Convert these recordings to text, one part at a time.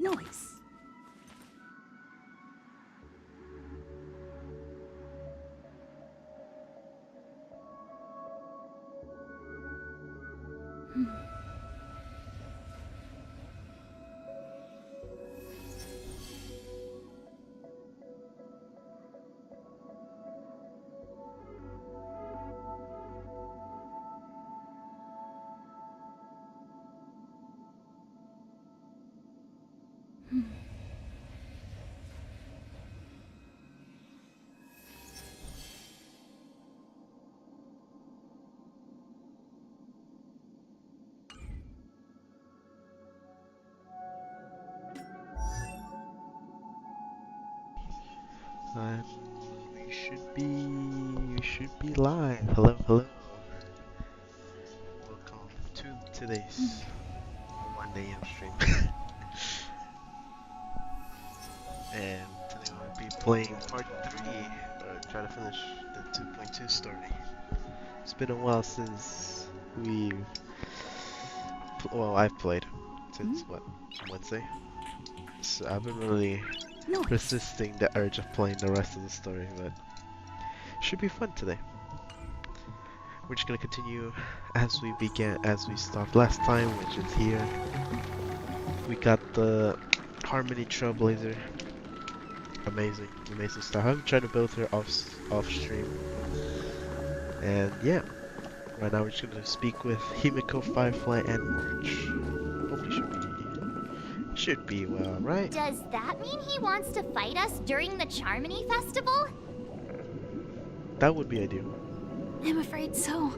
noise. And we should be live. Hello, hello. Welcome to today's 1 a.m. stream. And today we'll be playing part 3, trying to finish the 2.2 story. It's been a while since well, I've played since what, Wednesday? So I've been really Noise. resisting the urge of playing the rest of the story, but should be fun today. We're just gonna continue as we stopped last time, which is here. We got the Harmony Trailblazer. Amazing, amazing stuff. I've been trying to build her off stream, and yeah, right now we're just gonna speak with Himiko, Firefly, and March. Hopefully, should be well, right? Does that mean he wants to fight us during the Charmony Festival? That would be ideal. I'm afraid so.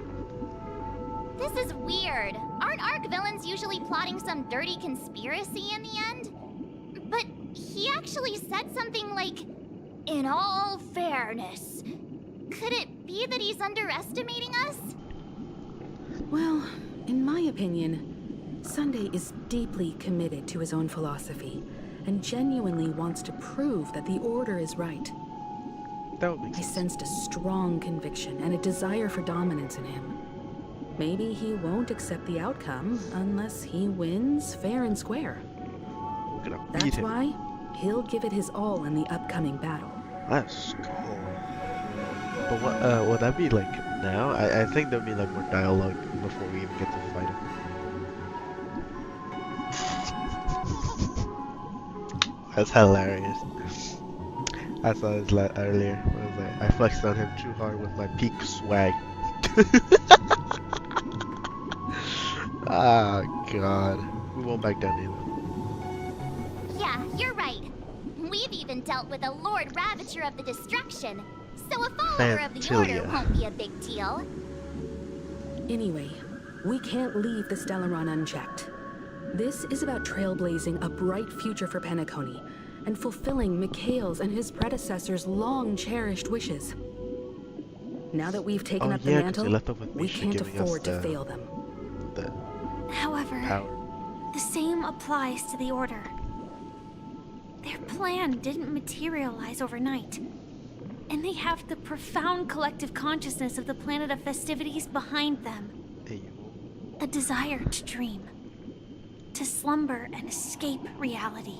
This is weird. Aren't Arc villains usually plotting some dirty conspiracy in the end? But he actually said something like, "In all fairness." Could it be that he's underestimating us? Well, in my opinion, Sunday is deeply committed to his own philosophy and genuinely wants to prove that the Order is right. That would make I sense. sensed a strong conviction and a desire for dominance in him. Maybe he won't accept the outcome unless he wins fair and square. We're gonna beat That's him. why he'll give it his all in the upcoming battle. Let's go. But what would that be like now? I think there'll be like more dialogue before we even get to fight him. That's hilarious. I saw this earlier. I was like, I flexed on him too hard with my peak swag. Ah, God. We won't back down either. Yeah, you're right. We've even dealt with a Lord Ravager of the Destruction, so a follower of the Order Fantilia. won't be a big deal. Anyway, we can't leave the Stellaron unchecked. This is about trailblazing a bright future for Penacony and fulfilling Mikhail's and his predecessors' long-cherished wishes. Now that we've taken up the yeah, 'cause they mantle, left off with we Misha can't giving us afford to the- fail them. The However, power. the same applies to the Order. Their plan didn't materialize overnight, and they have the profound collective consciousness of the planet of festivities behind them. Hey, A desire to dream, to slumber and escape reality.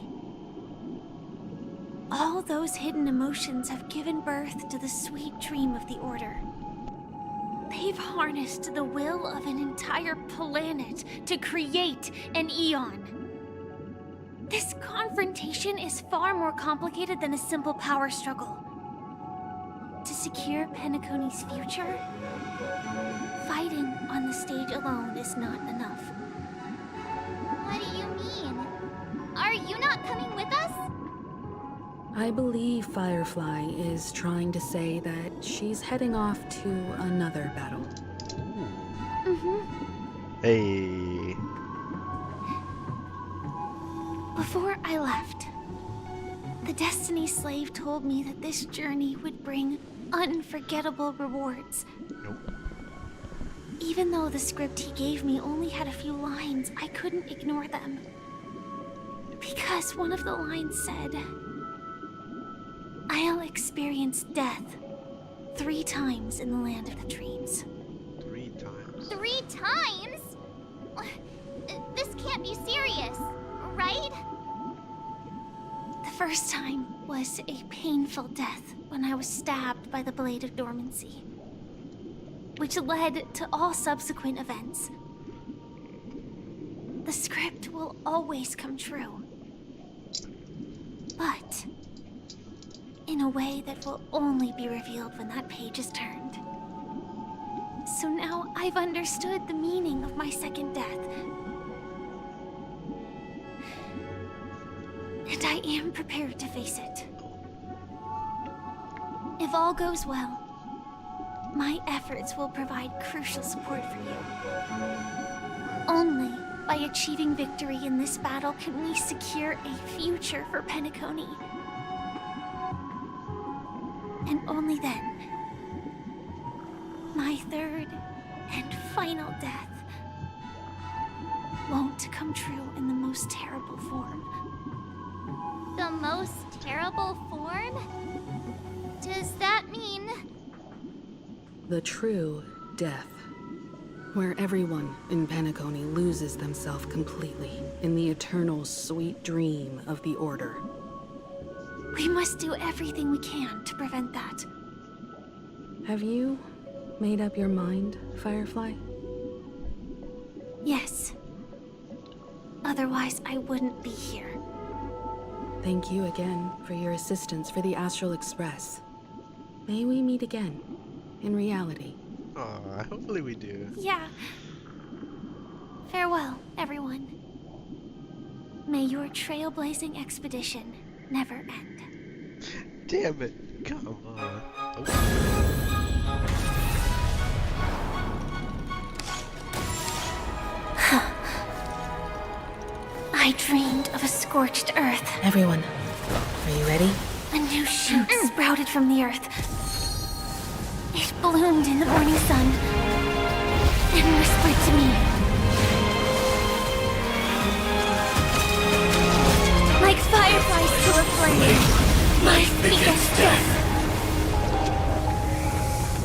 All those hidden emotions have given birth to the sweet dream of the Order. They've harnessed the will of an entire planet to create an eon. This confrontation is far more complicated than a simple power struggle. To secure Penacony's future, fighting on the stage alone is not enough. What do you mean? Are you not coming with us? I believe Firefly is trying to say that she's heading off to another battle. Hey. Before I left, the Destiny Slave told me that this journey would bring unforgettable rewards. Nope. Even though the script he gave me only had a few lines, I couldn't ignore them. Because one of the lines said, "I'll experience death 3 times in the land of the dreams." 3 times. 3 times? This can't be serious, right? first time was a painful death when I was stabbed by the Blade of Dormancy, which led to all subsequent events. The script will always come true, but in a way that will only be revealed when that page is turned. So now I've understood the meaning of my second death. And I am prepared to face it. If all goes well, my efforts will provide crucial support for you. Only by achieving victory in this battle can we secure a future for Penacony. And only then, my third and final death won't come true in the most terrible form. The most terrible form? Does that mean... The true death. Where everyone in Penacony loses themselves completely in the eternal sweet dream of the Order. We must do everything we can to prevent that. Have you made up your mind, Firefly? Yes. Otherwise, I wouldn't be here. Thank you again for your assistance for the Astral Express. May we meet again, in reality. Aw, hopefully we do. Yeah. Farewell, everyone. May your trailblazing expedition never end. Damn it! Come on. Oh. I dreamed of a scorched earth. Everyone, are you ready? A new shoot sprouted from the earth. It bloomed in the morning sun and whispered to me. Like fireflies to a flame, my biggest death.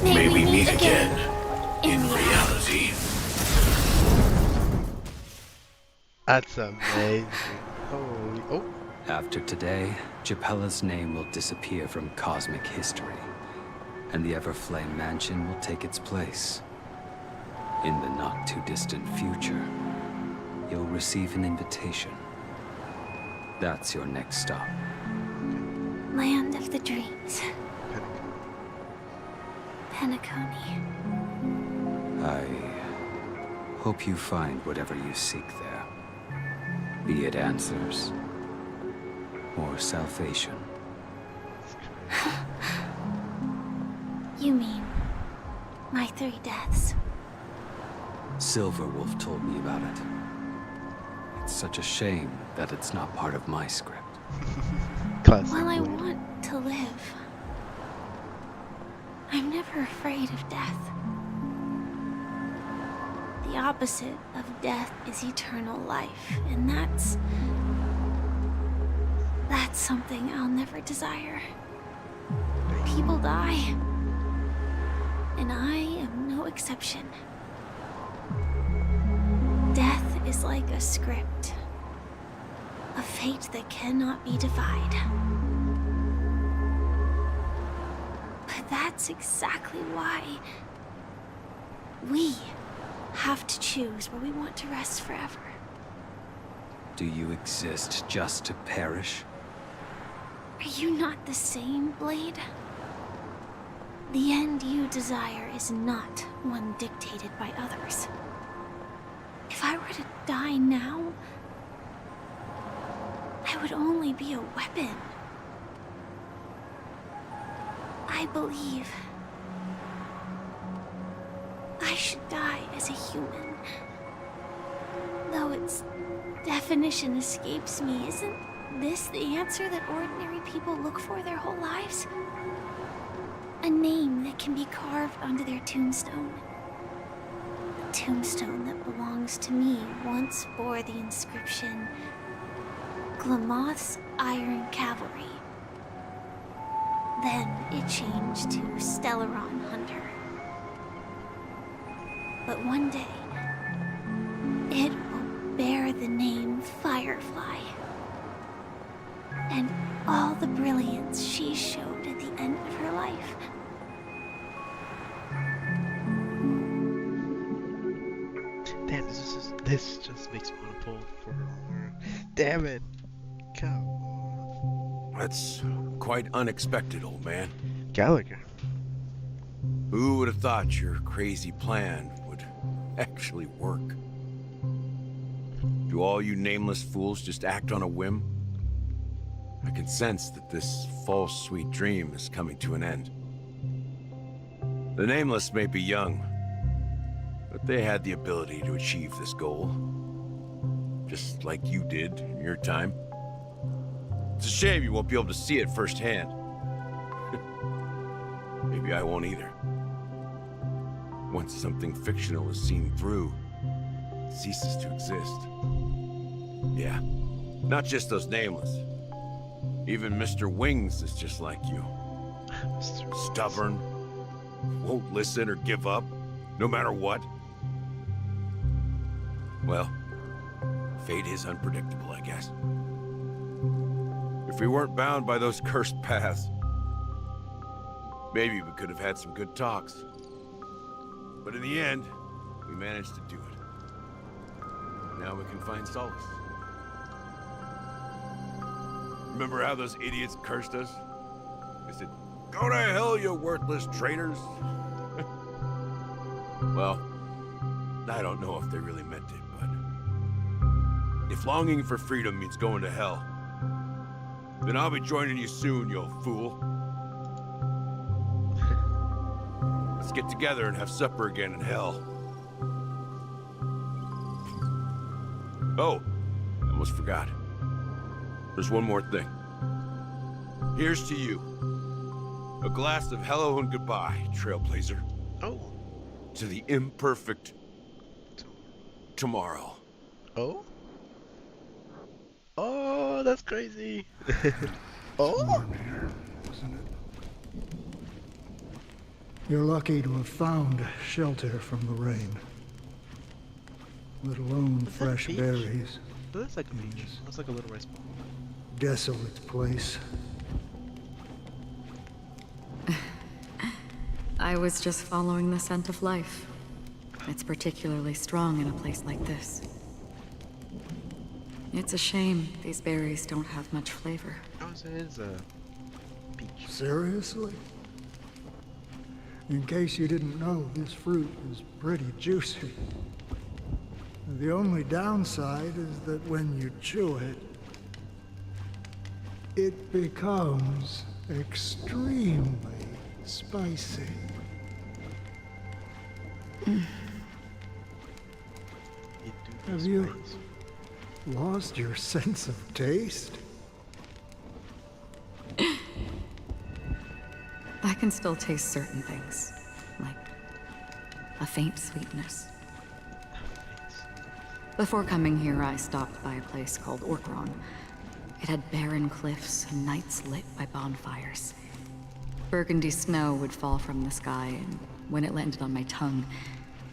May we meet again in reality. That's amazing. Holy. Oh. After today, Japella's name will disappear from cosmic history, and the Everflame Mansion will take its place. In the not-too-distant future, you'll receive an invitation. That's your next stop. Land of the dreams. Penacony. I hope you find whatever you seek there. Be it answers or salvation. You mean my 3 deaths? Silverwolf told me about it. It's such a shame that it's not part of my script. Classic. While I Blade. want to live, I'm never afraid of death. The opposite of death is eternal life, and that's something I'll never desire. People die, and I am no exception. Death is like a script, a fate that cannot be defied. But that's exactly why we have to choose where we want to rest forever. Do you exist just to perish? Are you not the same, Blade? The end you desire is not one dictated by others. If I were to die now, I would only be a weapon. I believe I should die as a human. Though its definition escapes me, isn't this the answer that ordinary people look for their whole lives? A name that can be carved onto their tombstone. The tombstone that belongs to me once bore the inscription, Glamoth's Iron Cavalry. Then it changed to Stellaron Hunter. But one day, it will bear the name Firefly. and all the brilliance she showed at the end of her life. Damn, this just makes me want to pull for more. Damn it! Come on. That's quite unexpected, old man. Gallagher. Who would have thought your crazy plan would actually work? Do all you nameless fools just act on a whim? I can sense that this false sweet dream is coming to an end. The nameless may be young, but they had the ability to achieve this goal. Just like you did in your time. It's a shame you won't be able to see it firsthand. Maybe I won't either. Once something fictional is seen through, it ceases to exist. Yeah, not just those nameless. Even Mr. Wings is just like you. Stubborn, won't listen or give up, no matter what. Well, fate is unpredictable, I guess. If we weren't bound by those cursed paths, maybe we could have had some good talks. But in the end, we managed to do it. Now we can find solace. Remember how those idiots cursed us? They said, "Go to hell, you worthless traitors." Well, I don't know if they really meant it, but if longing for freedom means going to hell, then I'll be joining you soon, you old fool. Let's get together and have supper again in hell. Oh, I almost forgot. There's one more thing. Here's to you. A glass of hello and goodbye, Trailblazer. Oh. To the imperfect tomorrow. Oh? Oh, that's crazy. Oh? You're lucky to have found shelter from the rain. Let alone Is that fresh beach? berries. It looks like a beach. It looks like a little rice bowl. Desolate place. I was just following the scent of life. It's particularly strong in a place like this. It's a shame these berries don't have much flavor. Oh, so it is a beach. Seriously? In case you didn't know, this fruit is pretty juicy. The only downside is that when you chew it, it becomes extremely spicy. Have you lost your sense of taste? I can still taste certain things, like a faint sweetness. Before coming here, I stopped by a place called Orkron. It had barren cliffs and nights lit by bonfires. Burgundy snow would fall from the sky, and when it landed on my tongue,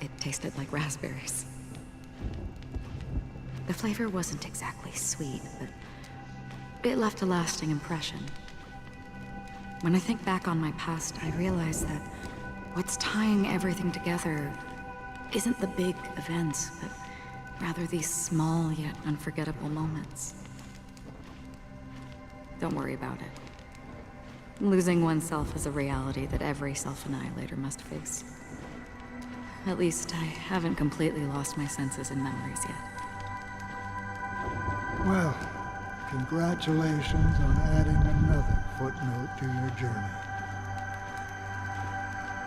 it tasted like raspberries. The flavor wasn't exactly sweet, but it left a lasting impression. When I think back on my past, I realize that what's tying everything together isn't the big events, but rather these small yet unforgettable moments. Don't worry about it. Losing oneself is a reality that every self-annihilator must face. At least I haven't completely lost my senses and memories yet. Well, congratulations on adding another footnote to your journey.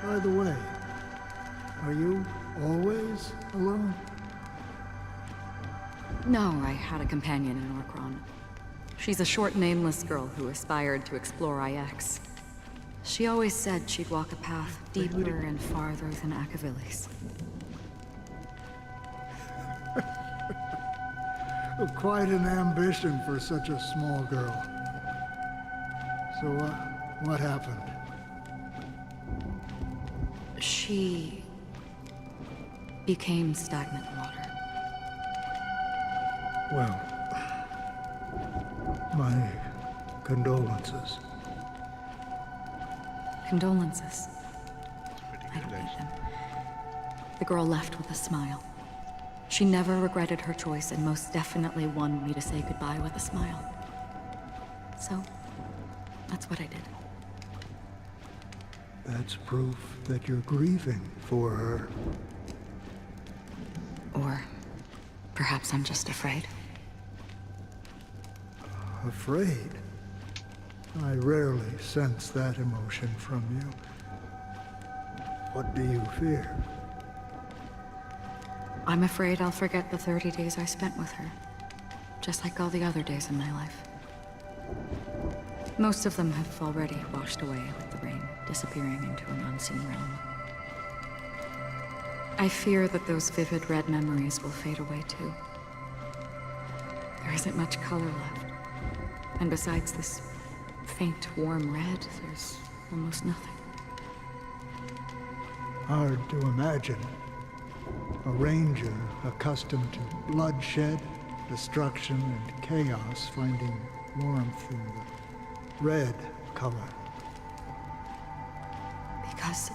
By the way, are you always alone? No, I had a companion in Orkron. She's a short, nameless girl who aspired to explore IX. She always said she'd walk a path deeper and farther than Akavilis. Quite an ambition for such a small girl. So, what happened? She became stagnant water. Well, my condolences. Condolences. Pretty I good, don't need actually. them. The girl left with a smile. She never regretted her choice and most definitely wanted me to say goodbye with a smile. So, that's what I did. That's proof that you're grieving for her. Or perhaps I'm just afraid. Afraid? I rarely sense that emotion from you. What do you fear? I'm afraid I'll forget the 30 days I spent with her. Just like all the other days in my life. Most of them have already washed away with the rain, disappearing into an unseen realm. I fear that those vivid red memories will fade away too. There isn't much color left. And besides this faint, warm red, there's almost nothing. Hard to imagine. A ranger accustomed to bloodshed, destruction, and chaos finding warmth in the red color. Because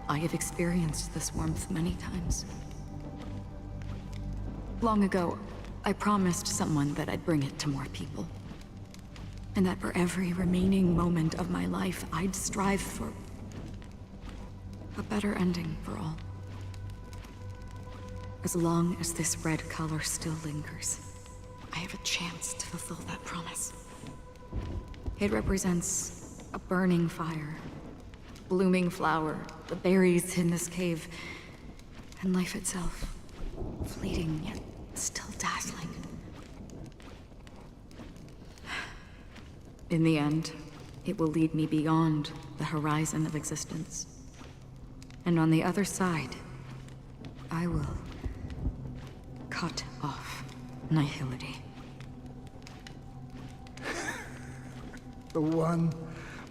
I have experienced this warmth many times. Long ago, I promised someone that I'd bring it to more people. And that for every remaining moment of my life, I'd strive for a better ending for all. As long as this red color still lingers, I have a chance to fulfill that promise. It represents a burning fire, blooming flower, the berries in this cave, and life itself, fleeting yet still dazzling. In the end, it will lead me beyond the horizon of existence. And on the other side, I will cut off nihility. The one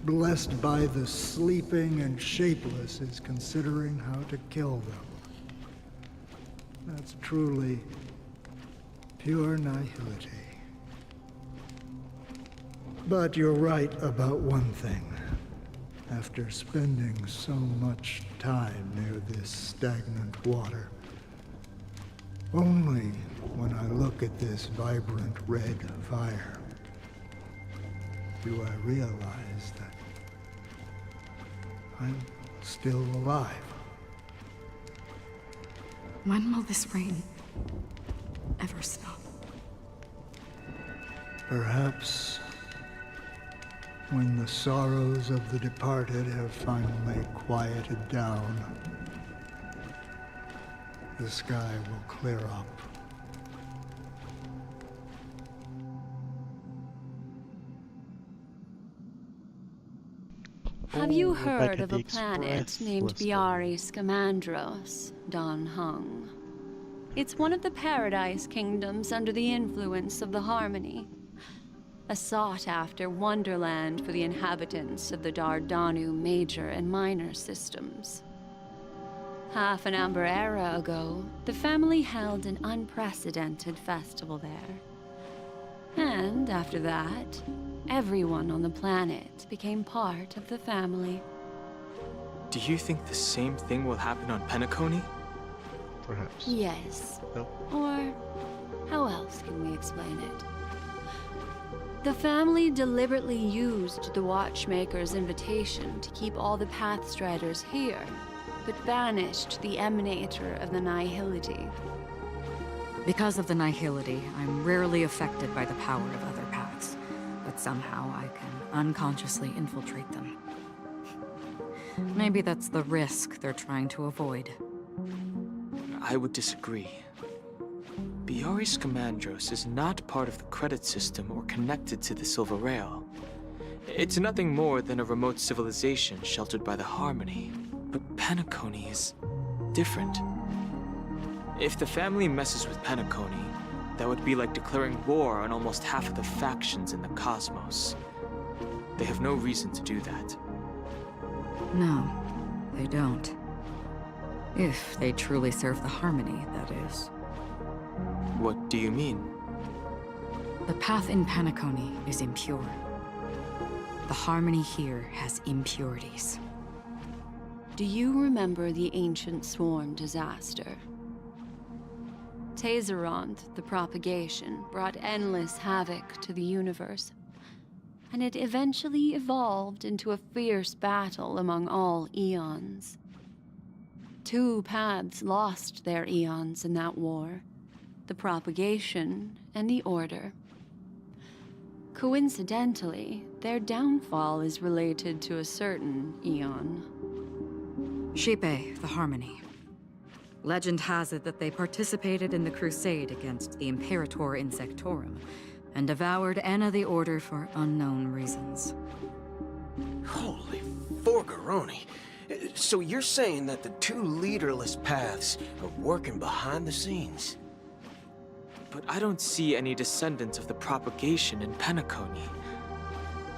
blessed by the sleeping and shapeless is considering how to kill them. That's truly pure nihility. But you're right about one thing. After spending so much time near this stagnant water, only when I look at this vibrant red fire do I realize that I'm still alive. When will this rain ever stop? Perhaps when the sorrows of the departed have finally quieted down, the sky will clear up. Have you Oh, we're back heard at of the a planet Express. named Let's go. Biari Scamandros, Don Hung? It's one of the Paradise Kingdoms under the influence of the Harmony. A sought-after wonderland for the inhabitants of the Dardanu major and minor systems. Half an Amber era ago, the family held an unprecedented festival there. And after that, everyone on the planet became part of the family. Do you think the same thing will happen on Penacony? Perhaps. Yes. No? Or how else can we explain it? The family deliberately used the Watchmaker's invitation to keep all the Pathstriders here, but banished the Emanator of the Nihility. Because of the nihility, I'm rarely affected by the power of other paths, but somehow I can unconsciously infiltrate them. Maybe that's the risk they're trying to avoid. I would disagree. Biari Scamandros is not part of the credit system or connected to the Silver Rail. It's nothing more than a remote civilization sheltered by the Harmony. But Penacony is different. If the family messes with Penacony, that would be like declaring war on almost half of the factions in the cosmos. They have no reason to do that. No, they don't. If they truly serve the Harmony, that is. What do you mean? The path in Penacony is impure, The harmony here has impurities. Do you remember the ancient swarm disaster? Tazeront, the propagation, brought endless havoc to the universe, and it eventually evolved into a fierce battle among all eons. 2 paths lost their eons in that war, the propagation and the order. Coincidentally, their downfall is related to a certain eon. Shipe, the harmony. Legend has it that they participated in the crusade against the Imperator Insectorum, and devoured Anna the Order for unknown reasons. Holy forgaroni. So you're saying that the 2 leaderless paths are working behind the scenes? But I don't see any descendants of the propagation in Penacony.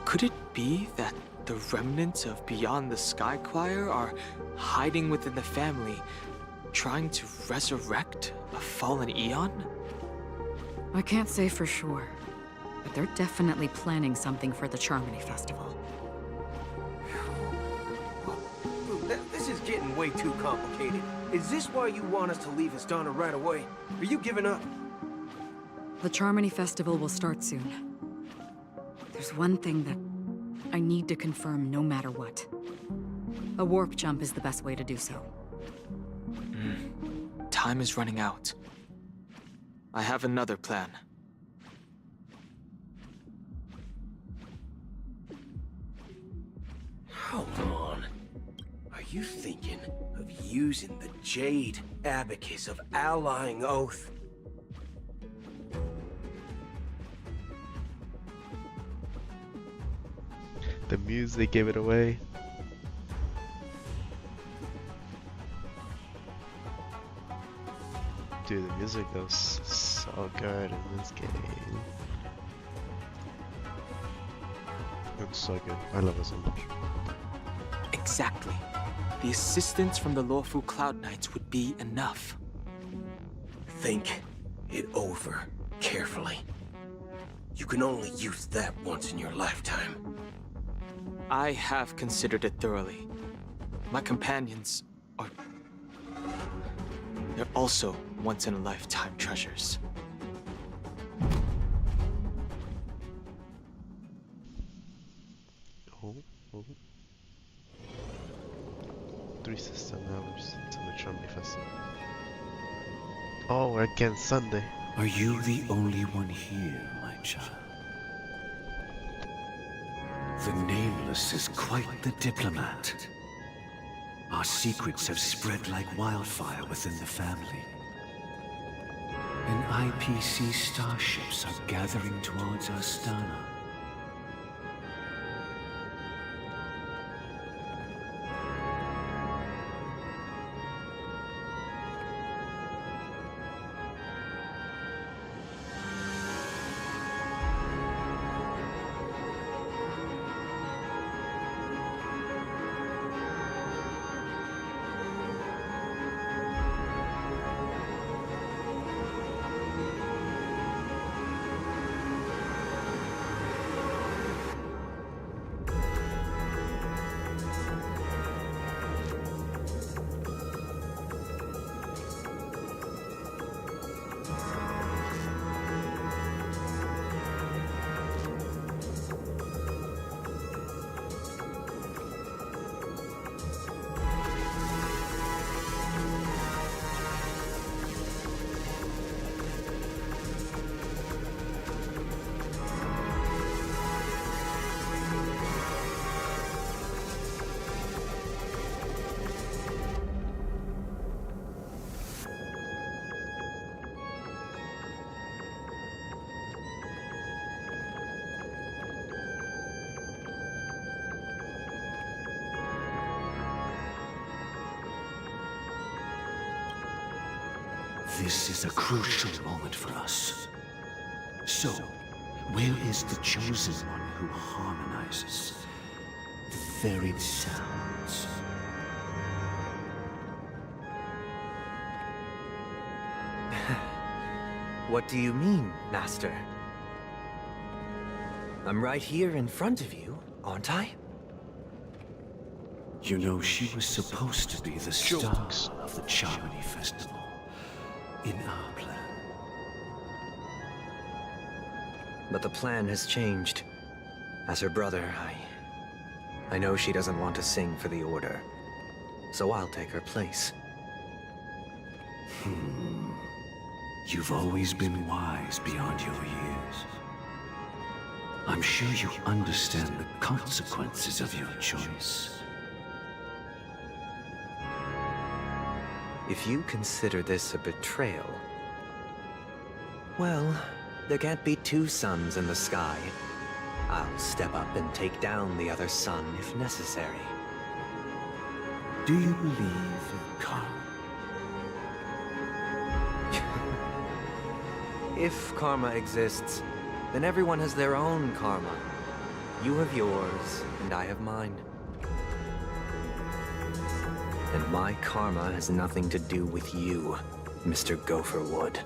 Could it be that the remnants of Beyond the Sky Choir are hiding within the family, trying to resurrect a fallen eon? I can't say for sure, but they're definitely planning something for the Charmony Festival. This is getting way too complicated. Is this why you want us to leave Astana right away? Are you giving up? The Charmony Festival will start soon. There's one thing that I need to confirm no matter what. A warp jump is the best way to do so. Time is running out. I have another plan. Hold on. Are you thinking of using the Jade Abacus of Allying Oath? The music gave it away. Dude, the music goes so good in this game. It's so good. I love it so much. Exactly. The assistance from the lawful Cloud Knights would be enough. Think it over carefully. You can only use that once in your lifetime. I have considered it thoroughly. My companions are... they're also once-in-a-lifetime treasures. Oh. 3 system hours to the Charmony Festival. Oh, again Sunday. Are you the only one here, my child? The Nameless is quite the diplomat. Our secrets have spread like wildfire within the family. And IPC starships are gathering towards Astana. This is a crucial moment for us. So, where is the chosen one who harmonizes the varied sounds? What do you mean, Master? I'm right here in front of you, aren't I? You know, she was supposed to be the star of the Charmony Festival. In our plan. But the plan has changed. As her brother, I know she doesn't want to sing for the Order. So I'll take her place. You've always been wise beyond your years. I'm sure you understand the consequences of your choice. If you consider this a betrayal, well, there can't be two suns in the sky. I'll step up and take down the other sun if necessary. Do you believe in karma? If karma exists, then everyone has their own karma. You have yours, and I have mine. And my karma has nothing to do with you, Mr. Gopherwood.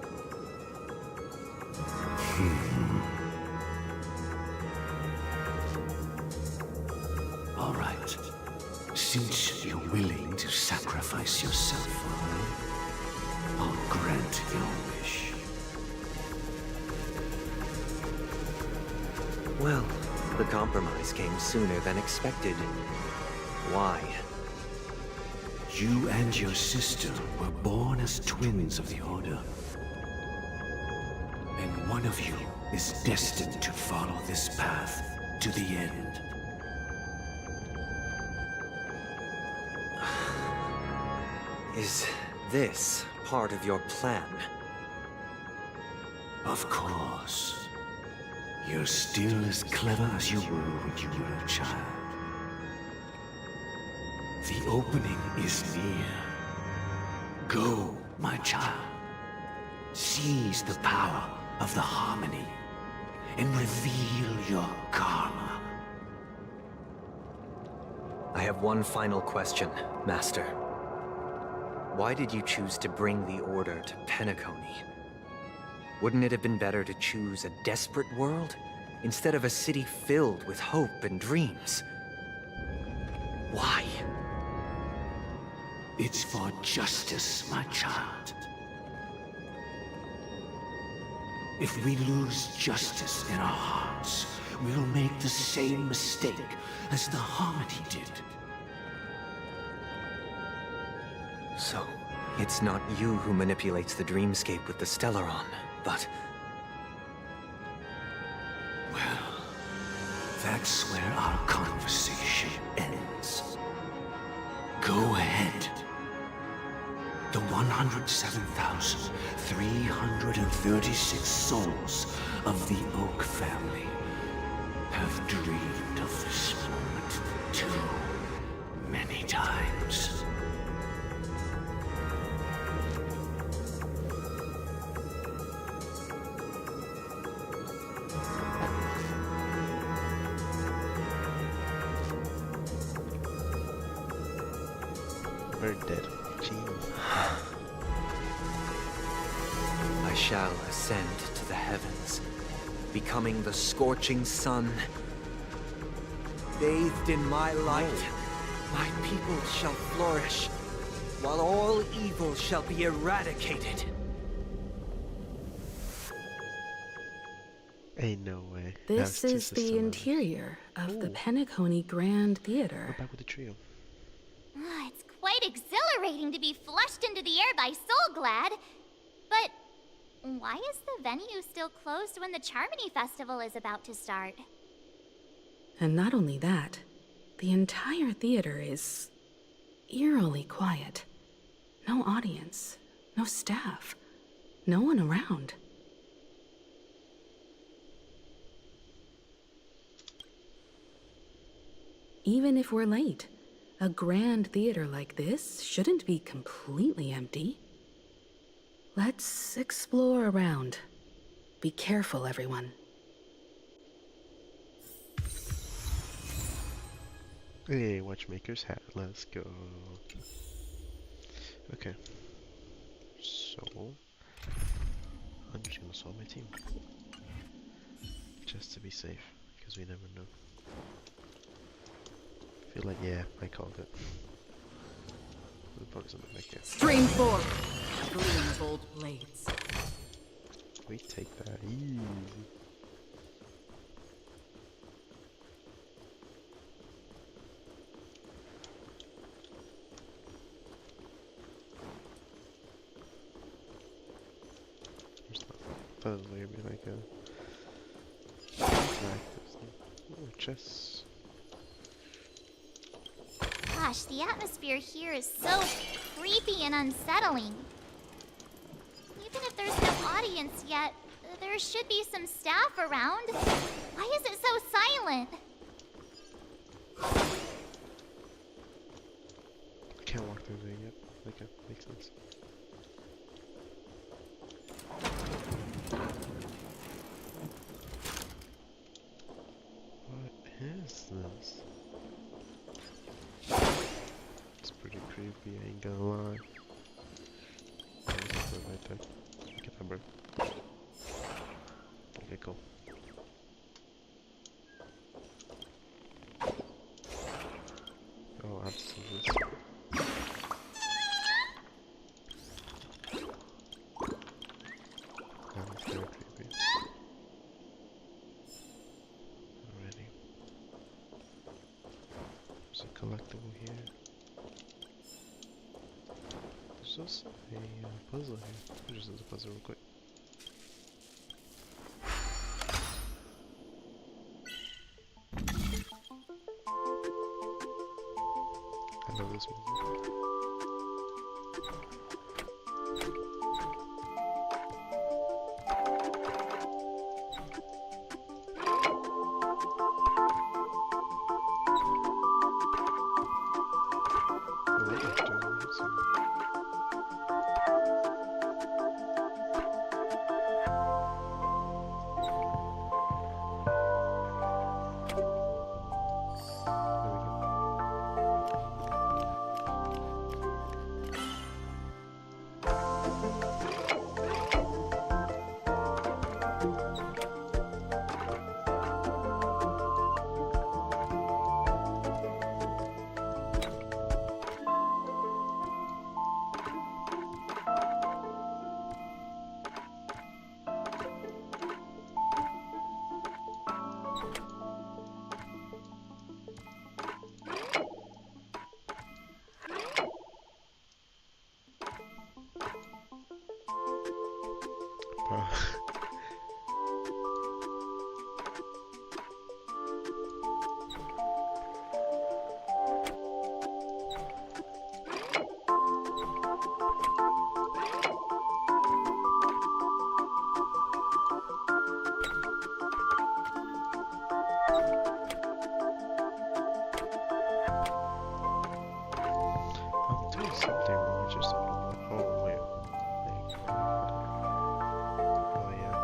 All right. Since you're willing to sacrifice yourself for her, I'll grant your wish. Well, the compromise came sooner than expected. Why? You and your sister were born as twins of the Order. And one of you is destined to follow this path to the end. Is this part of your plan? Of course. You're still as clever as you were when you were a child. The opening is near. Go, my child. Seize the power of the harmony and reveal your karma. I have one final question, Master. Why did you choose to bring the Order to Penacony? Wouldn't it have been better to choose a desperate world instead of a city filled with hope and dreams? Why? It's for justice, my child. If we lose justice in our hearts, we'll make the same mistake as the Harmony did. So, it's not you who manipulates the dreamscape with the Stellaron, but... Well, that's where our conversation ends. Go ahead. The 107,336 souls of the Oak family have dreamed of this moment too many times. We're dead. Jeez. I shall ascend to the heavens, becoming the scorching sun. Bathed in my light, my people shall flourish, while all evil shall be eradicated. Ain't no way. This That's is just a the summary. interior of the Penacony Grand Theater. We're back with the trio. It's quite exhilarating to be flushed into the air by Soulglad. But why is the venue still closed when the Charmony Festival is about to start? And not only that, the entire theater is eerily quiet. No audience, no staff, no one around. Even if we're late, a grand theater like this shouldn't be completely empty. Let's explore around. Be careful, everyone. Hey, Watchmaker's hat. Let's go. Okay. So, I'm just gonna swap my team. Just to be safe, because we never know. feel like, yeah, I called it. The bugs on the mic here. Stream forward. Gleam bold blades. We take that easy. Thought it was gonna be like a chess. Gosh, the atmosphere here is so creepy and unsettling. Even if there's no audience yet, there should be some staff around. Why is it so silent? I can't walk through there yet. Okay, makes sense. What is this? It's pretty creepy, I ain't gonna lie. There's a bird right there. Get that bird. Okay, cool. Oh, absolutely. That was very creepy. Alrighty. There's a collectible here. There's also a puzzle here. I'll just do the puzzle real quick. I love this music. I'm doing something wrong, I just don't know what. Oh, wait. Oh, yeah.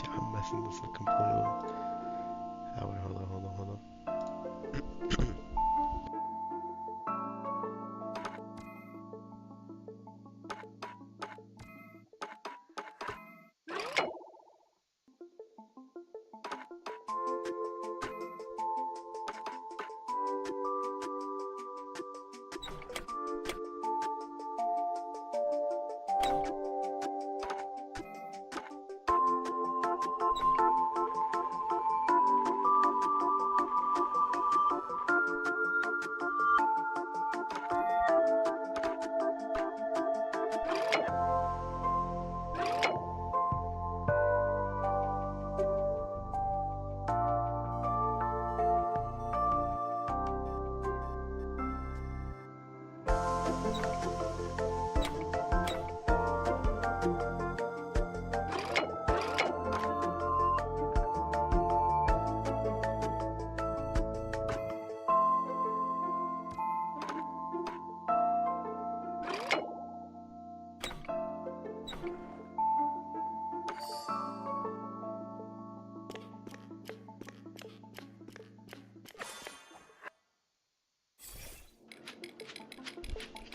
I'm messing this up completely. Oh wait, hold on.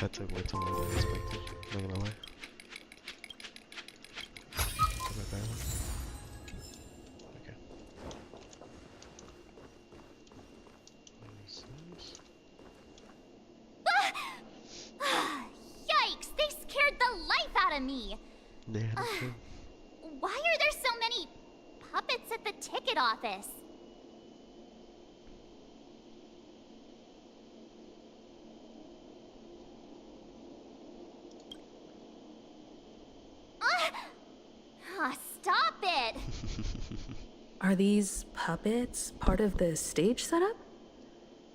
That took way too long than I expected, not gonna lie. Am I bad? Okay. Yikes! They scared the life out of me! Yeah, that's true. Why are there so many puppets at the ticket office? Stop it! Are these puppets part of the stage setup?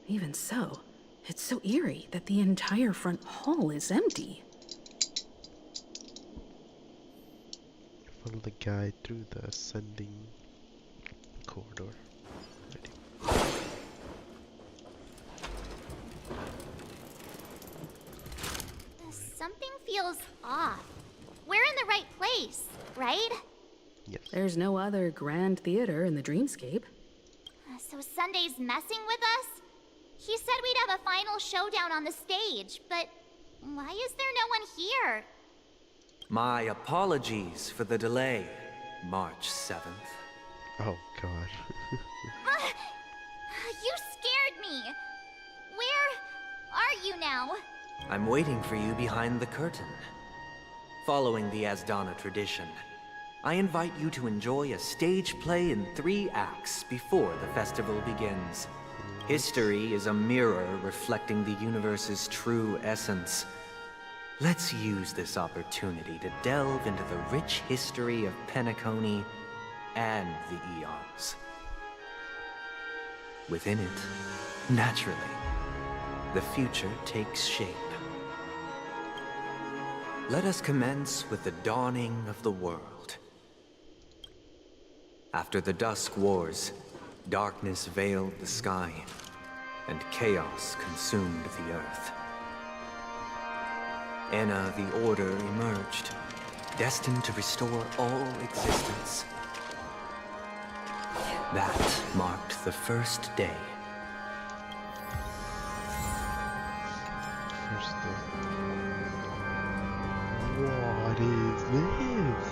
Even so, it's so eerie that the entire front hall is empty. Follow the guide through the ascending corridor. Something feels off. We're in the right place, right? Yes. There's no other grand theater in the dreamscape. So Sunday's messing with us? He said we'd have a final showdown on the stage, but why is there no one here? My apologies for the delay, March 7th. Oh god. You scared me. Where are you now? I'm waiting for you behind the curtain. Following the Asdana tradition, I invite you to enjoy a stage play in 3 acts before the festival begins. History is a mirror reflecting the universe's true essence. Let's use this opportunity to delve into the rich history of Penacony and the eons. Within it, naturally, the future takes shape. Let us commence with the dawning of the world. After the Dusk Wars, darkness veiled the sky, and chaos consumed the earth. Enna the Order emerged, destined to restore all existence. That marked the first day. What is this?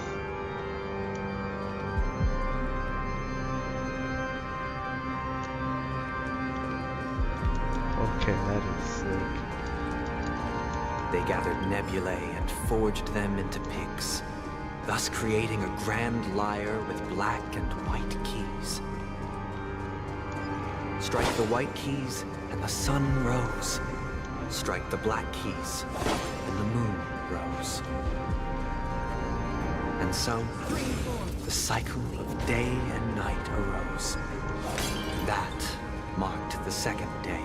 Okay, that is sick. They gathered nebulae and forged them into pigs, thus creating a grand lyre with black and white keys. Strike the white keys, and the sun rose. Strike the black keys, and the moon rose. And so, the cycle of day and night arose. That marked the second day.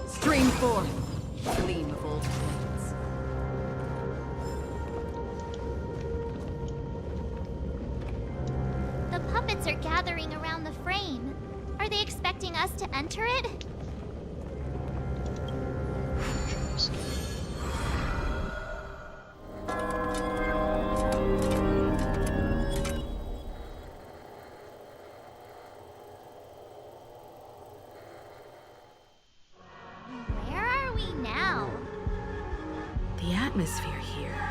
Stream forth, gleam of old blades. The puppets are gathering around the frame. Are they expecting us to enter it? Where are we now? The atmosphere here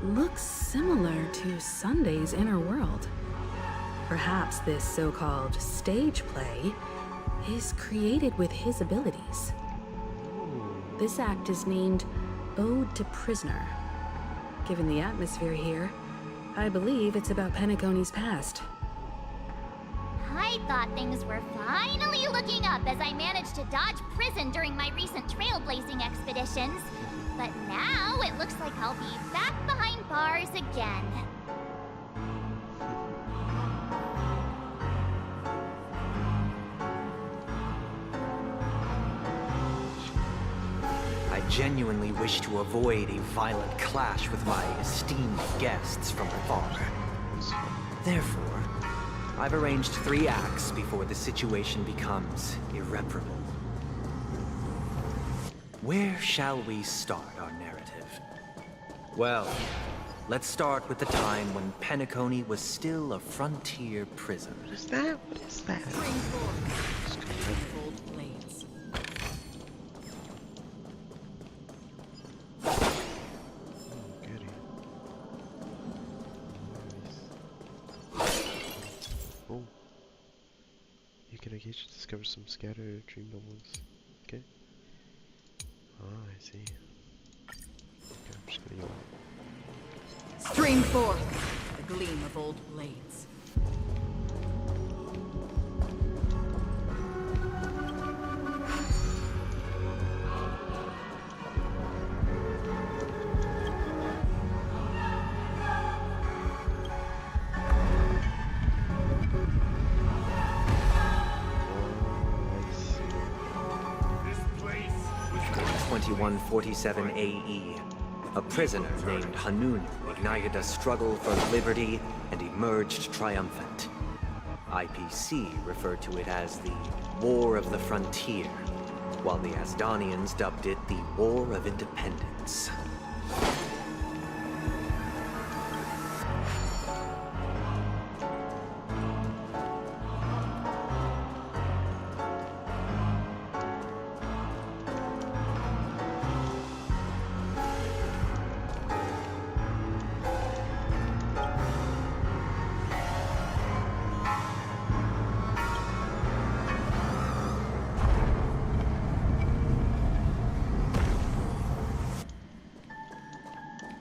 looks similar to Sunday's inner world. Perhaps this so-called stage play is created with his abilities. This act is named Ode to Prisoner. Given the atmosphere here, I believe it's about Penacony's past. I thought things were finally looking up as I managed to dodge prison during my recent trailblazing expeditions. But now it looks like I'll be back behind bars again. I genuinely wish to avoid a violent clash with my esteemed guests from afar. Therefore, I've arranged 3 acts before the situation becomes irreparable. Where shall we start our narrative? Well, let's start with the time when Penacony was still a frontier prison. What is that? What is that? Stream forth, old blades. Goody. Oh. You can occasionally discover some scattered dream bubbles. Okay. Ah, I see. Okay, I'm just gonna go. Stream forth, the gleam of old blades. This place was 2147 AE, a prisoner named Hanun ignited a struggle for liberty and emerged triumphant. IPC referred to it as the War of the Frontier, while the Asdanians dubbed it the War of Independence.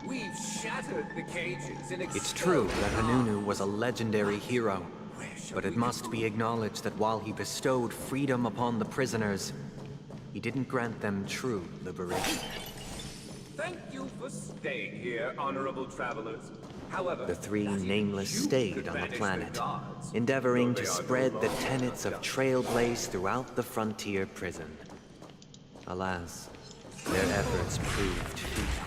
We've shattered the cages and It's true that Hanunu was a legendary hero, but it must be acknowledged that while he bestowed freedom upon the prisoners, he didn't grant them true liberation. Thank you for staying here, honorable travelers. However, The 3 that nameless you stayed could on the banish planet, gods, endeavoring though to they are no spread the longer tenets of just. Trailblaze throughout the frontier prison. Alas, their efforts proved futile.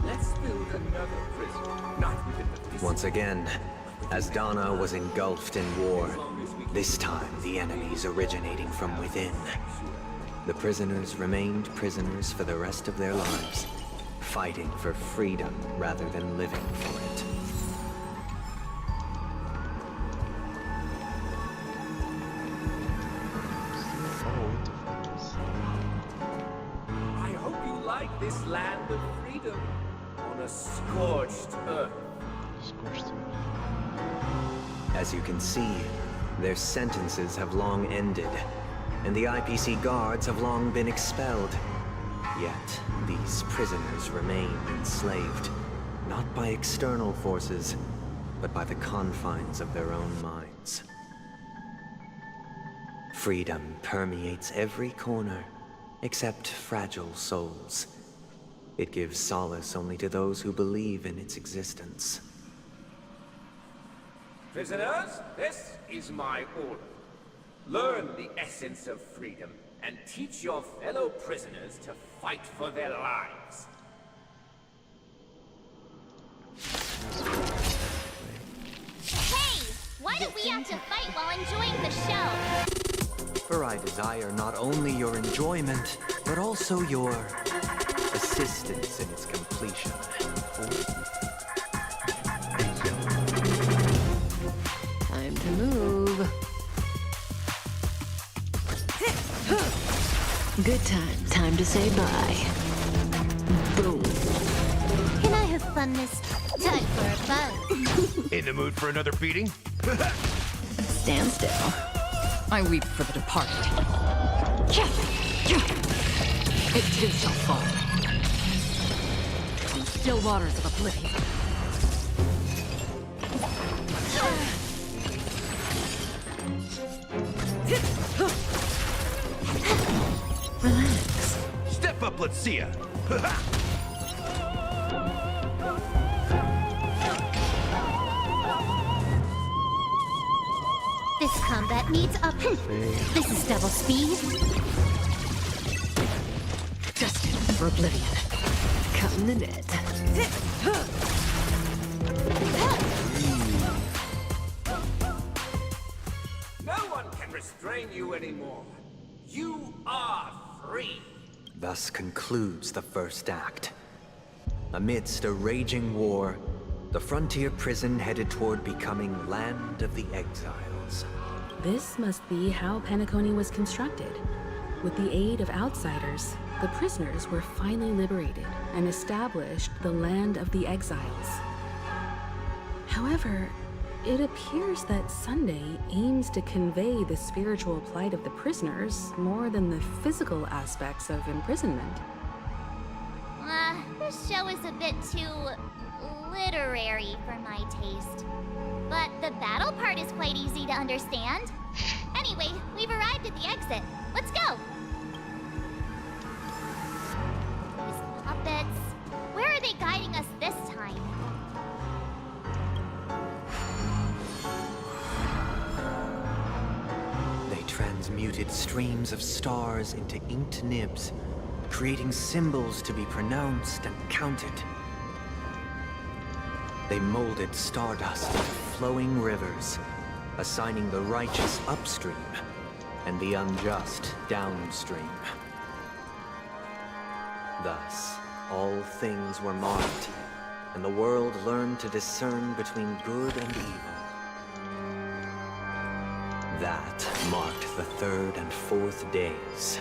Let's build another prison, not within the distance. Once again, Asdana was engulfed in war. This time, the enemies originating from within. The prisoners remained prisoners for the rest of their lives, fighting for freedom rather than living for it. I hope you like this land of freedom on a scorched earth. As you can see, their sentences have long ended, and the IPC guards have long been expelled. Yet, these prisoners remain enslaved, not by external forces, but by the confines of their own minds. Freedom permeates every corner, except fragile souls. It gives solace only to those who believe in its existence. Prisoners, this is my order. Learn the essence of freedom and teach your fellow prisoners to fight for their lives. Hey! Why do we have to fight while enjoying the show? For I desire not only your enjoyment, but also your assistance in its completion. Time to move. Good time. Time to say bye. Boom. Can I have fun this time for a buzz? In the mood for another beating? Stand still. I weep for the departed. It too shall fall. In still waters of oblivion. Relax. Step up, let's see ya. This combat needs up. This is double speed. Destined for oblivion. Cutting the net. No one can restrain you anymore. You are free. Thus concludes the first act. Amidst a raging war, the frontier prison headed toward becoming Land of the Exiles. This must be how Penacony was constructed. With the aid of outsiders, the prisoners were finally liberated and established the Land of the Exiles. However, it appears that Sunday aims to convey the spiritual plight of the prisoners more than the physical aspects of imprisonment. This show is a bit too literary for my taste. But the battle part is quite easy to understand. Anyway, we've arrived at the exit. Let's go! These puppets. Where are they guiding us this time? They transmuted streams of stars into inked nibs, creating symbols to be pronounced and counted. They molded stardust into flowing rivers, assigning the righteous upstream and the unjust downstream. Thus, all things were marked, and the world learned to discern between good and evil. That marked the third and fourth days.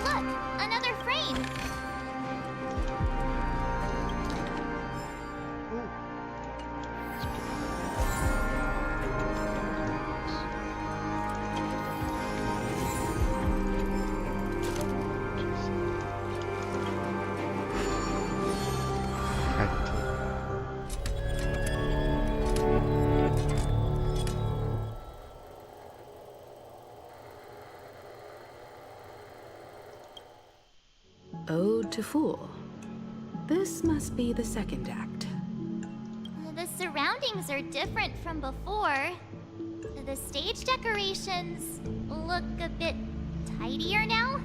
Look! Another frame! Ode to Fool. This must be the second act. surroundings are different from before. The stage decorations look a bit tidier now.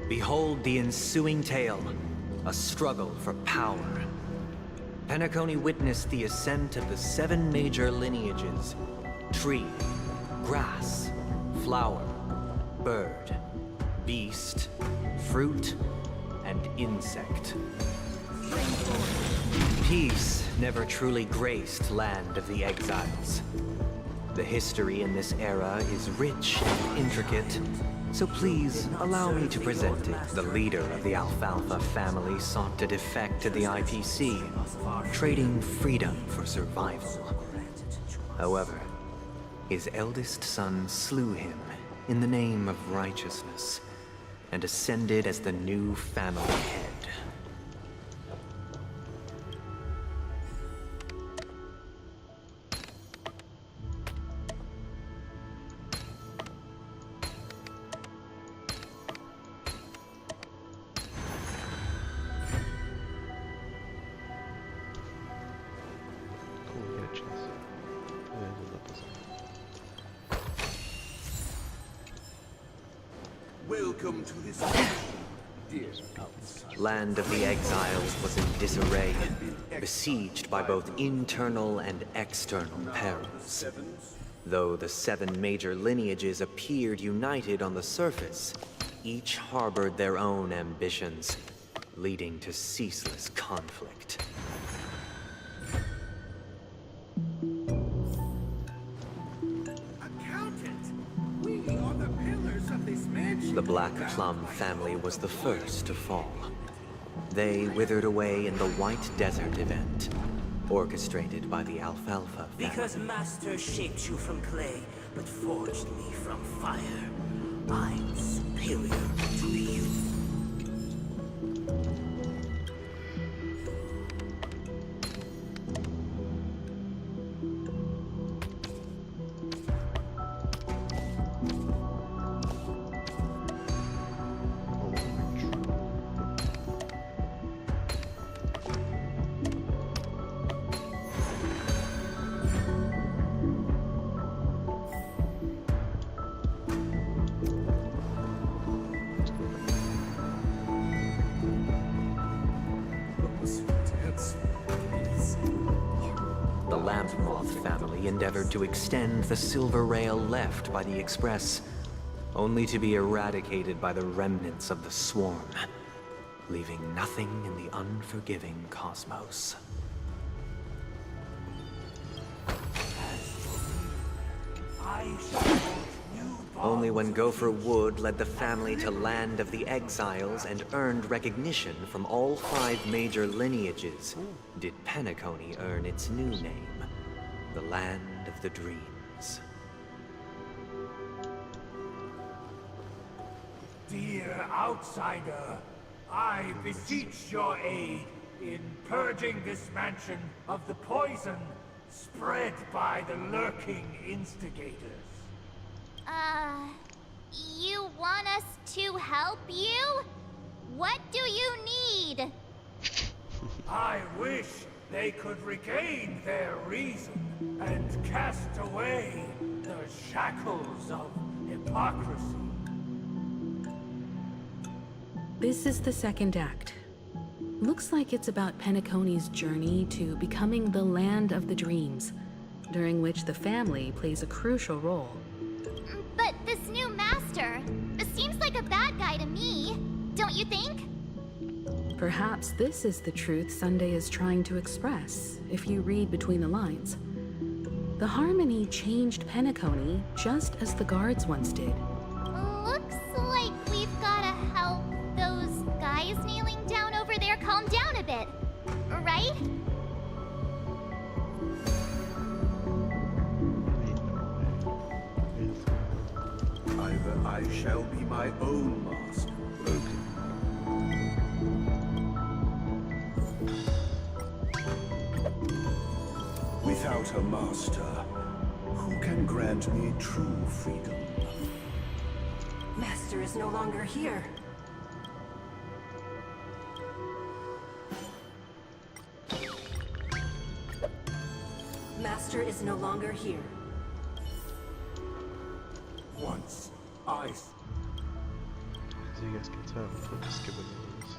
Behold the ensuing tale, a struggle for power. Penacony witnessed the ascent of the 7 major lineages: tree, grass, flower, bird, beast, fruit, and insect. Peace never truly graced Land of the Exiles. The history in this era is rich and intricate, so please allow me to present it. The leader of the Alfalfa family sought to defect to the IPC, trading freedom for survival. However, his eldest son slew him in the name of righteousness, and ascended as the new family head. Cool, we get a chance. Yeah, that doesn't. Welcome to this dear outsider. Land of the Exiles was in disarray, besieged by both internal and external perils. Though the 7 major lineages appeared united on the surface, each harbored their own ambitions, leading to ceaseless conflict. The Black Plum family was the first to fall. They withered away in the White Desert event, orchestrated by the Alfalfa family. Because Master shaped you from clay, but forged me from fire, I'm superior to you. The Lamp Moth family endeavored to extend the silver rail left by the Express, only to be eradicated by the remnants of the Swarm, leaving nothing in the unforgiving cosmos. Only when Gopher Wood led the family to Land of the Exiles and earned recognition from all 5 major lineages did Penacony earn its new name, the Land of the Dreams. Dear outsider, I beseech your aid in purging this mansion of the poison spread by the lurking instigators. You want us to help you? What do you need? I wish they could regain their reason and cast away the shackles of hypocrisy. This is the second act. Looks like it's about Penacony's journey to becoming the Land of the Dreams, during which the family plays a crucial role. But this new master seems like a bad guy to me, don't you think? Perhaps this is the truth Sunday is trying to express, if you read between the lines. The Harmony changed Penacony just as the guards once did. Looks like we've gotta help those guys kneeling down over there calm down a bit, right? Either I shall be my own master, without a master, who can grant me true freedom? Master is no longer here. Master is no longer here. Once I... As you guys can tell, I'm just giving those.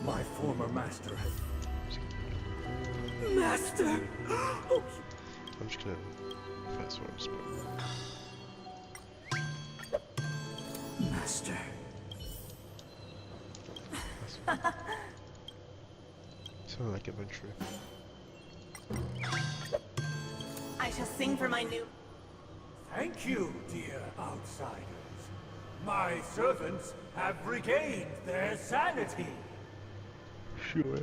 My former master has... Master! Oh, I'm just gonna fast forward spot. Master. Sound like adventure. I shall sing for my new... Thank you, dear outsiders. My servants have regained their sanity. Sure.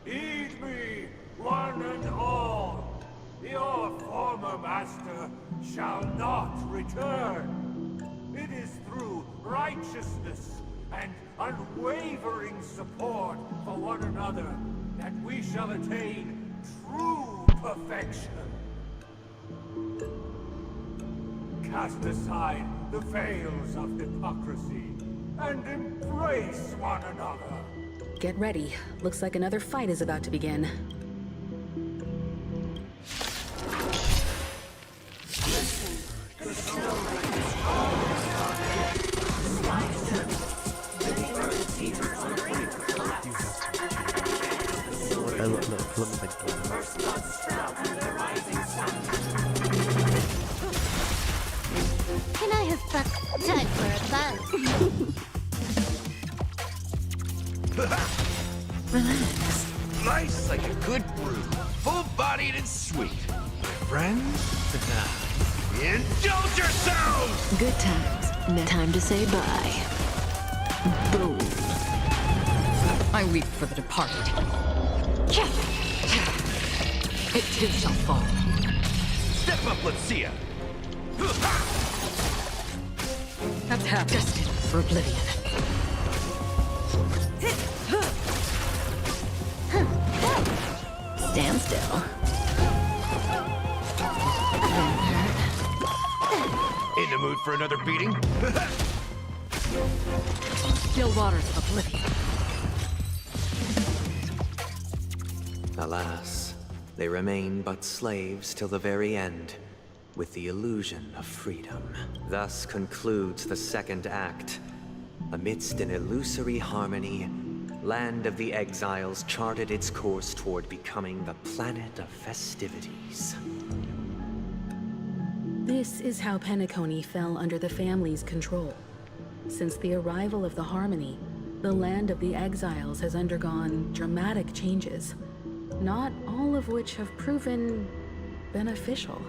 Heed me, one and all. Your former master shall not return. It is through righteousness and unwavering support for one another that we shall attain true perfection. Cast aside the veils of hypocrisy and embrace one another. Get ready. Looks like another fight is about to begin. Can I have time for a buzz? Relax. Nice like a good brew. Full-bodied and sweet. My friends, indulge yourselves! Good times. No time to say bye. Boom. I weep for the departed. It too shall fall. Step up, let's see ya. Attack destined for oblivion. Stand still. In the mood for another beating? Still waters of oblivion. Alas, they remain but slaves till the very end, with the illusion of freedom. Thus concludes the second act. Amidst an illusory harmony, Land of the Exiles charted its course toward becoming the planet of festivities. This is how Penacony fell under the family's control. Since the arrival of the Harmony, the Land of the Exiles has undergone dramatic changes, not all of which have proven beneficial.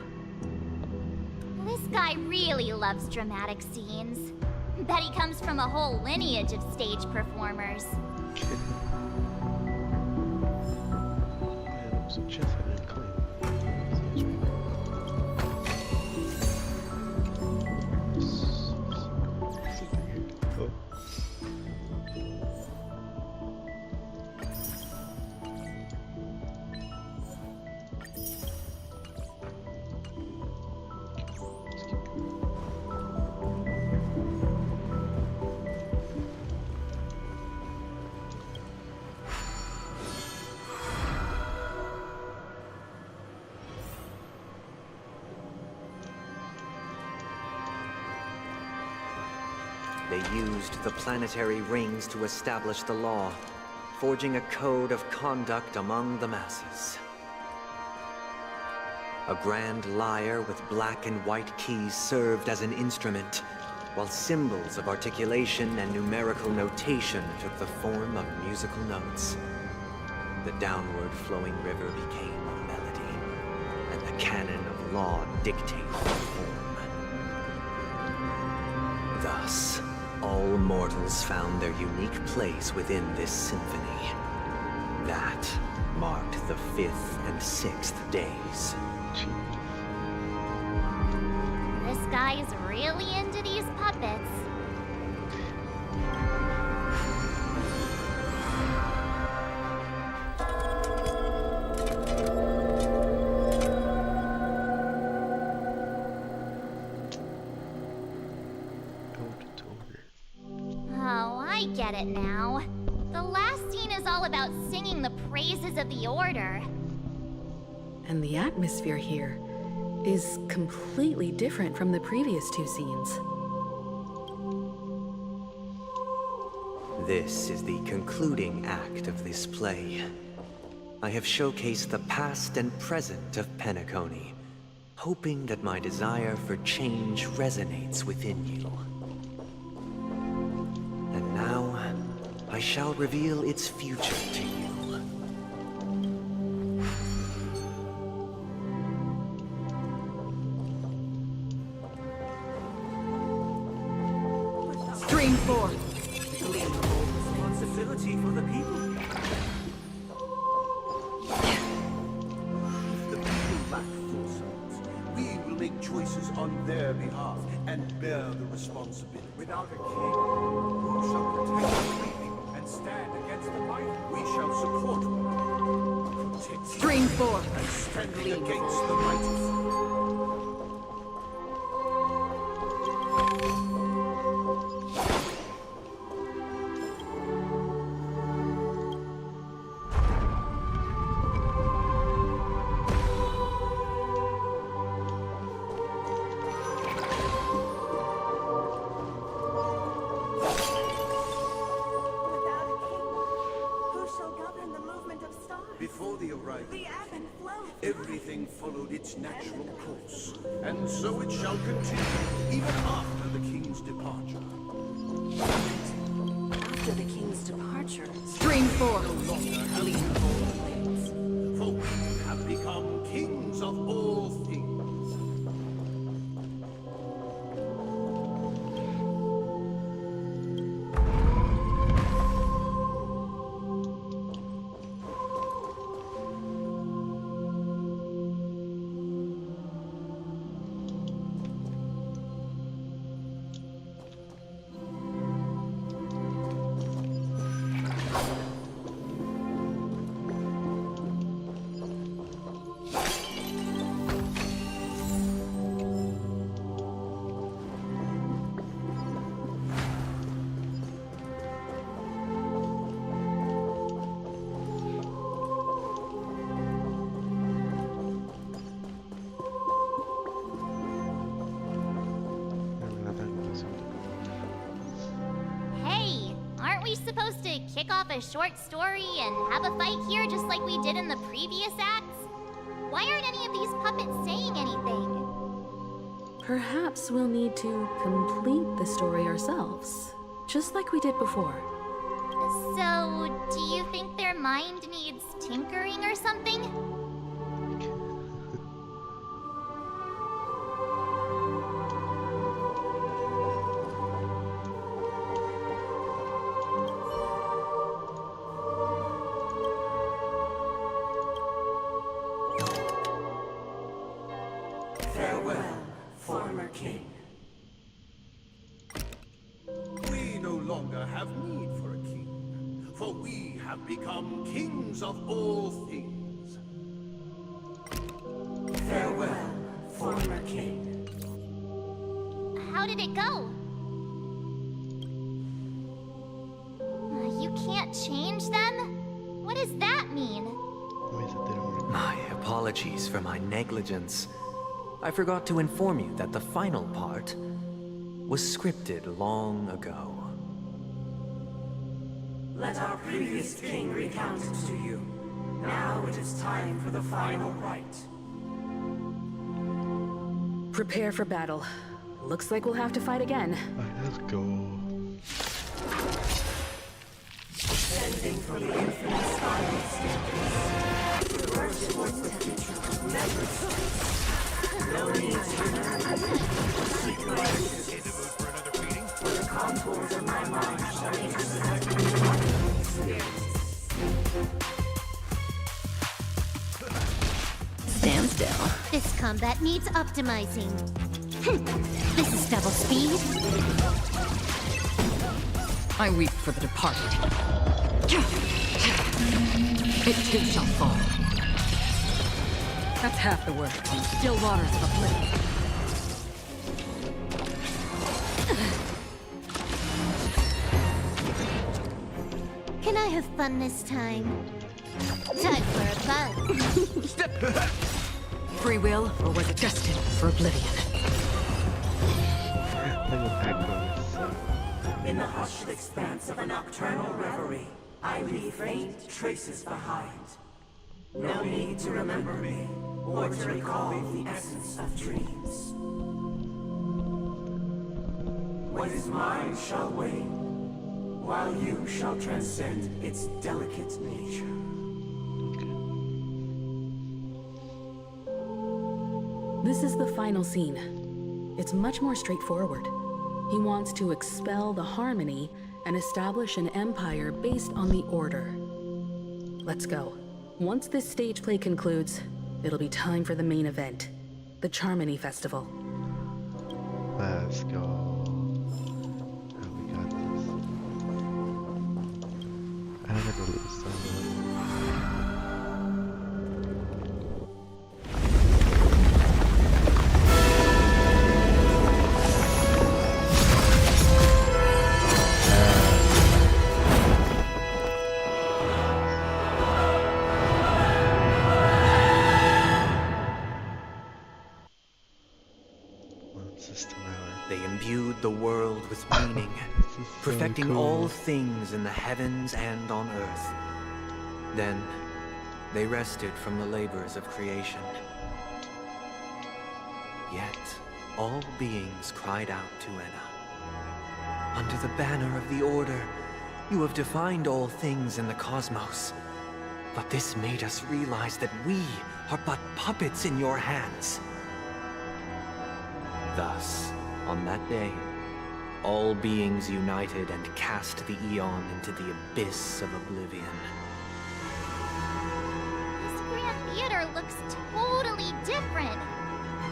This guy really loves dramatic scenes. Bet he comes from a whole lineage of stage performers. They used the planetary rings to establish the law, forging a code of conduct among the masses. A grand lyre with black and white keys served as an instrument, while symbols of articulation and numerical notation took the form of musical notes. The downward flowing river became a melody, and the canon of law dictated the form. Thus, all mortals found their unique place within this symphony. That marked the 5th and 6th days. This guy is really into these puppets. Oh, I get it now. The last scene is was all about singing the praises of the Order. And the atmosphere here is completely different from the previous two scenes. This is the concluding act of this play. I have showcased the past and present of Penacony, hoping that my desire for change resonates within you. And now, I shall reveal its future to you. Stream 4. Responsibility for the people. If the people lack foresight, we will make choices on their behalf and bear the responsibility. Without a king, who shall protect the weak and stand against the mighty? We shall support one, protect Stream 4. and stand against the mighty. Before the arrival, the ebb and flow, everything followed its natural course, and so it shall continue, even after the king's departure. After the king's departure, Stream 4. No longer have we things, for we have become kings of all things. Supposed to kick off a short story and have a fight here just like we did in the previous acts? Why aren't any of these puppets saying anything? Perhaps we'll need to complete the story ourselves, just like we did before. So, do you think their mind needs tinkering or something? farewell, former king. We no longer have need for a king, for we have become kings of all things. Farewell, former king. How did it go? You can't change them? What does that mean? My apologies for my negligence. I forgot to inform you that the final part was scripted long ago. Let our previous king recount it to you. Now it is time for the final rite. Prepare for battle. Looks like we'll have to fight again. Alright, let's go. Ascending from the infinite skies. First towards the future, never cease. No need to learn. Seek life. In the mood for another beating? The contours of my mind shall intersect. Stand still. This combat needs optimizing. This is double speed. I weep for the departed. It too shall fall. That's half the work from the still waters of oblivion. Can I have fun this time? Time for a buzz. Free will, or was it destined for oblivion? In the hushed expanse of a nocturnal reverie, I leave faint traces behind. No need to remember me, or to recall the essence of dreams. What is mine shall wane, while you shall transcend its delicate nature. This is the final scene. It's much more straightforward. He wants to expel the Harmony and establish an empire based on the Order. Let's go. Once this stage play concludes, it'll be time for the main event, the Charmony Festival. Let's go. Oh, we got this. I don't ever lose time. They imbued the world with meaning, perfecting all things in the heavens and on earth. Then, they rested from the labors of creation. Yet, all beings cried out to Enna. Under the banner of the Order, you have defined all things in the cosmos. But this made us realize that we are but puppets in your hands. Thus, on that day, all beings united and cast the Eon into the abyss of oblivion. This Grand Theater looks totally different.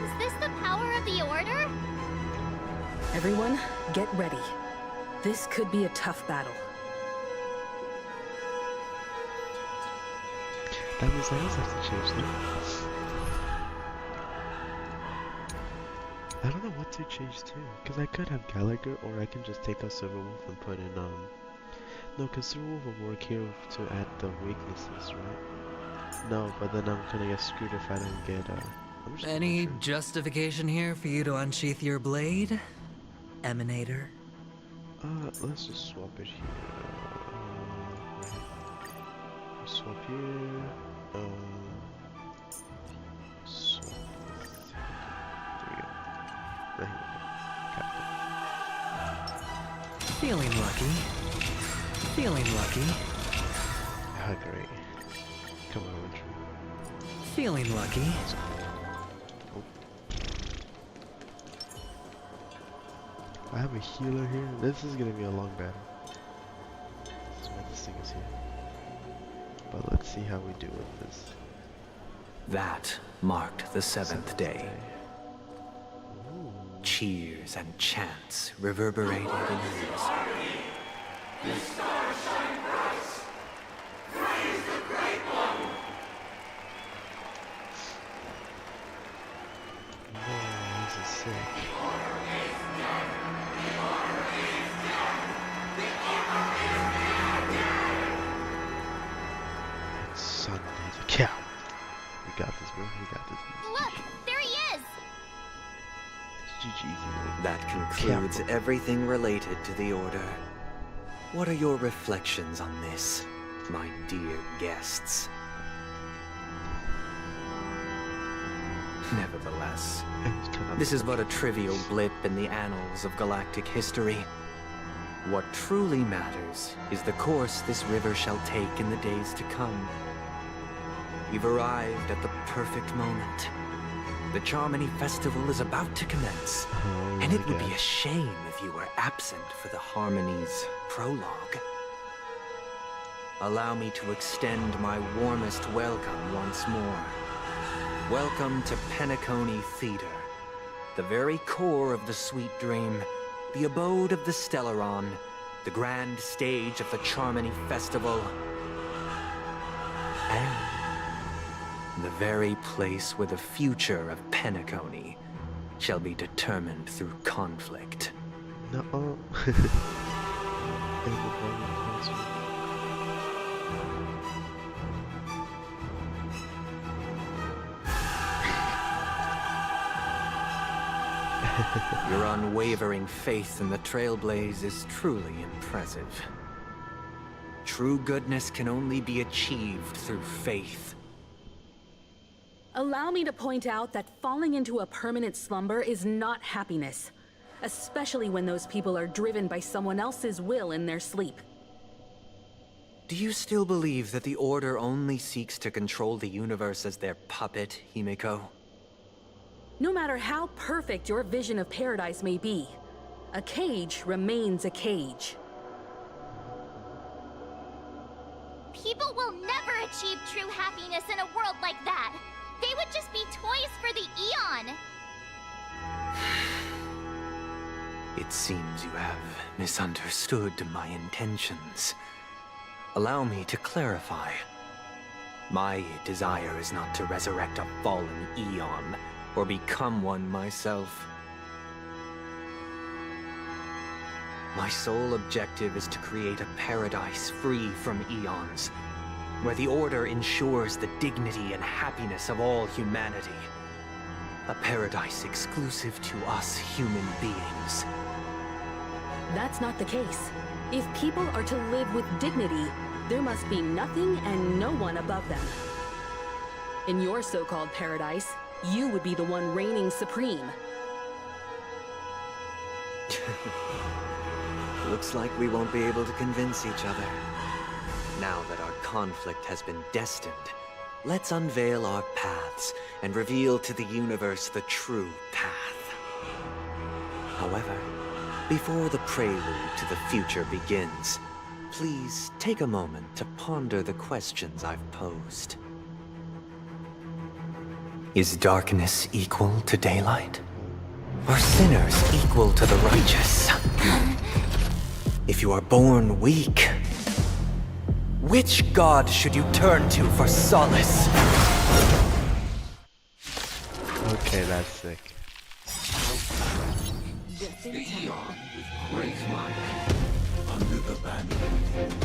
Is this the power of the Order? Everyone, get ready. This could be a tough battle. That was nice have to change that. I don't know what to change to, because I could have Gallagher, or I can just take out Silverwolf and put in, no, because Silverwolf will work here to add the weaknesses, right? No, but then I'm gonna get screwed if I don't get, Any justification here for you to unsheath your blade, Emanator? Let's just swap it here. Swap here, swap. There we go. Feeling lucky. Feeling lucky. Ah, great. Come on, Richard. Feeling lucky. Oh. I have a healer here. This is gonna be a long battle. This is why this thing is here. But let's see how we do with this. That marked the seventh day. Cheers and chants reverberated in ears. The stars shine bright. Praise the Great One. Oh, this is sick. Son of a cow. We got this, bro. We got this. Look, there he is. That concludes everything related to the Order. What are your reflections on this, my dear guests? Nevertheless, this is but a trivial blip in the annals of galactic history. What truly matters is the course this river shall take in the days to come. We've arrived at the perfect moment. The Charmony Festival is about to commence, and it would be a shame if you were absent for the Harmony's prologue. Allow me to extend my warmest welcome once more. Welcome to Penacony Theater, the very core of the Sweet Dream, the abode of the Stellaron, the grand stage of the Charmony Festival, and the very place where the future of Penacony shall be determined through conflict. No. Your unwavering faith in the Trailblaze is truly impressive. True goodness can only be achieved through faith. Allow me to point out that falling into a permanent slumber is not happiness, especially when those people are driven by someone else's will in their sleep. Do you still believe that the Order only seeks to control the universe as their puppet, Himiko? No matter how perfect your vision of paradise may be, a cage remains a cage. People will never achieve true happiness in a world like that. They would just be toys for the Eon. It seems you have misunderstood my intentions. Allow me to clarify. My desire is not to resurrect a fallen Eon, or become one myself. My sole objective is to create a paradise free from Eons, where the Order ensures the dignity and happiness of all humanity. A paradise exclusive to us human beings. That's not the case. If people are to live with dignity, there must be nothing and no one above them. In your so-called paradise, you would be the one reigning supreme. Looks like we won't be able to convince each other. Now that our conflict has been destined, let's unveil our paths and reveal to the universe the true path. However, before the prelude to the future begins, please take a moment to ponder the questions I've posed. Is darkness equal to daylight? Are sinners equal to the righteous? If you are born weak, which god should you turn to for solace? Okay, that's sick.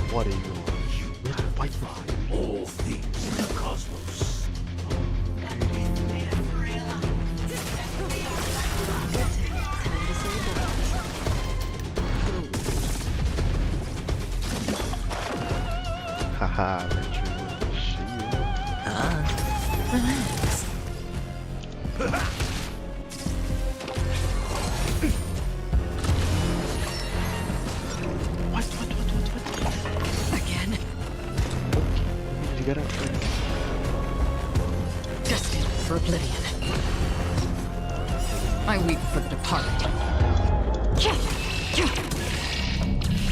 What are you? What? All things in the cosmos. Haha, Relax. What? Again? You gotta... Destined for oblivion. I weep for the departed.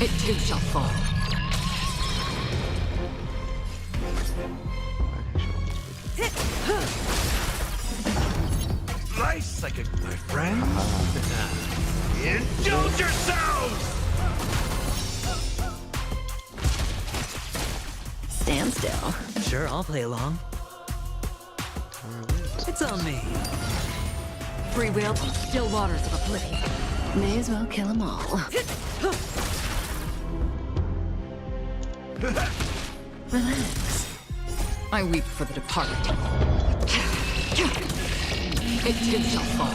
It too shall fall. Nice psychic, my friend. Indulge yourselves! Stand still. Sure, I'll play along. It's on me. Free will from still waters of oblivion. May as well kill them all. Relax. I weep for the departed. It too shall fall.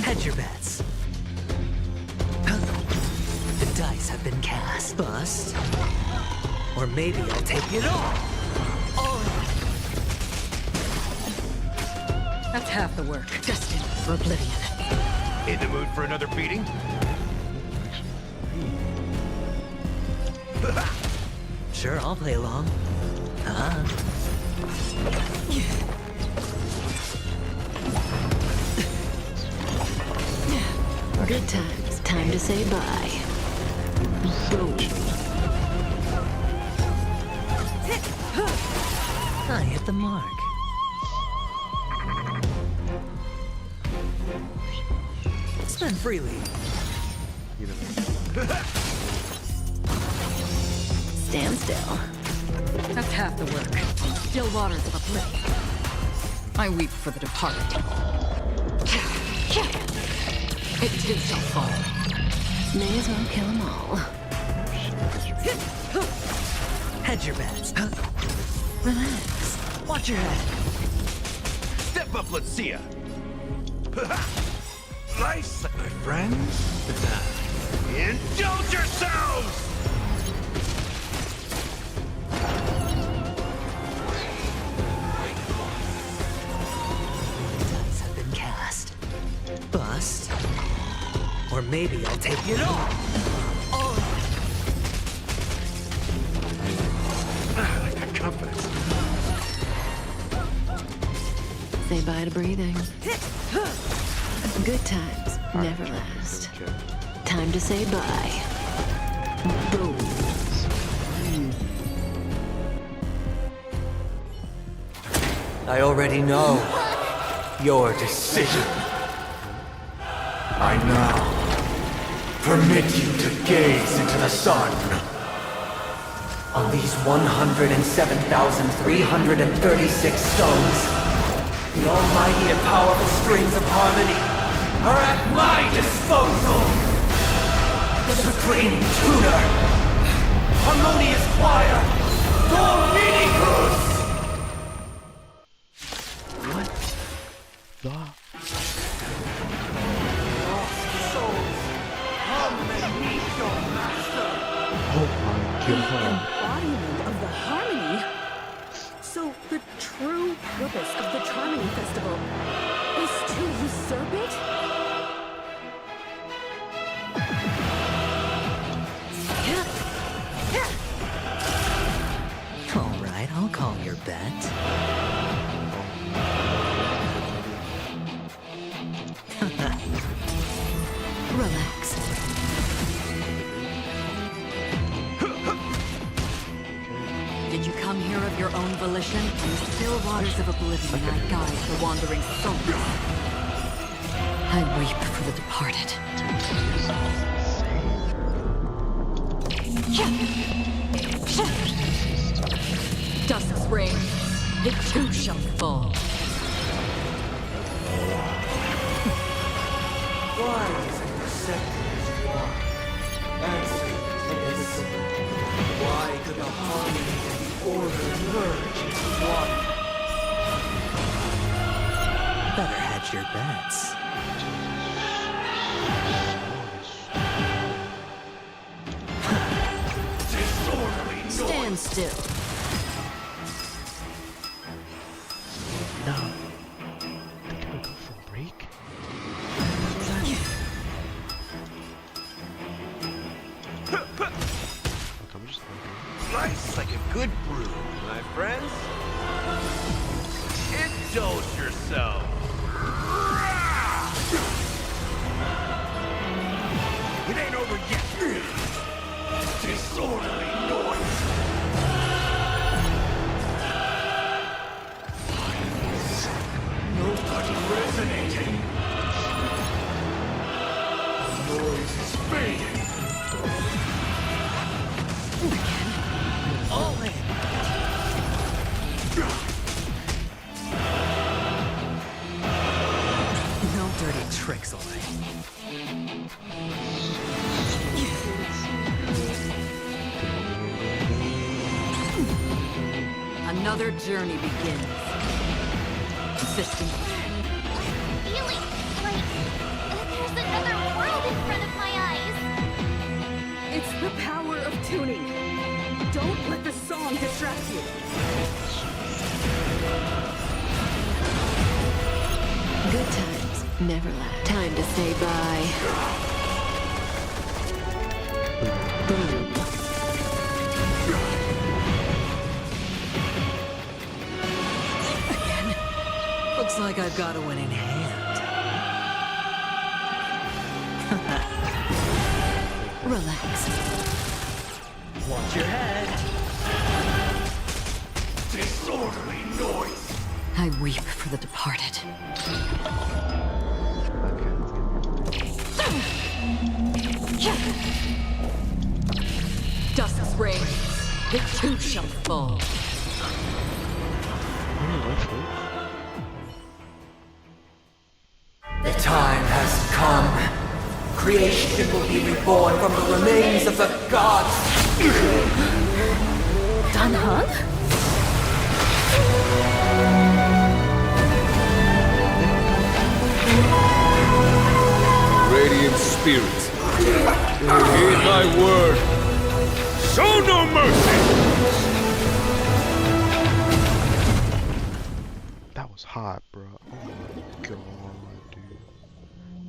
Hedge your bets. The dice have been cast. Bust. Or maybe I'll take it all. That's half the work. Destined for oblivion. In the mood for another beating? Sure, I'll play along. Good times. Time to say bye. I hit the mark. Spend freely. Stand still. That's half the work. Still waters of oblivion. I weep for the departed. It too shall fall. May as well kill them all. Hedge your bets. Relax. Watch your head. Step up, let's see ya. Nice, my friends. Indulge yourselves! Dice have been cast. Bust. Or maybe I'll take it all. I got confidence. Say bye to breathing. Good times never last. Time to say bye. Boom. I already know your decision. I now permit you to gaze into the sun. On these 107,336 stones, the almighty and powerful strings of harmony are at my disposal. The supreme tutor, harmonious choir, Dominicus! What the? Oh my god. Embodiment of the harmony. So the true purpose of the Charming Festival is to usurp it? All right, I'll call your bet. Relax. Did you come here of your own volition? In the still waters of oblivion, I guide the wandering souls. I weep for the departed. Dusk's reign, it too shall fall. Why is it accepted as you are? Answer is why could the harmony and the order merge into one? Better hedge your bets. Stand still. No. They're gonna go for a break? Look, I'm just thinking. Nice like a good brew, my friends. Indulge yourself. It ain't over yet. Disorderly noise. Nobody resonating. The noise is fading. All in. No dirty tricks, all right. Another journey begins. Consistent. Feeling like there's another world in front of my eyes. It's the power of tuning. Don't let the song distract you. Good times never last. Time to say bye. Boom. Looks like I've got a winning hand. Relax. Watch your head. Disorderly noise. I weep for the departed. Dusk's reign, it too shall fall. The time has come Creation will be reborn from the remains of the gods. Dan Heng? Radiant spirits, heed my word. Show no mercy! That was hot, bro. Oh my god, dude.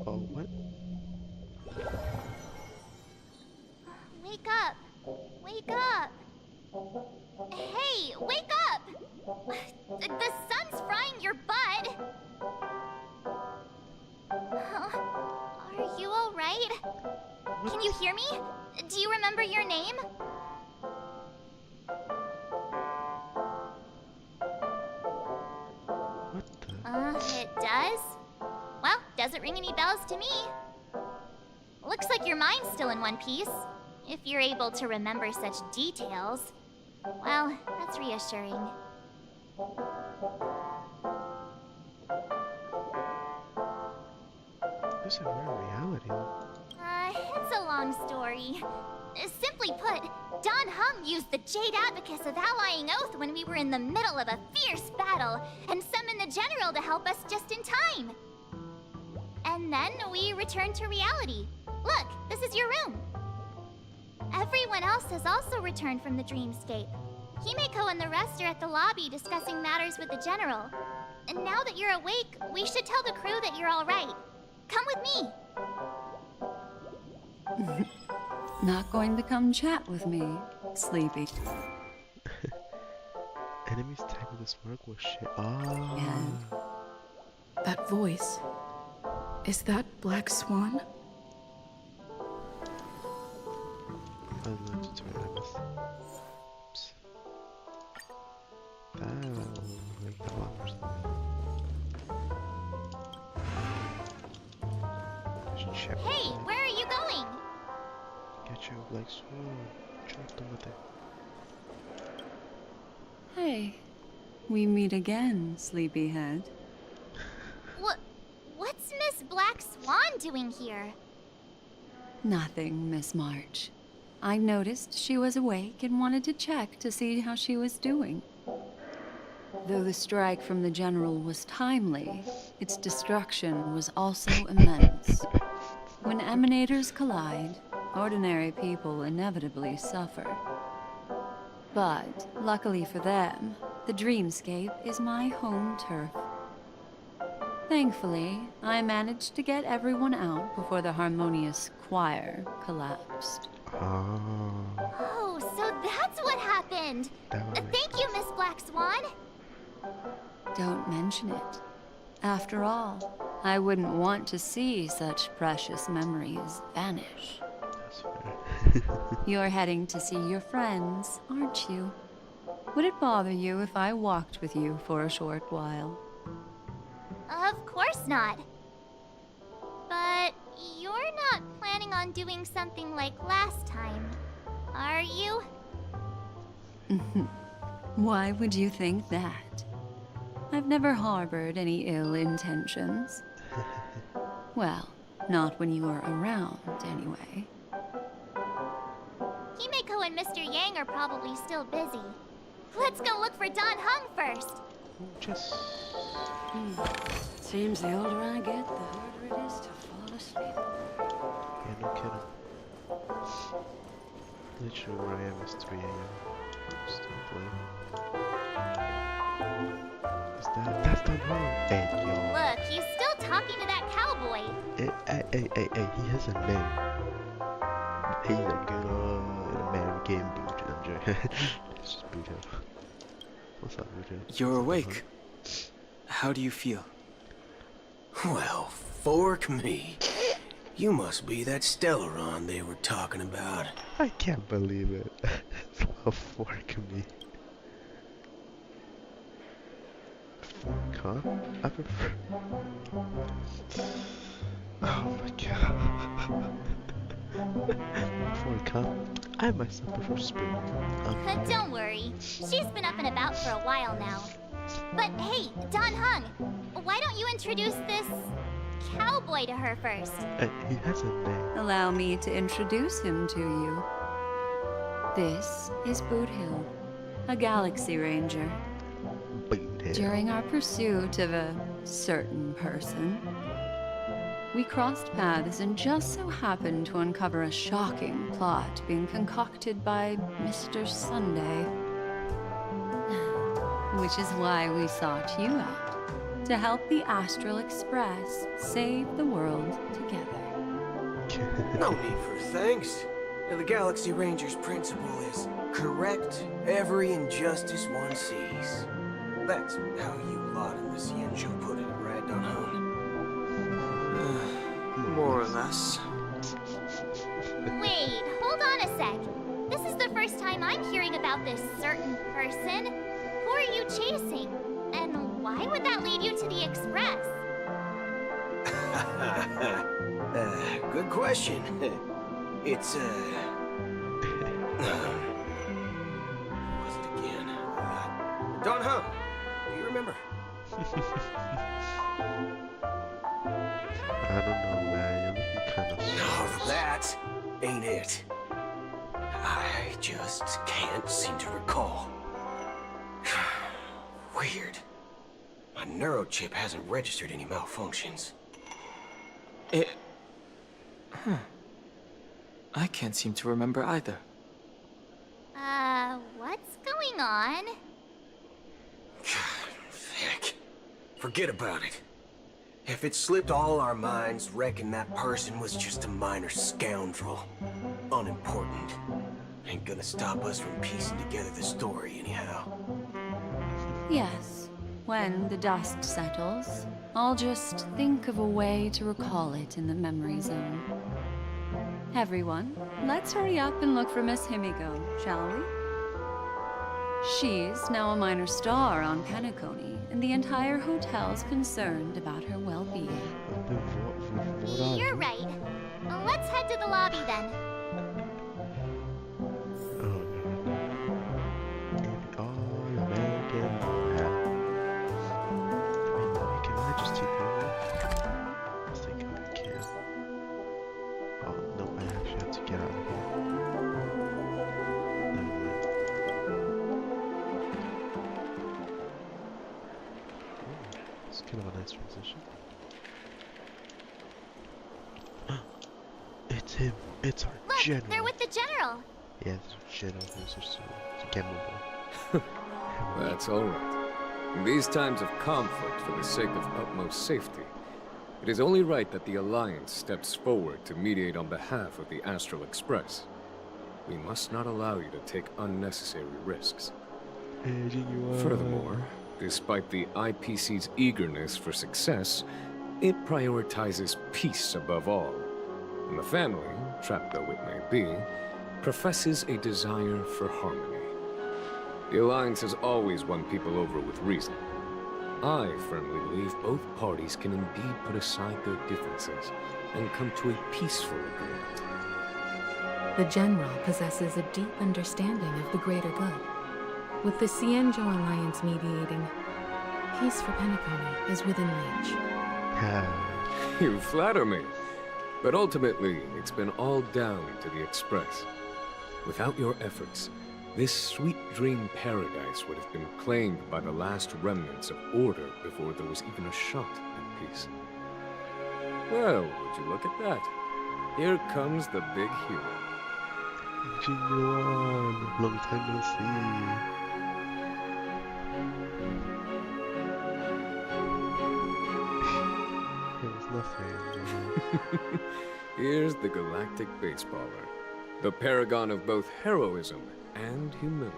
Oh, what? Wake up! Wake up! Hey, wake up! The sun's frying your butt! Are you alright? Can you hear me? Do you remember your name? What the? It does? Well, doesn't ring any bells to me. Looks like your mind's still in one piece. If you're able to remember such details. Well, that's reassuring. This is real reality. It's a long story. Simply put, Dan Heng used the Jade Abacus of Allying Oath when we were in the middle of a fierce battle, and summoned the General to help us just in time. And then we returned to reality. Look, this is your room. Everyone else has also returned from the dreamscape. Himeko and the rest are at the lobby discussing matters with the General. And now that you're awake, we should tell the crew that you're all right. Come with me. Not going to come chat with me, Sleepy. Enemies tagged with a smirk was shit. Ah. Yeah. That voice. Is that Black Swan? I was going to turn that mess. Oops. That will make that a lot more sense. Check. Hey, where are you going? Get you a Black Swan. Trap them with it. Hey, we meet again, Sleepyhead. What's Miss Black Swan doing here? Nothing, Miss March. I noticed she was awake and wanted to check to see how she was doing. Though the strike from the General was timely, its destruction was also immense. When emanators collide, ordinary people inevitably suffer. But, luckily for them, the dreamscape is my home turf. Thankfully, I managed to get everyone out before the harmonious choir collapsed. Oh, so that's what happened! Thank you, Miss Black Swan! Don't mention it. After all, I wouldn't want to see such precious memories vanish. That's fair. You're heading to see your friends, aren't you? Would it bother you if I walked with you for a short while? Of course not. But you're not planning on doing something like last time, are you? Why would you think that? I've never harbored any ill intentions. Well, not when you are around, anyway. Himeko and Mr. Yang are probably still busy. Let's go look for Dan Heng first. Just... Seems the older I get, the harder it is to fall asleep. Yeah, no kidding. Literally where I am is 3 AM. Still playing. Is that's Dan Heng? Hey, yo. Look, he's still talking to that cowboy. Hey, he has a name. He's a good American boot. I'm joking. It's just boot him. What's up, boot him? You're awake. How do you feel? Well, fork me. You must be that Stellaron they were talking about. I can't believe it. A fork me. Fork, huh? I prefer... Oh my god. Fork, huh? I myself prefer spoon. Don't worry. She's been up and about for a while now. But hey, Dan Heng, why don't you introduce this cowboy to her first. He has a name. Allow me to introduce him to you. This is Boot Hill, a Galaxy Ranger. Boot Hill. During our pursuit of a certain person, we crossed paths and just so happened to uncover a shocking plot being concocted by Mr. Sunday. Which is why we sought you out, to help the Astral Express save the world together. No need for thanks. The Galaxy Ranger's principle is correct every injustice one sees. That's how you lot in the Cienjo put it, right, Don Hung? More or less. Wait, hold on a sec. This is the first time I'm hearing about this certain person. Who are you chasing? And why would that lead you to the Express? Good question. It's, what was it again? Don Hung, do you remember? I don't know, man. You're looking kind of No, that ain't it. I just can't seem to recall. Weird. My neurochip hasn't registered any malfunctions. I can't seem to remember either. What's going on? Heck. Forget about it. If it slipped all our minds, reckon that person was just a minor scoundrel. Unimportant. Ain't gonna stop us from piecing together the story anyhow. Yes, when the dust settles, I'll just think of a way to recall it in the memory zone. Everyone, let's hurry up and look for Miss Himiko, shall we? She's now a minor star on Penacony, and the entire hotel's concerned about her well-being. You're right. Let's head to the lobby then. Kind of a nice transition. It's him. It's our Look, general. they're with the general. Yeah, it's our general who's just to get mobile. That's all right. In these times of conflict for the sake of utmost safety, it is only right that the Alliance steps forward to mediate on behalf of the Astral Express. We must not allow you to take unnecessary risks. Furthermore, despite the IPC's eagerness for success, it prioritizes peace above all. And the family, trapped though it may be, professes a desire for harmony. The Alliance has always won people over with reason. I firmly believe both parties can indeed put aside their differences and come to a peaceful agreement. The General possesses a deep understanding of the greater good. With the Cienjo Alliance mediating, peace for Penacony is within reach. You flatter me. But ultimately, it's been all down to the Express. Without your efforts, this sweet dream paradise would have been claimed by the last remnants of order before there was even a shot at peace. Well, would you look at that? Here comes the big hero. Genuine. Long time no see. Here's the galactic baseballer, the paragon of both heroism and humility.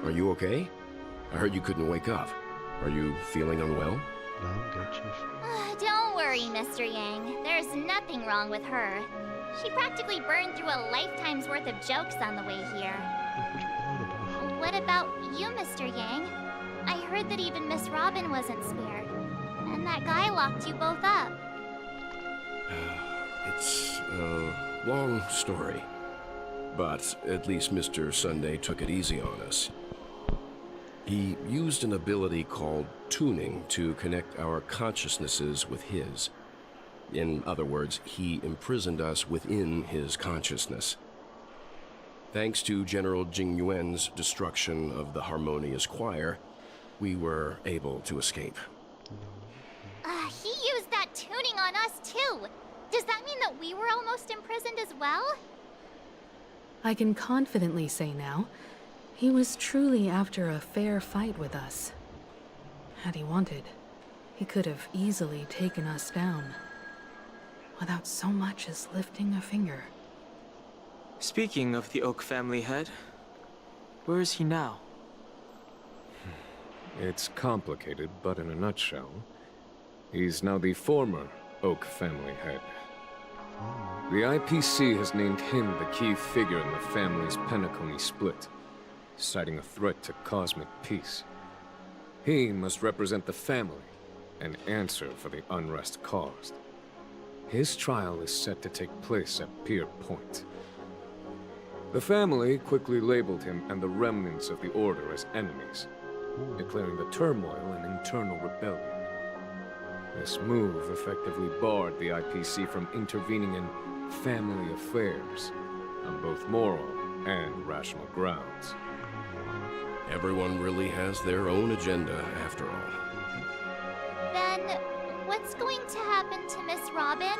Are you okay? I heard you couldn't wake up. Are you feeling unwell? No, I'm good, Chief. Don't worry, Mr. Yang. There's nothing wrong with her. She practically burned through a lifetime's worth of jokes on the way here. What about you, Mr. Yang? I heard that even Miss Robin wasn't spared. And that guy locked you both up. It's a long story. But at least Mr. Sunday took it easy on us. He used an ability called tuning to connect our consciousnesses with his. In other words, he imprisoned us within his consciousness. Thanks to General Jing Yuan's destruction of the Harmonious Choir, we were able to escape. He used that tuning on us too. Does that mean that we were almost imprisoned as well? I can confidently say now, he was truly after a fair fight with us. Had he wanted, he could have easily taken us down, without so much as lifting a finger. Speaking of the Oak family head, where is he now? It's complicated, but in a nutshell, he's now the former Oak family head. The IPC has named him the key figure in the family's Penacony split, citing a threat to cosmic peace. He must represent the family and answer for the unrest caused. His trial is set to take place at Pier Point. The family quickly labeled him and the remnants of the Order as enemies, declaring the turmoil an internal rebellion. This move effectively barred the IPC from intervening in family affairs on both moral and rational grounds. Everyone really has their own agenda, after all. Then, what's going to happen to Miss Robin?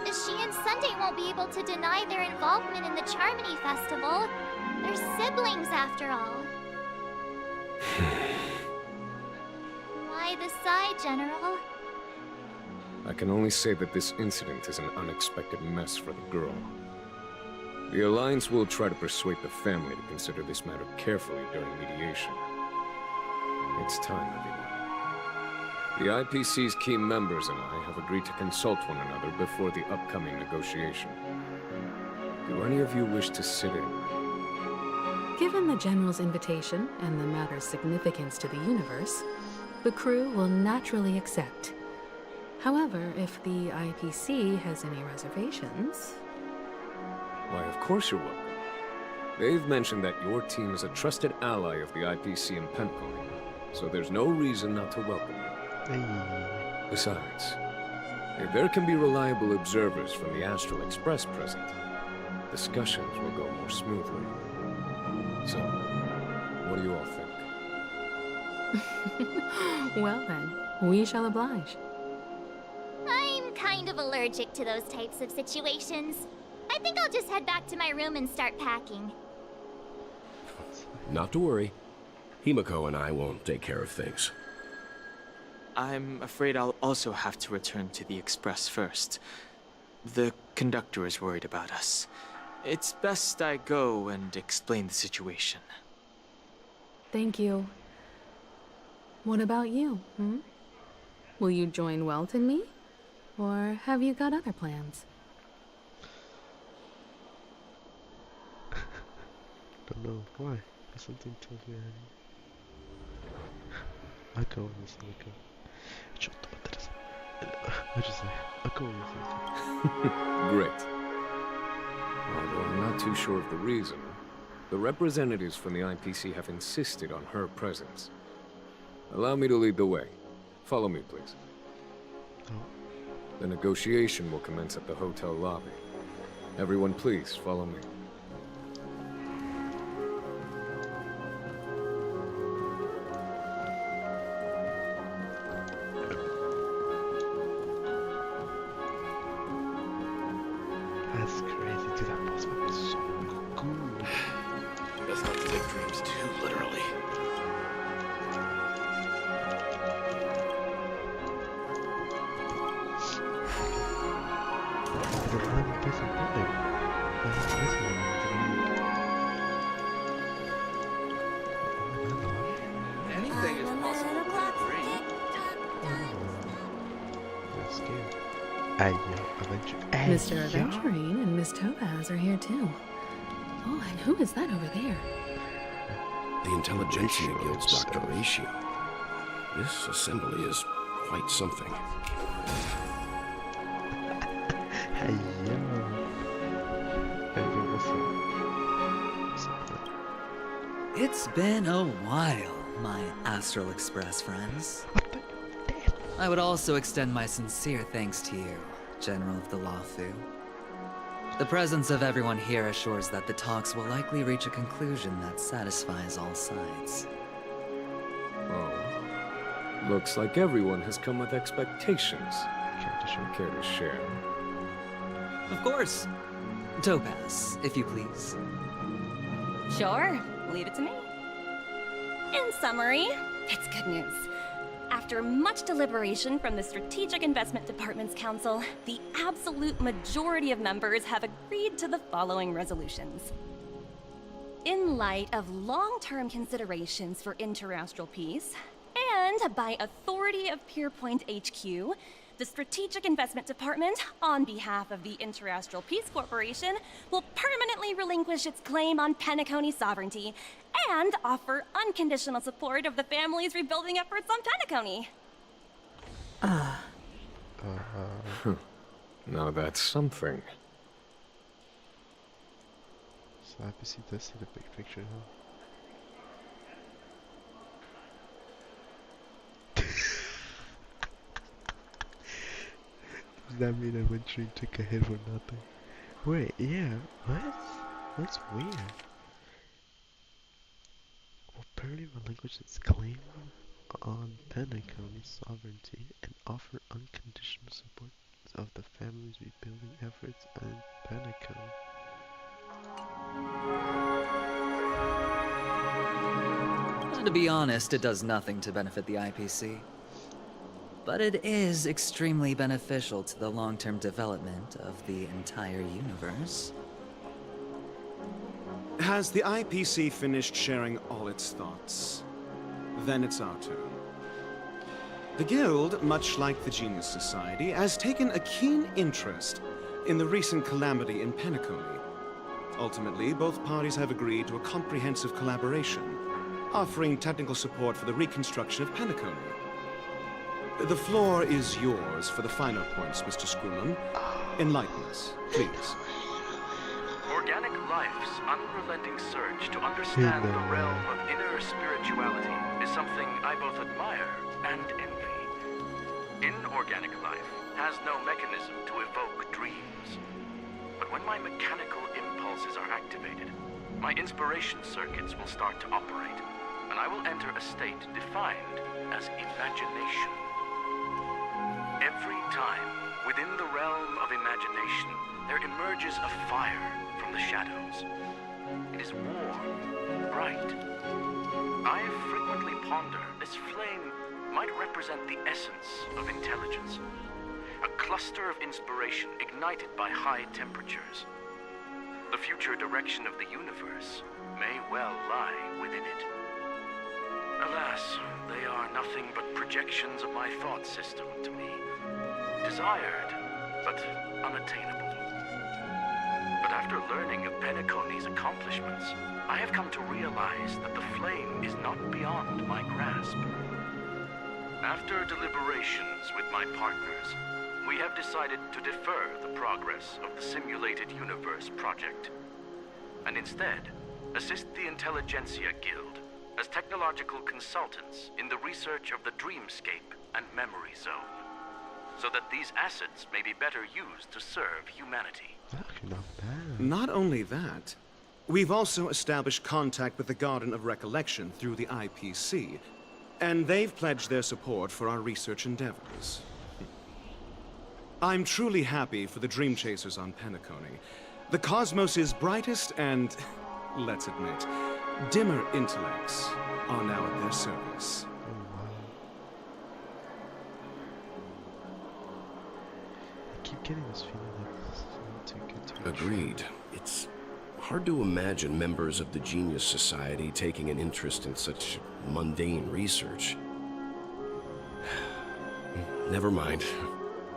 She and Sunday won't be able to deny their involvement in the Charmony Festival. They're siblings, after all. Why the sigh, General? I can only say that this incident is an unexpected mess for the girl. The Alliance will try to persuade the family to consider this matter carefully during mediation. It's time, everyone. The IPC's key members and I have agreed to consult one another before the upcoming negotiation. Do any of you wish to sit in? Given the General's invitation and the matter's significance to the universe, the crew will naturally accept. However, if the IPC has any reservations... Why, of course you're welcome. They've mentioned that your team is a trusted ally of the IPC in Penacony, so there's no reason not to welcome you. Besides, if there can be reliable observers from the Astral Express present, discussions will go more smoothly. So, what do you all think? Well then, we shall oblige. I'm kind of allergic to those types of situations. I think I'll just head back to my room and start packing. Not to worry. Himiko and I won't take care of things. I'm afraid I'll also have to return to the Express first. The conductor is worried about us. It's best I go and explain the situation. Thank you. What about you, Will you join Welt and me? Or have you got other plans? Don't know why. Something tells me I go with this. I just say, I go with this. Great. Although I'm not too sure of the reason, the representatives from the IPC have insisted on her presence. Allow me to lead the way. Follow me, please. The negotiation will commence at the hotel lobby. Everyone, please, follow me. That's crazy, dude. That boss fight was so cool. Best not to take dreams too literally. Anything is possible with a dream. Mr. Aventurine and Miss Topaz are here too. Oh, and who is that over there? The Intelligentsia Guild's Dr. Ratio. This assembly is quite something. Hey, yo. It's been a while. my Astral Express friends. I would also extend my sincere thanks to you, General of the Luofu. The presence of everyone here assures that the talks will likely reach a conclusion that satisfies all sides. Oh. Looks like everyone has come with expectations. Care to share? Of course. Topaz, if you please. Sure, leave it to me. In summary, it's good news. After much deliberation from the Strategic Investment Department's Council, the absolute majority of members have agreed to the following resolutions. In light of long-term considerations for interastral peace, and by authority of Pierpoint HQ, the Strategic Investment Department, on behalf of the Interastral Peace Corporation, will permanently relinquish its claim on Penacony sovereignty and offer unconditional support of the family's rebuilding efforts on Penacony. Now that's something. So IPC does see the big picture, huh? Does that mean adventuring took a hit for nothing? Wait, yeah, what? That's weird. Will apparently relinquish its claim on Penacony sovereignty and offer unconditional support of the family's rebuilding efforts on Penacony. To be honest, it does nothing to benefit the IPC. But it is extremely beneficial to the long-term development of the entire universe. Has the IPC finished sharing all its thoughts? Then it's our turn. The Guild, much like the Genius Society, has taken a keen interest in the recent calamity in Penacony. Ultimately, both parties have agreed to a comprehensive collaboration, offering technical support for the reconstruction of Penacony. The floor is yours for the final points, Mr. Scrullum. Enlighten us, please. Organic life's unrelenting search to understand the realm of inner spirituality is something I both admire and envy. Inorganic life has no mechanism to evoke dreams. But when my mechanical impulses are activated, my inspiration circuits will start to operate, and I will enter a state defined as imagination. Every time, within the realm of imagination, there emerges a fire from the shadows. It is warm, bright. I frequently ponder this flame might represent the essence of intelligence, a cluster of inspiration ignited by high temperatures. The future direction of the universe may well lie within it. Alas, they are nothing but projections of my thought system to me. Desired, but unattainable. But after learning of Penacony's accomplishments, I have come to realize that the flame is not beyond my grasp. After deliberations with my partners, we have decided to defer the progress of the Simulated Universe project, and instead assist the Intelligentsia Guild as technological consultants in the research of the Dreamscape and Memory Zone, so that these assets may be better used to serve humanity. Not only that, we've also established contact with the Garden of Recollection through the IPC, and they've pledged their support for our research endeavors. I'm truly happy for the Dream Chasers on Penacony. The cosmos' brightest and, let's admit, dimmer intellects are now at their service. I keep getting this feeling like this is not too good to be Agreed. It's hard to imagine members of the Genius Society taking an interest in such mundane research. Never mind.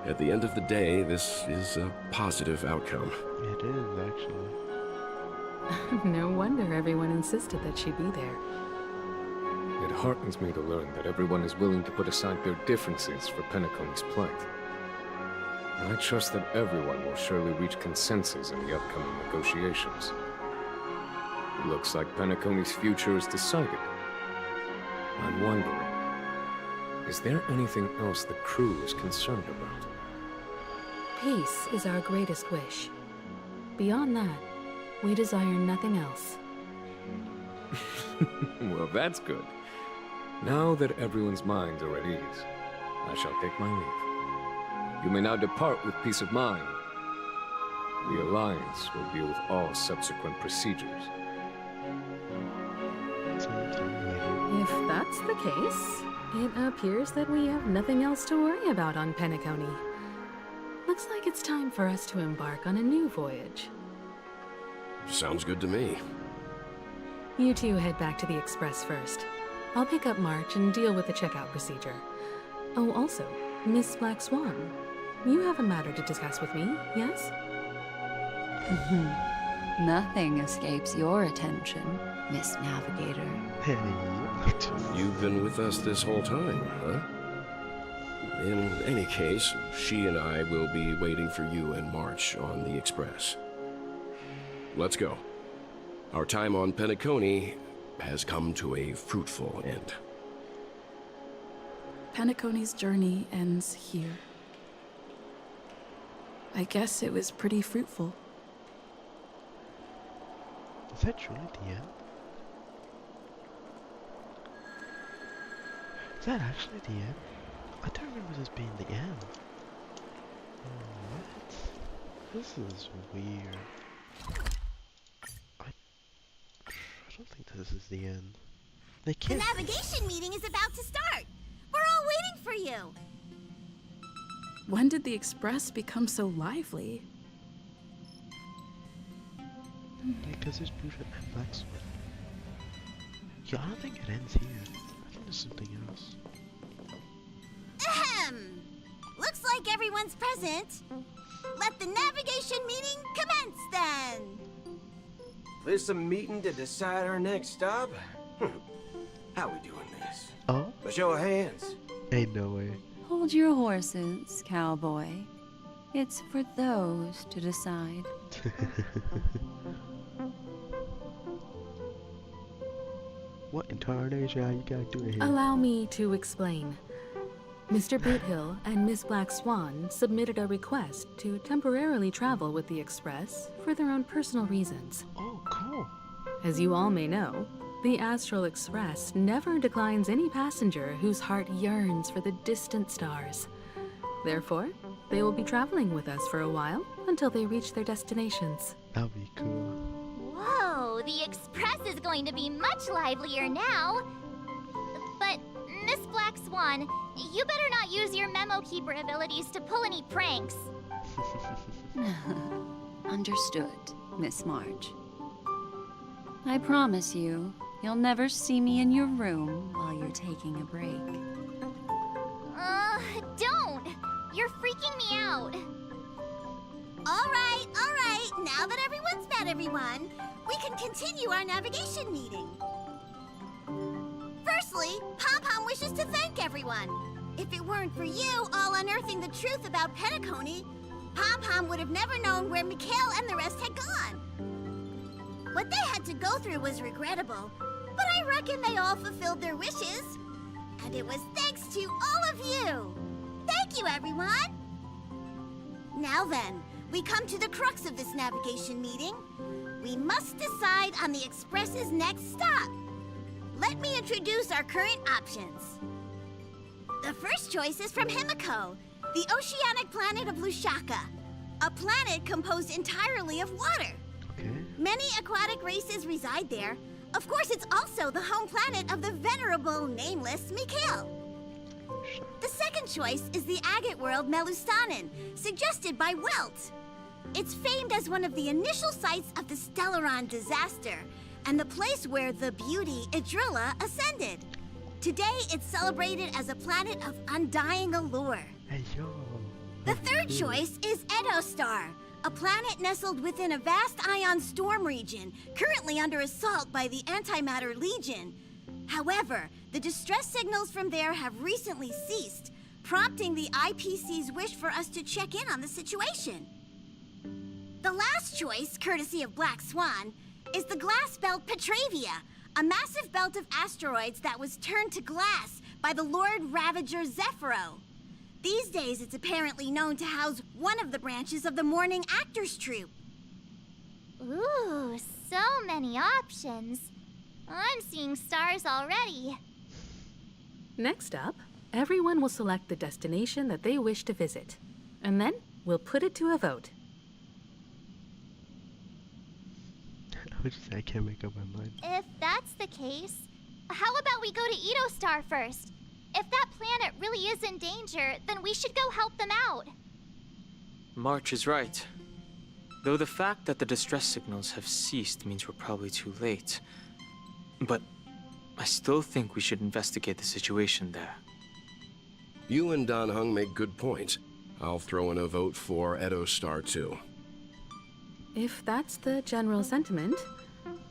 At the end of the day, this is a positive outcome. It is, actually. No wonder everyone insisted that she be there. It heartens me to learn that everyone is willing to put aside their differences for Penacony's plight. I trust that everyone will surely reach consensus in the upcoming negotiations. It looks like Penacony's future is decided. I'm wondering, is there anything else the crew is concerned about? Peace is our greatest wish. Beyond that, we desire nothing else. Well, that's good. Now that everyone's minds are at ease, I shall take my leave. You may now depart with peace of mind. The Alliance will deal with all subsequent procedures. If that's the case, it appears that we have nothing else to worry about on Penacony. Looks like it's time for us to embark on a new voyage. Sounds good to me. You two head back to the Express first. I'll pick up March and deal with the checkout procedure. Oh, also, Miss Black Swan, you have a matter to discuss with me, yes? Nothing escapes your attention, Miss Navigator. Hey, you've been with us this whole time, huh? In any case, she and I will be waiting for you and March on the Express. Let's go. Our time on Penacony has come to a fruitful end. Penacony's journey ends here. I guess it was pretty fruitful. Is that truly the end? Is that actually the end? I don't remember this being the end. What? This is weird. I don't think this is the end. They The can't. navigation meeting is about to start. We're all waiting for you. When did the Express become so lively? Because there's Blue and Black Swan. Yeah, I don't think it ends here. I think there's something else. Ahem. Looks like everyone's present. Let the navigation meeting commence then. This a meeting to decide our next stop? How we doing this? Oh? A show of hands. Ain't no way. Hold your horses, cowboy. It's for those to decide. What in tarnation are you guys doing here? Allow me to explain. Mr. Boothill and Miss Black Swan submitted a request to temporarily travel with the Express for their own personal reasons. Oh, cool. As you all may know, the Astral Express never declines any passenger whose heart yearns for the distant stars. Therefore, they will be traveling with us for a while until they reach their destinations. That'll be cool. Whoa, the Express is going to be much livelier now. But, Miss Black Swan, you better not use your memo keeper abilities to pull any pranks. Understood, Miss March. I promise you, you'll never see me in your room while you're taking a break. Don't! You're freaking me out. All right. Now that everyone's met everyone, we can continue our navigation meeting. Firstly, Pom-Pom wishes to thank everyone. If it weren't for you all unearthing the truth about Penacony, Pom-Pom would have never known where Mikhail and the rest had gone. What they had to go through was regrettable, but I reckon they all fulfilled their wishes. And it was thanks to all of you. Thank you, everyone. Now then, we come to the crux of this navigation meeting. We must decide on the Express's next stop. Let me introduce our current options. The first choice is from Himiko, the oceanic planet of Lushaka, a planet composed entirely of water. Many aquatic races reside there. Of course, it's also the home planet of the venerable, nameless Mikhail. The second choice is the agate world Melustanen, suggested by Welt. It's famed as one of the initial sites of the Stellaron disaster, and the place where the beauty Idrilla ascended. Today, it's celebrated as a planet of undying allure. Hey, yo. The third choice is Edostar, a planet nestled within a vast ion storm region, currently under assault by the Antimatter Legion. However, the distress signals from there have recently ceased, prompting the IPC's wish for us to check in on the situation. The last choice, courtesy of Black Swan, is the glass belt Petravia, A massive belt of asteroids that was turned to glass by the Lord Ravager Zephyro. These days, it's apparently known to house one of the branches of the Morning Actors Troupe. Ooh, so many options. I'm seeing stars already. Next up, everyone will select the destination that they wish to visit. And then we'll put it to a vote. I would say I can't make up my mind. If that's the case, how about we go to Edo Star first? If that planet really is in danger, then we should go help them out. March is right. Though the fact that the distress signals have ceased means we're probably too late. But I still think we should investigate the situation there. You and Dan Heng make good points. I'll throw in a vote for Edo Star too. If that's the general sentiment,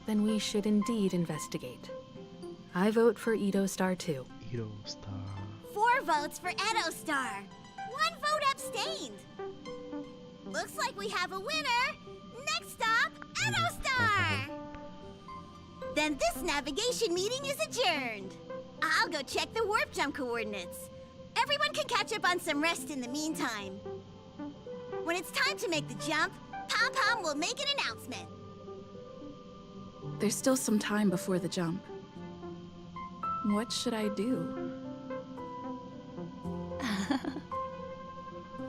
then we should indeed investigate. I vote for Edo Star too. Edo Star. 4 votes for Edo Star. 1 vote abstained. Looks like we have a winner. Next stop, Edo Star. Then this navigation meeting is adjourned. I'll go check the warp jump coordinates. Everyone can catch up on some rest in the meantime. When it's time to make the jump, Pom-Pom will make an announcement. There's still some time before the jump. What should I do?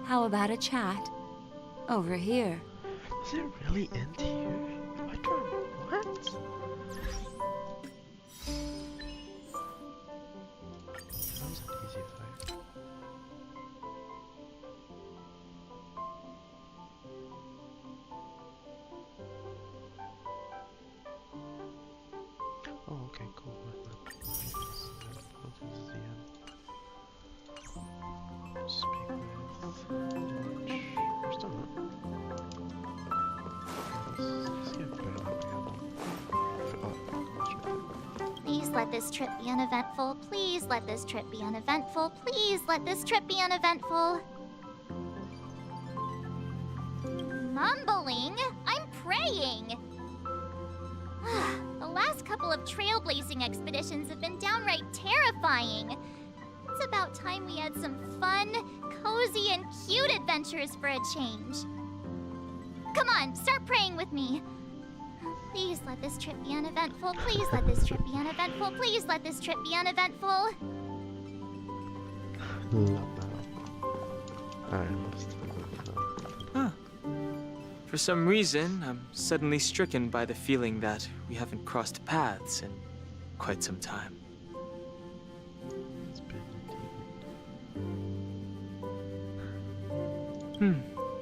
How about a chat? Over here. Is it really end here? I don't. What? That was an easy fight. Oh, okay, cool. This is the end. Speak with March. We're still not. Let's get better Please let this trip be uneventful. Please let this trip be uneventful. Please let this trip be uneventful. Mumbling? I'm praying. The last couple of trailblazing expeditions have been downright terrifying. It's about time we had some fun, cozy, and cute adventures for a change. Come on, start praying with me. Please let this trip be uneventful. Please let this trip be uneventful. Please let this trip be uneventful. Love that. Alright, let's talk Huh. For some reason, I'm suddenly stricken by the feeling that we haven't crossed paths in quite some time.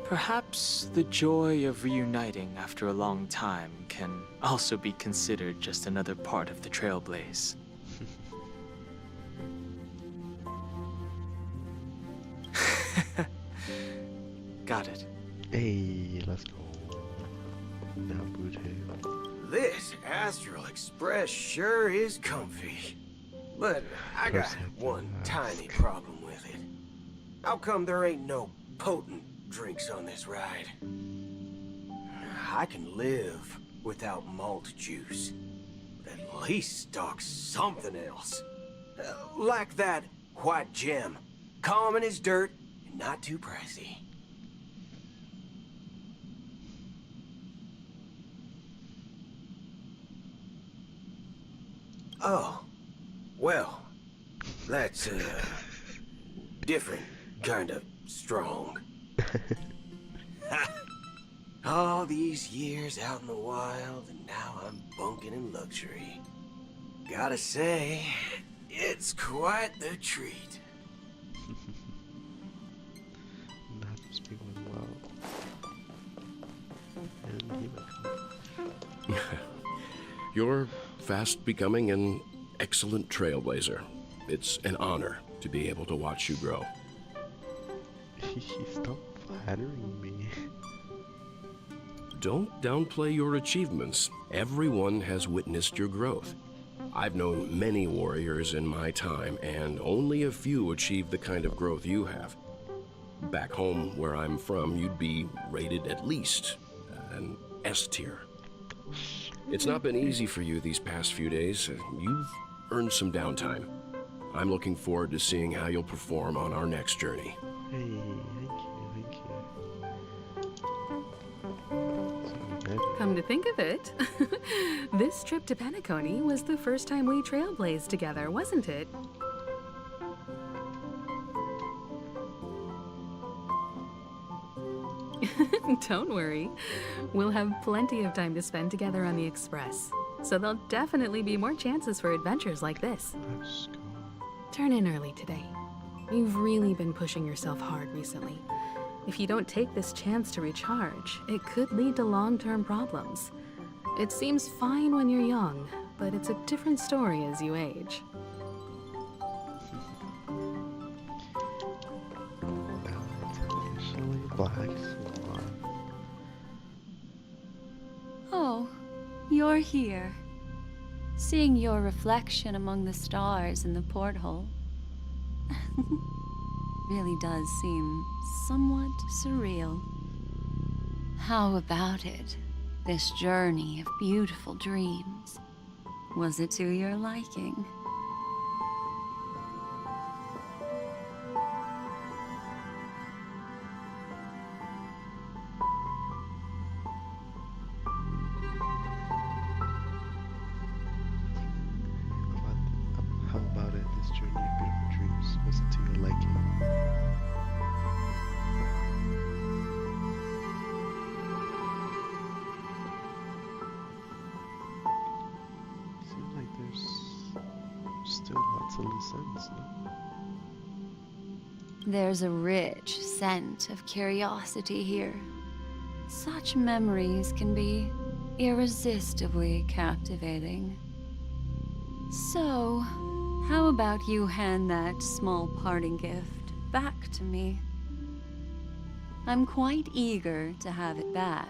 Perhaps the joy of reuniting after a long time can also be considered just another part of the trailblaze. Got it. Hey, let's go. Now boot here. This Astral Express sure is comfy. But I got one tiny problem with it. How come there ain't no potent drinks on this ride? I can live without malt juice, but at least stock something else. Like that white gem, common as dirt and not too pricey. Oh, well, that's different kind of strong. All these years out in the wild, and now I'm bunking in luxury. Gotta say, it's quite the treat. Not speak with well. And he went. You're fast becoming an excellent trailblazer. It's an honor to be able to watch you grow. Stop flattering me. Don't downplay your achievements. Everyone has witnessed your growth. I've known many warriors in my time, and only a few achieve the kind of growth you have. Back home, where I'm from, you'd be rated at least an S tier. It's not been easy for you these past few days. You've earned some downtime. I'm looking forward to seeing how you'll perform on our next journey. Hey, thank you. Come to think of it, this trip to Penacony was the first time we trailblazed together, wasn't it? Don't worry. We'll have plenty of time to spend together on the Express. So there'll definitely be more chances for adventures like this. Let's go. Turn in early today. You've really been pushing yourself hard recently. If you don't take this chance to recharge, it could lead to long-term problems. It seems fine when you're young, but it's a different story as you age. Black Swan. Oh, you're here. Seeing your reflection among the stars in the porthole really does seem somewhat surreal. How about it? This journey of beautiful dreams. Was it to your liking? How about it? This journey of beautiful dreams was it to your liking? Seems like there's still lots of loose ends, no? There's a rich scent of curiosity here. Such memories can be irresistibly captivating. So, how about you hand that small parting gift back to me? I'm quite eager to have it back.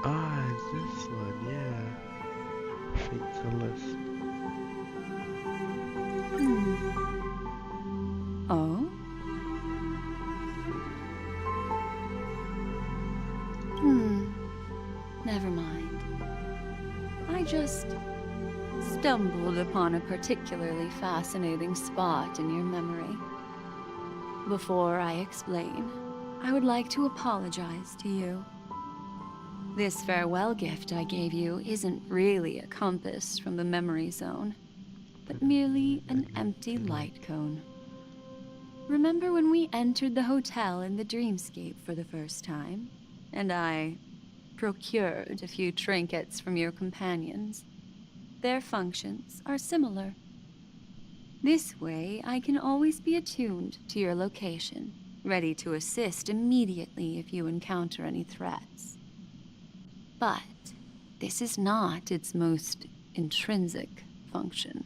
Ah, is this one? Yeah. Fatalist. Oh? Never mind. I just stumbled upon a particularly fascinating spot in your memory. Before I explain, I would like to apologize to you. This farewell gift I gave you isn't really a compass from the memory zone, but merely an empty light cone. Remember when we entered the hotel in the dreamscape for the first time, and I procured a few trinkets from your companions? Their functions are similar. This way, I can always be attuned to your location, ready to assist immediately if you encounter any threats. But this is not its most intrinsic function.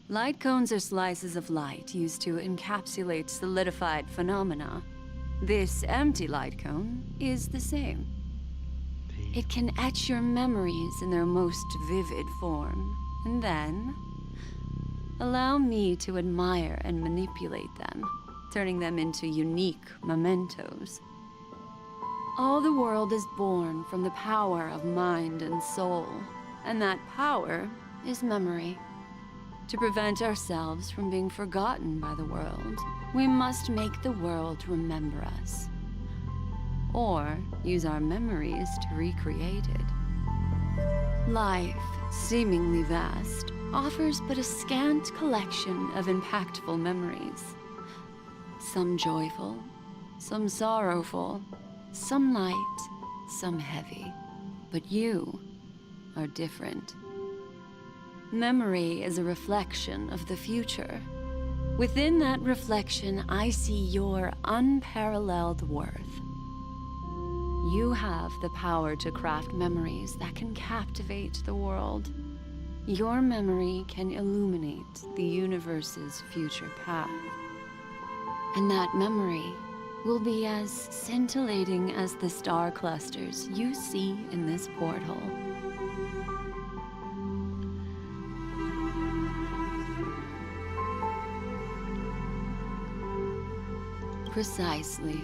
Light cones are slices of light used to encapsulate solidified phenomena. This empty light cone is the same. It can etch your memories in their most vivid form, and then allow me to admire and manipulate them, turning them into unique mementos. All the world is born from the power of mind and soul, and that power is memory. To prevent ourselves from being forgotten by the world, we must make the world remember us. Or use our memories to recreate it. Life, seemingly vast, offers but a scant collection of impactful memories. Some joyful, some sorrowful, some light, some heavy. But you are different. Memory is a reflection of the future. Within that reflection, I see your unparalleled worth. You have the power to craft memories that can captivate the world. Your memory can illuminate the universe's future path. And that memory will be as scintillating as the star clusters you see in this porthole. Precisely.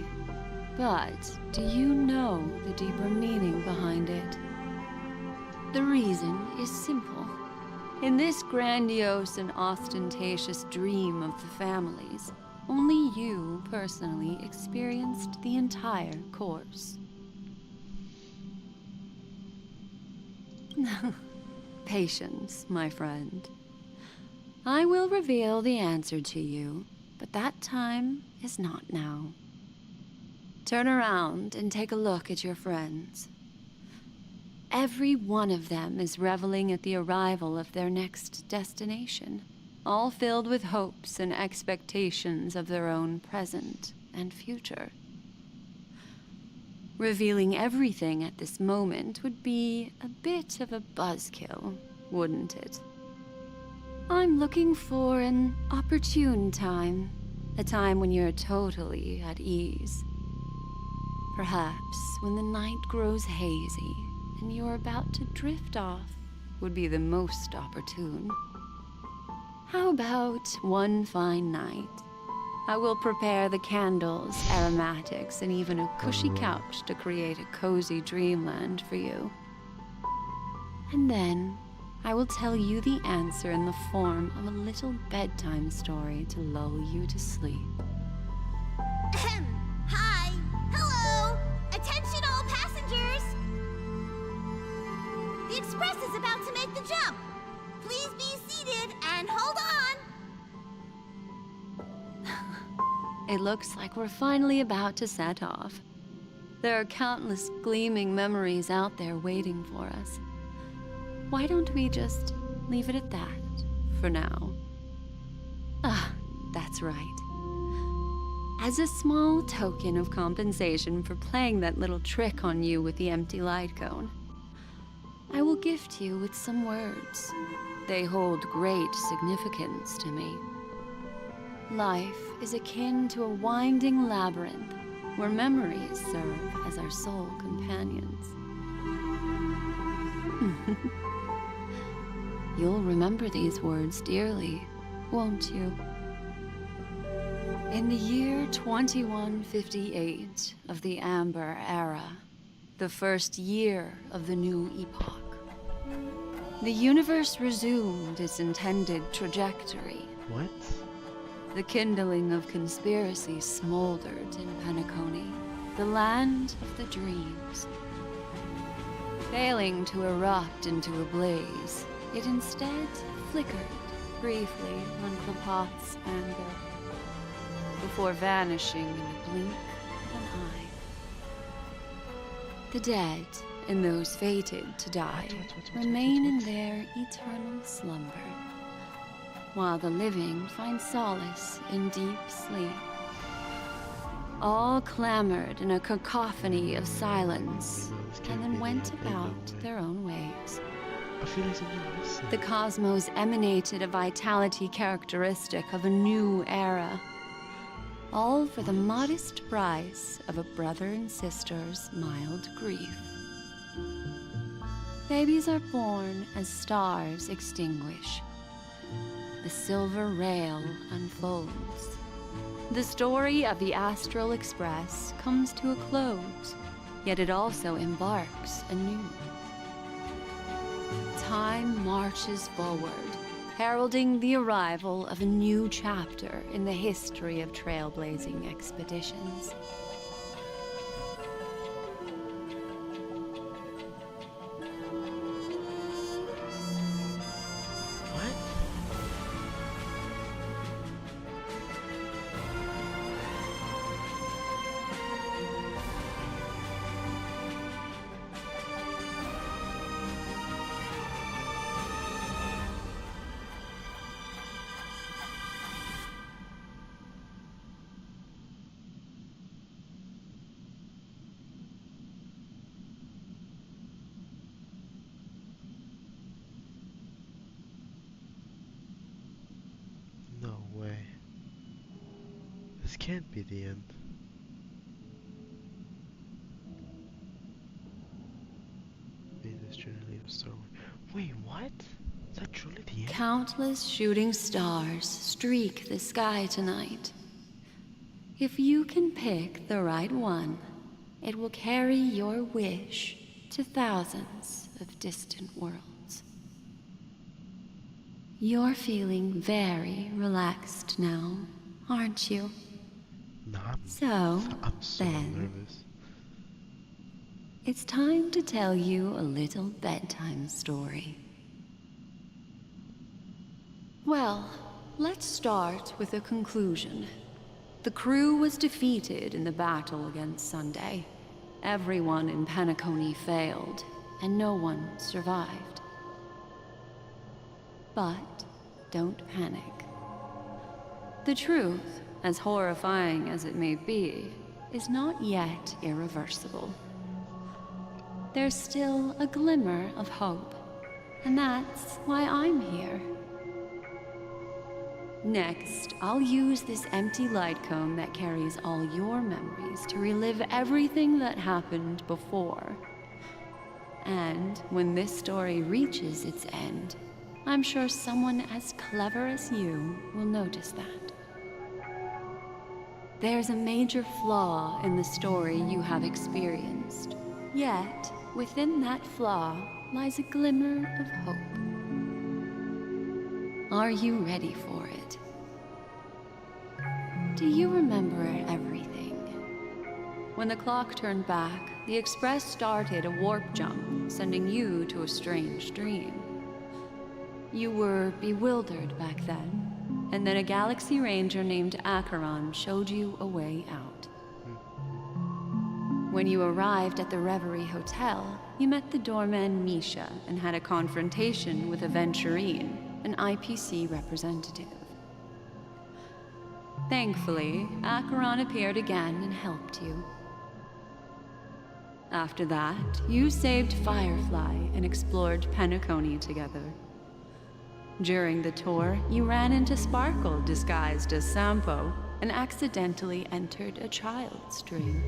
But do you know the deeper meaning behind it? The reason is simple. In this grandiose and ostentatious dream of the families, only you personally experienced the entire course. Patience, my friend. I will reveal the answer to you, but that time is not now. Turn around and take a look at your friends. Every one of them is reveling at the arrival of their next destination, all filled with hopes and expectations of their own present and future. Revealing everything at this moment would be a bit of a buzzkill, wouldn't it? I'm looking for an opportune time, a time when you're totally at ease. Perhaps when the night grows hazy and you're about to drift off would be the most opportune. How about one fine night? I will prepare the candles, aromatics, and even a cushy couch to create a cozy dreamland for you. And then I will tell you the answer in the form of a little bedtime story to lull you to sleep. Hi! Hello! Attention all passengers! The express is about to make the jump. Please be seated and hold on! It looks like we're finally about to set off. There are countless gleaming memories out there waiting for us. Why don't we just leave it at that for now? Ah, that's right. As a small token of compensation for playing that little trick on you with the empty light cone, I will gift you with some words. They hold great significance to me. Life is akin to a winding labyrinth where memories serve as our sole companions. You'll remember these words dearly, won't you? In the year 2158 of the Amber Era, the first year of the new epoch, the universe resumed its intended trajectory. What? The kindling of conspiracy smoldered in Penacony, the land of the dreams. Failing to erupt into a blaze, it instead flickered briefly on Klapot's anger, before vanishing in a blink of an eye. The dead, and those fated to die, remain in their eternal slumber, while the living find solace in deep sleep. All clamored in a cacophony of silence, and then went about their own ways. The cosmos emanated a vitality characteristic of a new era, all for the modest price of a brother and sister's mild grief. Babies are born as stars extinguish. The silver rail unfolds. The story of the Astral Express comes to a close, yet it also embarks anew. Time marches forward, heralding the arrival of a new chapter in the history of trailblazing expeditions. No way. This can't be the end. May this journey lead us to... Wait, what? Is that truly the end? Countless shooting stars streak the sky tonight. If you can pick the right one, it will carry your wish to thousands of distant worlds. You're feeling very relaxed now, aren't you? No, I'm so then, nervous. it's time to tell you a little bedtime story. Well, let's start with a conclusion. The crew was defeated in the battle against Sunday. Everyone in Penacony failed, and no one survived. But don't panic. The truth, as horrifying as it may be, is not yet irreversible. There's still a glimmer of hope, and that's why I'm here. Next, I'll use this empty light cone that carries all your memories to relive everything that happened before. And when this story reaches its end, I'm sure someone as clever as you will notice that. There's a major flaw in the story you have experienced. Yet, within that flaw lies a glimmer of hope. Are you ready for it? Do you remember everything? When the clock turned back, the Express started a warp jump, sending you to a strange dream. You were bewildered back then, and then a Galaxy Ranger named Acheron showed you a way out. When you arrived at the Reverie Hotel, you met the doorman Misha and had a confrontation with Aventurine, an IPC representative. Thankfully, Acheron appeared again and helped you. After that, you saved Firefly and explored Penacony together. During the tour, you ran into Sparkle disguised as Sampo and accidentally entered a child's dream.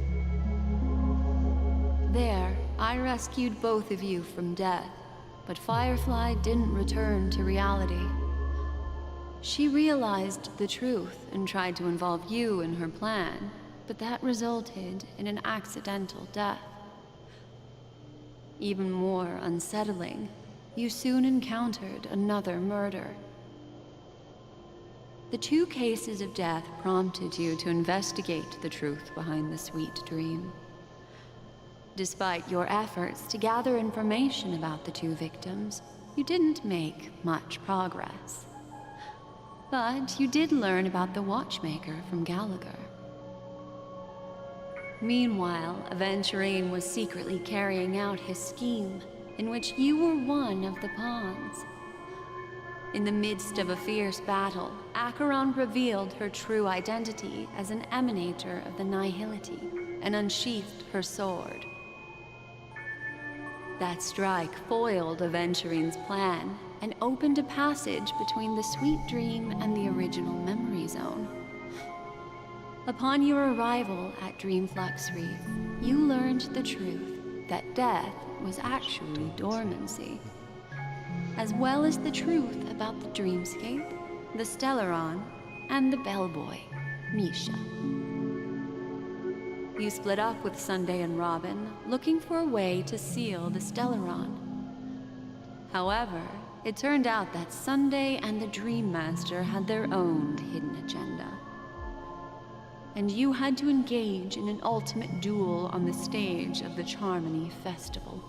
There, I rescued both of you from death, but Firefly didn't return to reality. She realized the truth and tried to involve you in her plan, but that resulted in an accidental death. Even more unsettling, you soon encountered another murder. The 2 cases of death prompted you to investigate the truth behind the sweet dream. Despite your efforts to gather information about the 2 victims, you didn't make much progress. But you did learn about the watchmaker from Gallagher. Meanwhile, Aventurine was secretly carrying out his scheme, in which you were one of the pawns. In the midst of a fierce battle, Acheron revealed her true identity as an emanator of the Nihility and unsheathed her sword. That strike foiled Aventurine's plan and opened a passage between the sweet dream and the original memory zone. Upon your arrival at Dreamflux Reef, you learned the truth that death was actually dormancy, as well as the truth about the dreamscape, the Stellaron, and the bellboy, Misha. You split up with Sunday and Robin, looking for a way to seal the Stellaron. However, it turned out that Sunday and the Dream Master had their own hidden agenda. And you had to engage in an ultimate duel on the stage of the Charmony Festival.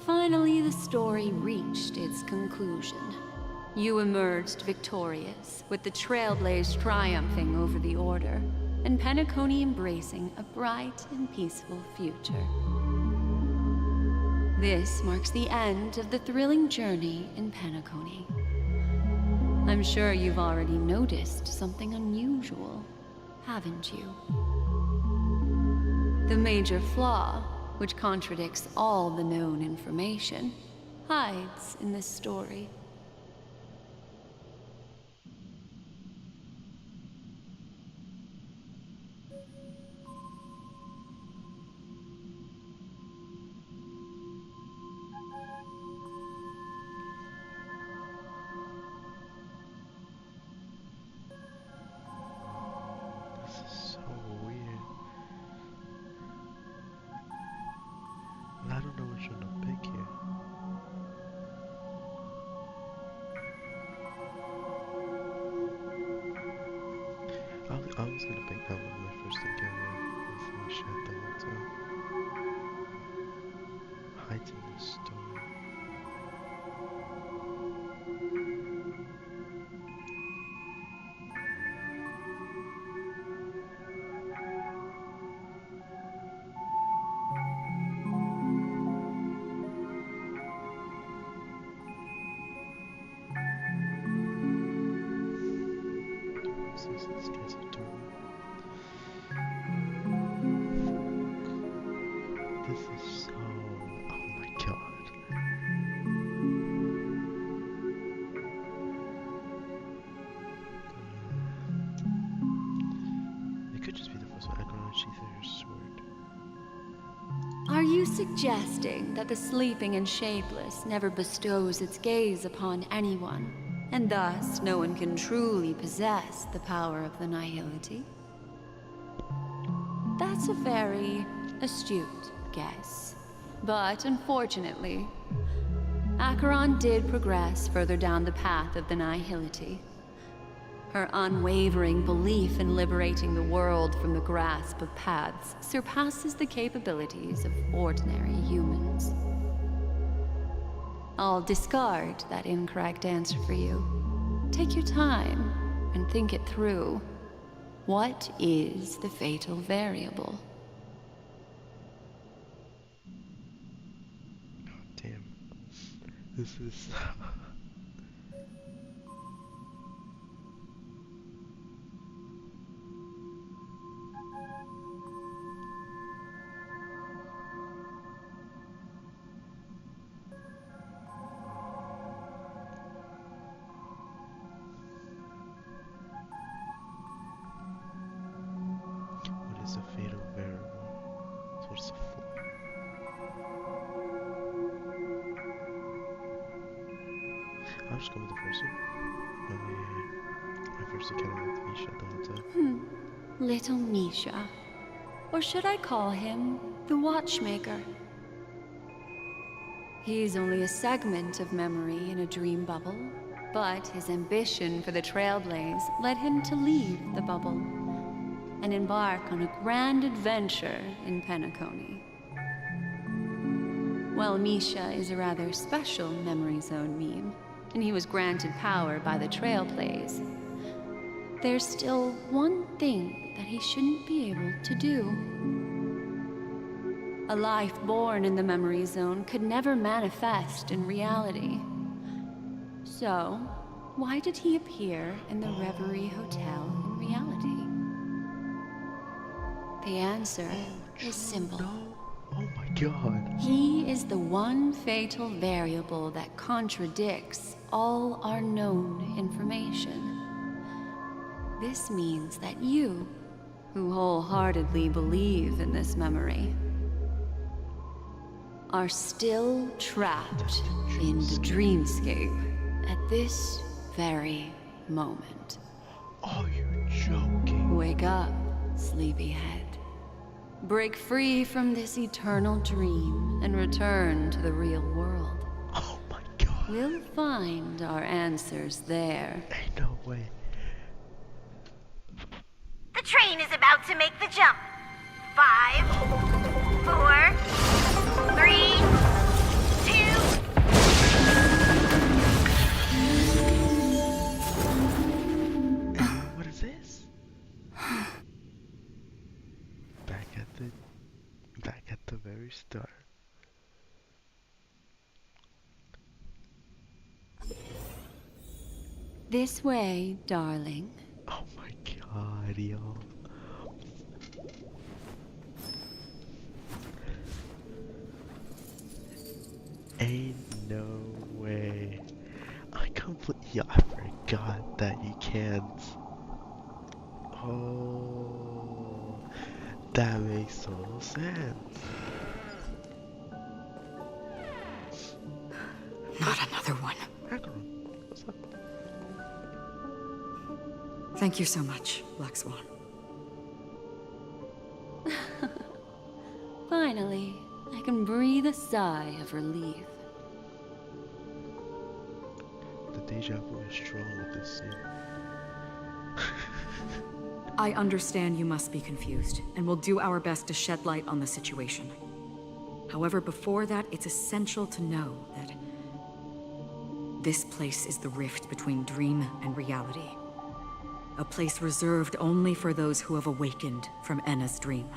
Finally, the story reached its conclusion. You emerged victorious, with the Trailblaze triumphing over the Order, and Penacony embracing a bright and peaceful future. This marks the end of the thrilling journey in Penacony. I'm sure you've already noticed something unusual, haven't you? The major flaw, which contradicts all the known information, hides in this story. I was gonna pick that one my first encounter with Misha at the hotel. Hides in the store. This guy's a turtle. This is so... Oh my god. It could just be the first one. I can only see through your sword. Are you suggesting that the sleeping and shapeless never bestows its gaze upon anyone, and thus no one can truly possess the power of the nihility? That's a very astute guess. But unfortunately, Acheron did progress further down the path of the nihility. Her unwavering belief in liberating the world from the grasp of paths surpasses the capabilities of ordinary humans. I'll discard that incorrect answer for you. Take your time and think it through. What is the fatal variable? God damn. This is... What is a fatal variable? So what's the full? I'll just go with the first one. My first encounter with Misha at the hotel. Little Misha. Or should I call him the Watchmaker? He's only a segment of memory in a dream bubble, but his ambition for the Trailblaze led him to leave the bubble and embark on a grand adventure in Penacony. While Misha is a rather special memory zone meme, and he was granted power by the Trailblaze, there's still one thing that he shouldn't be able to do. A life born in the memory zone could never manifest in reality. So, why did he appear in the Reverie Hotel in reality? The answer is simple. Oh my god. He is the one fatal variable that contradicts all our known information. This means that you, who wholeheartedly believe in this memory, are still trapped in the dreamscape at this very moment. Oh, you're joking. Wake up, sleepyhead. Break free from this eternal dream and return to the real world. Oh my god. We'll find our answers there. Ain't no way. The train is about to make the jump. 5, 4, 3, 2. What is this? Back at the very start. This way, darling. Oh my god, y'all. Ain't no way. Yeah, I forgot that you can't. Oh, that makes total sense. Not another one. Acheron, what's up? Thank you so much, Black Swan. Finally, I can breathe a sigh of relief. The deja vu is strong with this scene. I understand you must be confused, and we'll do our best to shed light on the situation. However, before that, it's essential to know that this place is the rift between dream and reality. A place reserved only for those who have awakened from Enna's dream.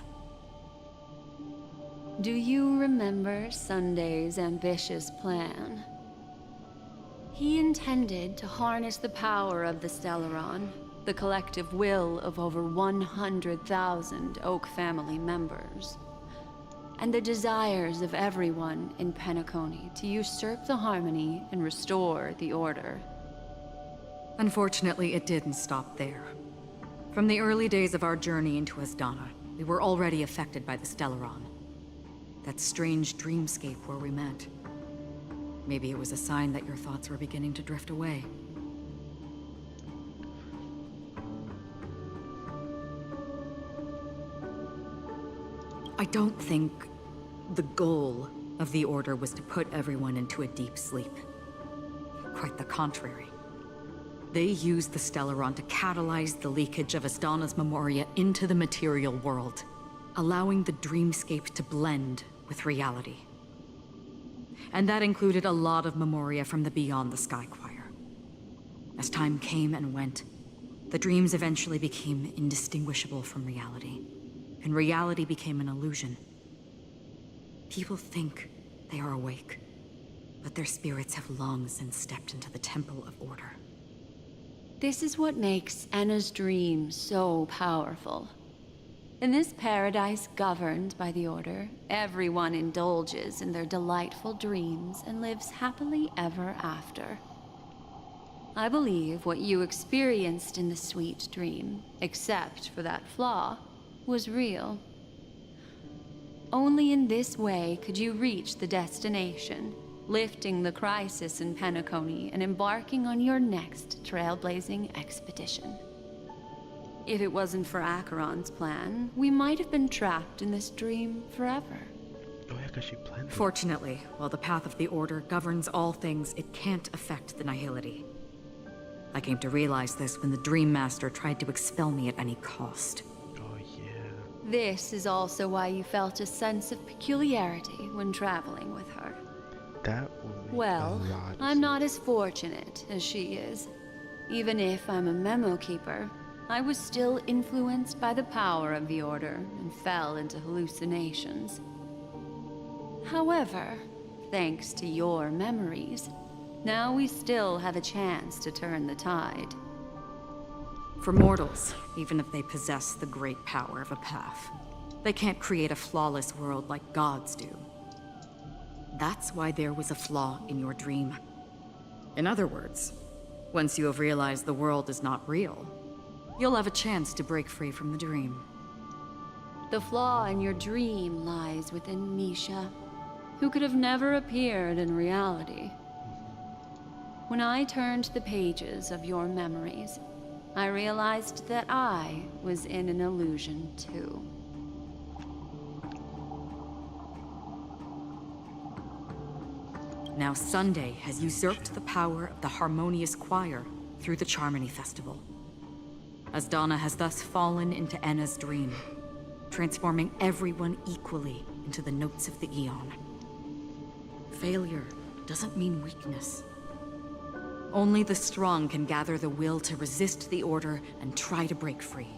Do you remember Sunday's ambitious plan? He intended to harness the power of the Stellaron, the collective will of over 100,000 Oak family members, and the desires of everyone in Penacony to usurp the Harmony and restore the Order. Unfortunately, it didn't stop there. From the early days of our journey into Asdana, we were already affected by the Stellaron. That strange dreamscape where we met. Maybe it was a sign that your thoughts were beginning to drift away. I don't think the goal of the Order was to put everyone into a deep sleep. Quite the contrary. They used the Stellaron to catalyze the leakage of Asdana's memoria into the material world, allowing the dreamscape to blend with reality. And that included a lot of memoria from the Beyond the Sky Choir. As time came and went, the dreams eventually became indistinguishable from reality, and reality became an illusion. People think they are awake, but their spirits have long since stepped into the Temple of Order. This is what makes Enna's dream so powerful. In this paradise governed by the Order, everyone indulges in their delightful dreams and lives happily ever after. I believe what you experienced in the sweet dream, except for that flaw, was real. Only in this way could you reach the destination, lifting the crisis in Penacony and embarking on your next trailblazing expedition. If it wasn't for Acheron's plan, we might have been trapped in this dream forever. Oh yeah, because she planned it. Fortunately, while the path of the Order governs all things, it can't affect the Nihility. I came to realize this when the Dream Master tried to expel me at any cost. Oh yeah. This is also why you felt a sense of peculiarity when traveling with her. That would make Well, a lot of I'm not as fortunate as she is. Even if I'm a memo keeper, I was still influenced by the power of the Order and fell into hallucinations. However, thanks to your memories, now we still have a chance to turn the tide. For mortals, even if they possess the great power of a path, they can't create a flawless world like gods do. That's why there was a flaw in your dream. In other words, once you have realized the world is not real, you'll have a chance to break free from the dream. The flaw in your dream lies within Misha, who could have never appeared in reality. When I turned the pages of your memories, I realized that I was in an illusion too. Now Sunday has usurped the power of the Harmonious Choir through the Charmony Festival. Asdana has thus fallen into Enna's dream, transforming everyone equally into the notes of the Aeon. Failure doesn't mean weakness. Only the strong can gather the will to resist the Order and try to break free.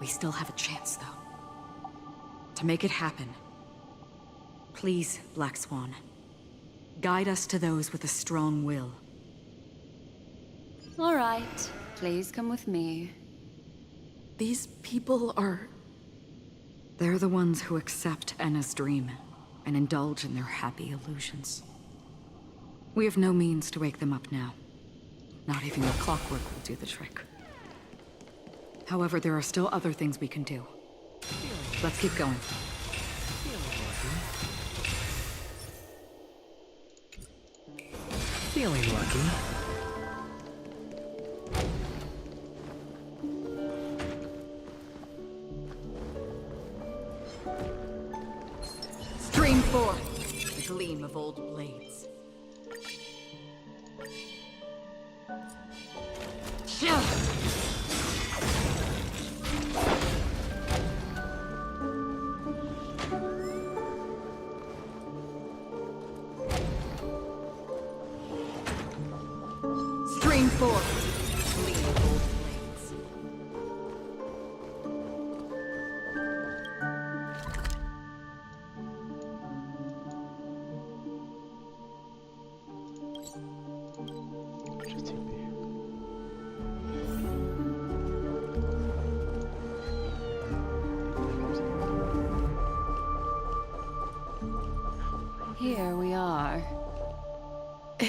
We still have a chance, though. To make it happen, please, Black Swan, guide us to those with a strong will. All right, please come with me. These people are... They're the ones who accept Enna's dream and indulge in their happy illusions. We have no means to wake them up now. Not even your clockwork will do the trick. However, there are still other things we can do. Let's keep going. Feeling lucky. Stream forth, the gleam of old blades.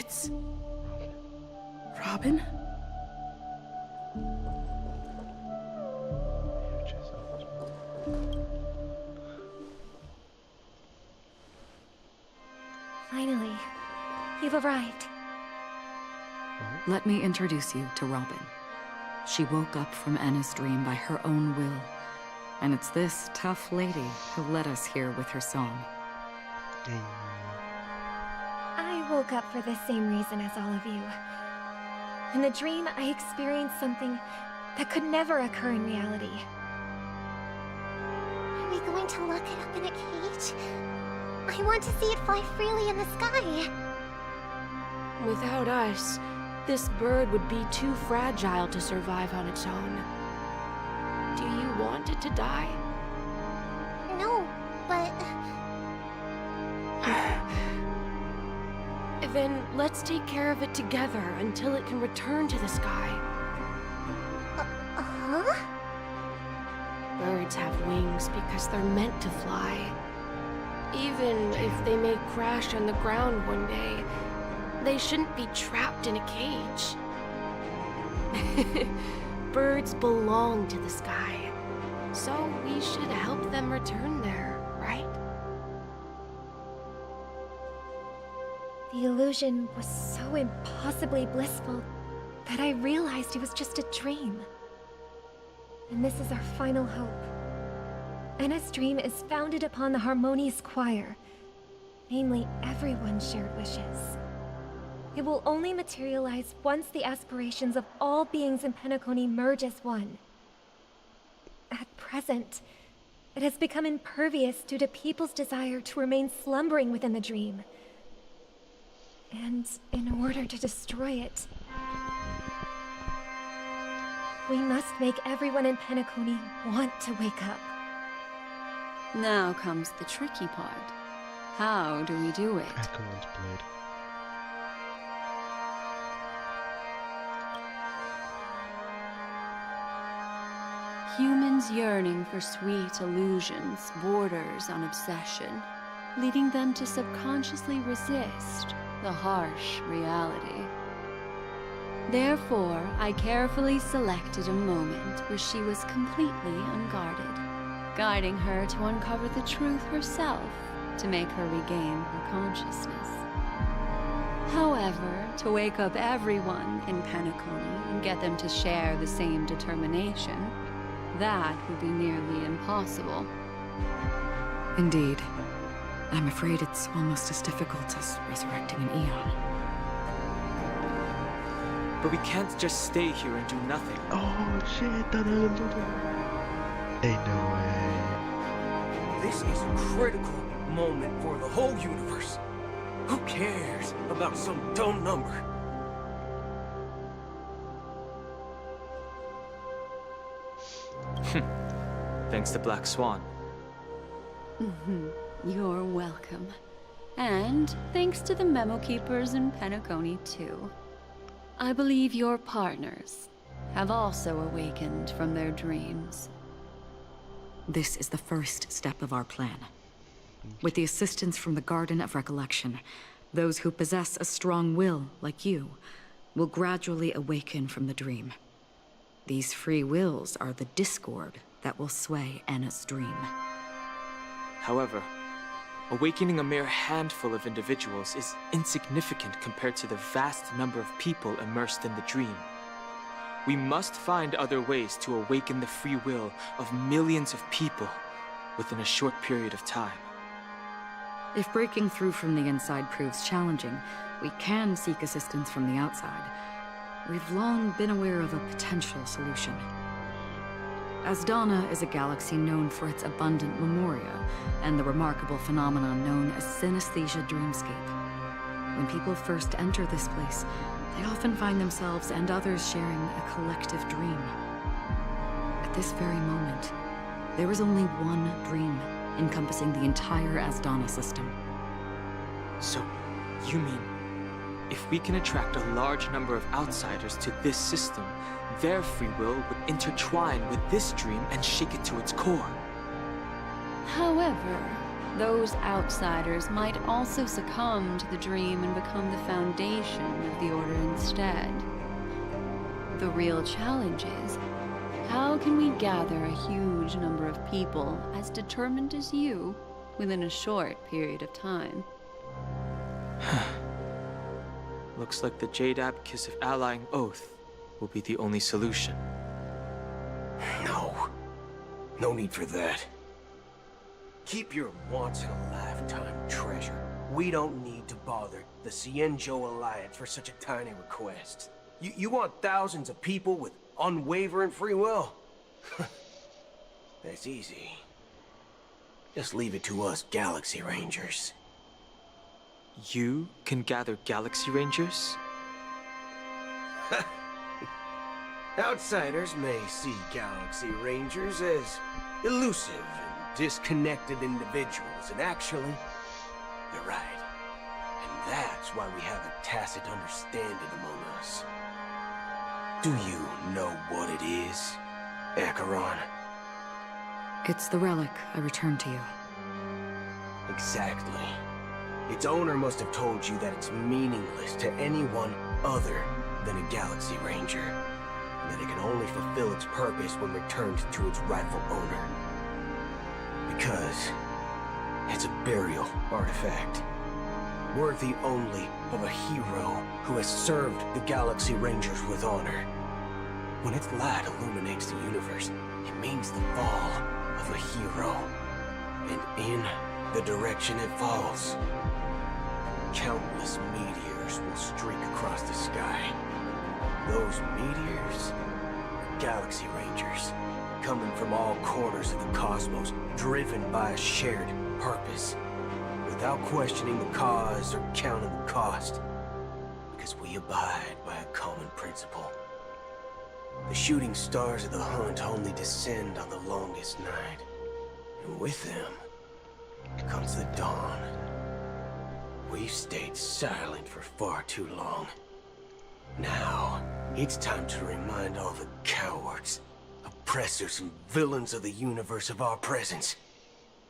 It's... Robin? Finally, you've arrived. Let me introduce you to Robin. She woke up from Anna's dream by her own will. And it's this tough lady who led us here with her song. I woke up for the same reason as all of you. In the dream, I experienced something that could never occur in reality. Are we going to lock it up in a cage? I want to see it fly freely in the sky. Without us, this bird would be too fragile to survive on its own. Do you want it to die? No, but... Then let's take care of it together until it can return to the sky. Huh? Birds have wings because they're meant to fly. Even if they may crash on the ground one day, they shouldn't be trapped in a cage. Birds belong to the sky, so we should help them return there, right? The illusion was so impossibly blissful that I realized it was just a dream. And this is our final hope. Anna's dream is founded upon the harmonious choir, namely everyone's shared wishes. It will only materialize once the aspirations of all beings in Penacony merge as one. At present, it has become impervious due to people's desire to remain slumbering within the dream. And in order to destroy it, we must make everyone in Penacony want to wake up. Now comes the tricky part. How do we do it? Acheron's blade. Humans yearning for sweet illusions borders on obsession, leading them to subconsciously resist the harsh reality. Therefore, I carefully selected a moment where she was completely unguarded, guiding her to uncover the truth herself to make her regain her consciousness. However, to wake up everyone in Penacony and get them to share the same determination, that would be nearly impossible. Indeed. I'm afraid it's almost as difficult as resurrecting an Eon. But we can't just stay here and do nothing. Oh shit, ain't no way. This is a critical moment for the whole universe. Who cares about some dumb number? Thanks to Black Swan. You're welcome. And thanks to the memo keepers in Penacony, too. I believe your partners have also awakened from their dreams. This is the first step of our plan. With the assistance from the Garden of Recollection, those who possess a strong will, like you, will gradually awaken from the dream. These free wills are the discord that will sway Anna's dream. However, awakening a mere handful of individuals is insignificant compared to the vast number of people immersed in the dream. We must find other ways to awaken the free will of millions of people within a short period of time. If breaking through from the inside proves challenging, we can seek assistance from the outside. We've long been aware of a potential solution. Asdana is a galaxy known for its abundant memoria, and the remarkable phenomenon known as synesthesia dreamscape. When people first enter this place, they often find themselves and others sharing a collective dream. At this very moment, there is only one dream, encompassing the entire Asdana system. So, you mean, if we can attract a large number of outsiders to this system, their free will would intertwine with this dream and shake it to its core? However, those outsiders might also succumb to the dream and become the foundation of the Order instead. The real challenge is, how can we gather a huge number of people as determined as you within a short period of time? Looks like the Jade Abacus of Allying Oath will be the only solution. No need for that. Keep your once-in-a-lifetime treasure. We don't need to bother the Cienjo Alliance for such a tiny request. You want thousands of people with unwavering free will? That's easy. Just leave it to us Galaxy Rangers. You can gather Galaxy Rangers? Outsiders may see Galaxy Rangers as elusive and disconnected individuals, and actually, they're right. And that's why we have a tacit understanding among us. Do you know what it is, Acheron? It's the relic I returned to you. Exactly. Its owner must have told you that it's meaningless to anyone other than a Galaxy Ranger, and that it can only fulfill its purpose when returned to its rightful owner. Because it's a burial artifact, worthy only of a hero who has served the Galaxy Rangers with honor. When its light illuminates the universe, it means the fall of a hero. And in the direction it falls, countless meteors will streak across the sky. Those meteors are Galaxy Rangers, coming from all corners of the cosmos, driven by a shared purpose, without questioning the cause or counting the cost, because we abide by a common principle. The shooting stars of the hunt only descend on the longest night, and with them comes the dawn. We've stayed silent for far too long. Now, it's time to remind all the cowards, oppressors, and villains of the universe of our presence.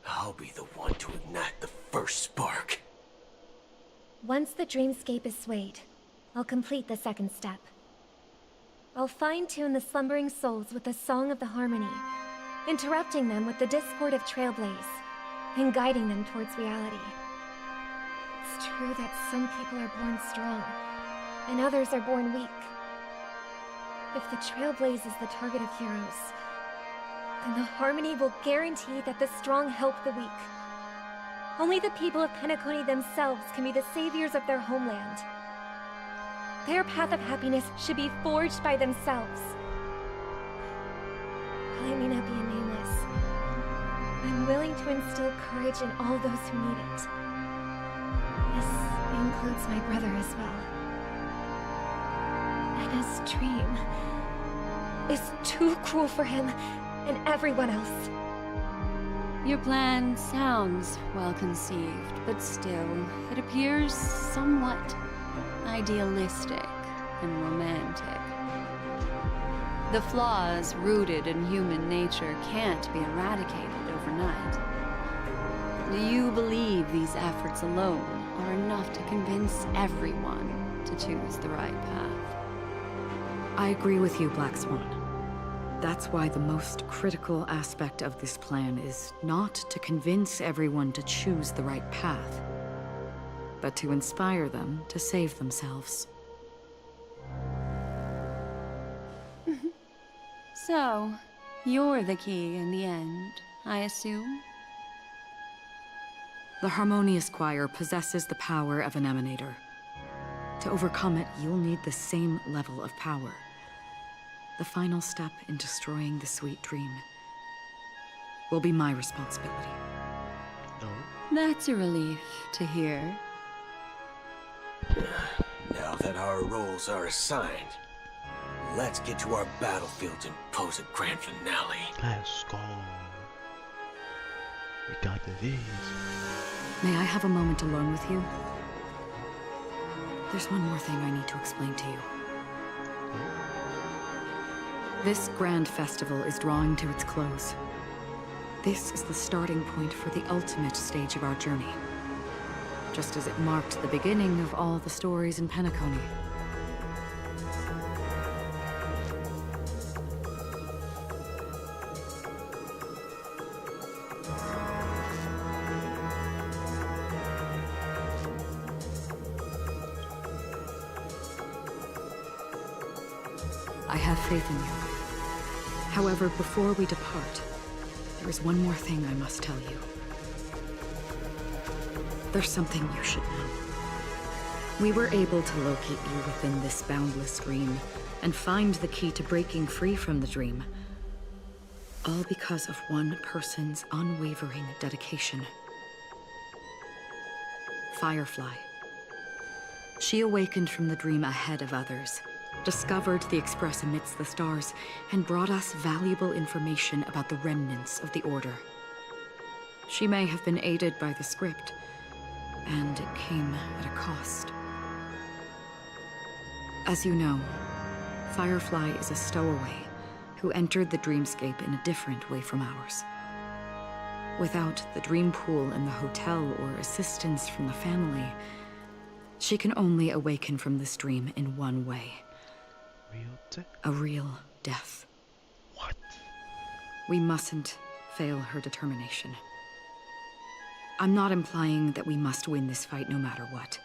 I'll be the one to ignite the first spark. Once the dreamscape is swayed, I'll complete the second step. I'll fine-tune the slumbering souls with the Song of the Harmony, interrupting them with the discord of Trailblaze, and guiding them towards reality. It's true that some people are born strong, and others are born weak. If the Trailblaze is the target of heroes, then the Harmony will guarantee that the strong help the weak. Only the people of Penacony themselves can be the saviors of their homeland. Their path of happiness should be forged by themselves. While I may not be a nameless, I'm willing to instill courage in all those who need it. This includes my brother as well. Anna's dream is too cruel for him and everyone else. Your plan sounds well conceived, but still, it appears somewhat idealistic and romantic. The flaws rooted in human nature can't be eradicated overnight. Do you believe these efforts alone are enough to convince everyone to choose the right path? I agree with you, Black Swan. That's why the most critical aspect of this plan is not to convince everyone to choose the right path, but to inspire them to save themselves. So, you're the key in the end, I assume? The Harmonious Choir possesses the power of an emanator. To overcome it, you'll need the same level of power. The final step in destroying the sweet dream will be my responsibility. That's a relief to hear. Now that our roles are assigned, let's get to our battlefields and pose a grand finale. Let's go. We got these. May I have a moment alone with you? There's one more thing I need to explain to you. This grand festival is drawing to its close. This is the starting point for the ultimate stage of our journey. Just as it marked the beginning of all the stories in Penacony. I have faith in you. However, before we depart, there is one more thing I must tell you. There's something you should know. We were able to locate you within this boundless dream and find the key to breaking free from the dream. All because of one person's unwavering dedication. Firefly. She awakened from the dream ahead of others, discovered the Express amidst the stars, and brought us valuable information about the remnants of the Order. She may have been aided by the script, and it came at a cost. As you know, Firefly is a stowaway who entered the dreamscape in a different way from ours. Without the dream pool in the hotel or assistance from the family, she can only awaken from this dream in one way. A real death. What? We mustn't fail her determination. I'm not implying that we must win this fight no matter what,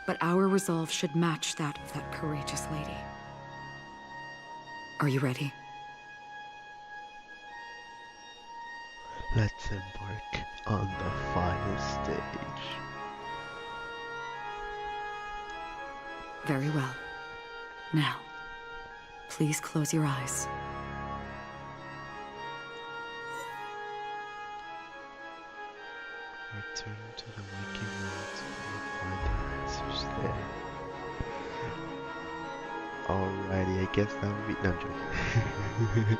but our resolve should match that of that courageous lady. Are you ready? Let's embark on the final stage. Very well. Now, please close your eyes. Return to the waking world to find the answers there. Alrighty, I guess that would be... No, I'm joking.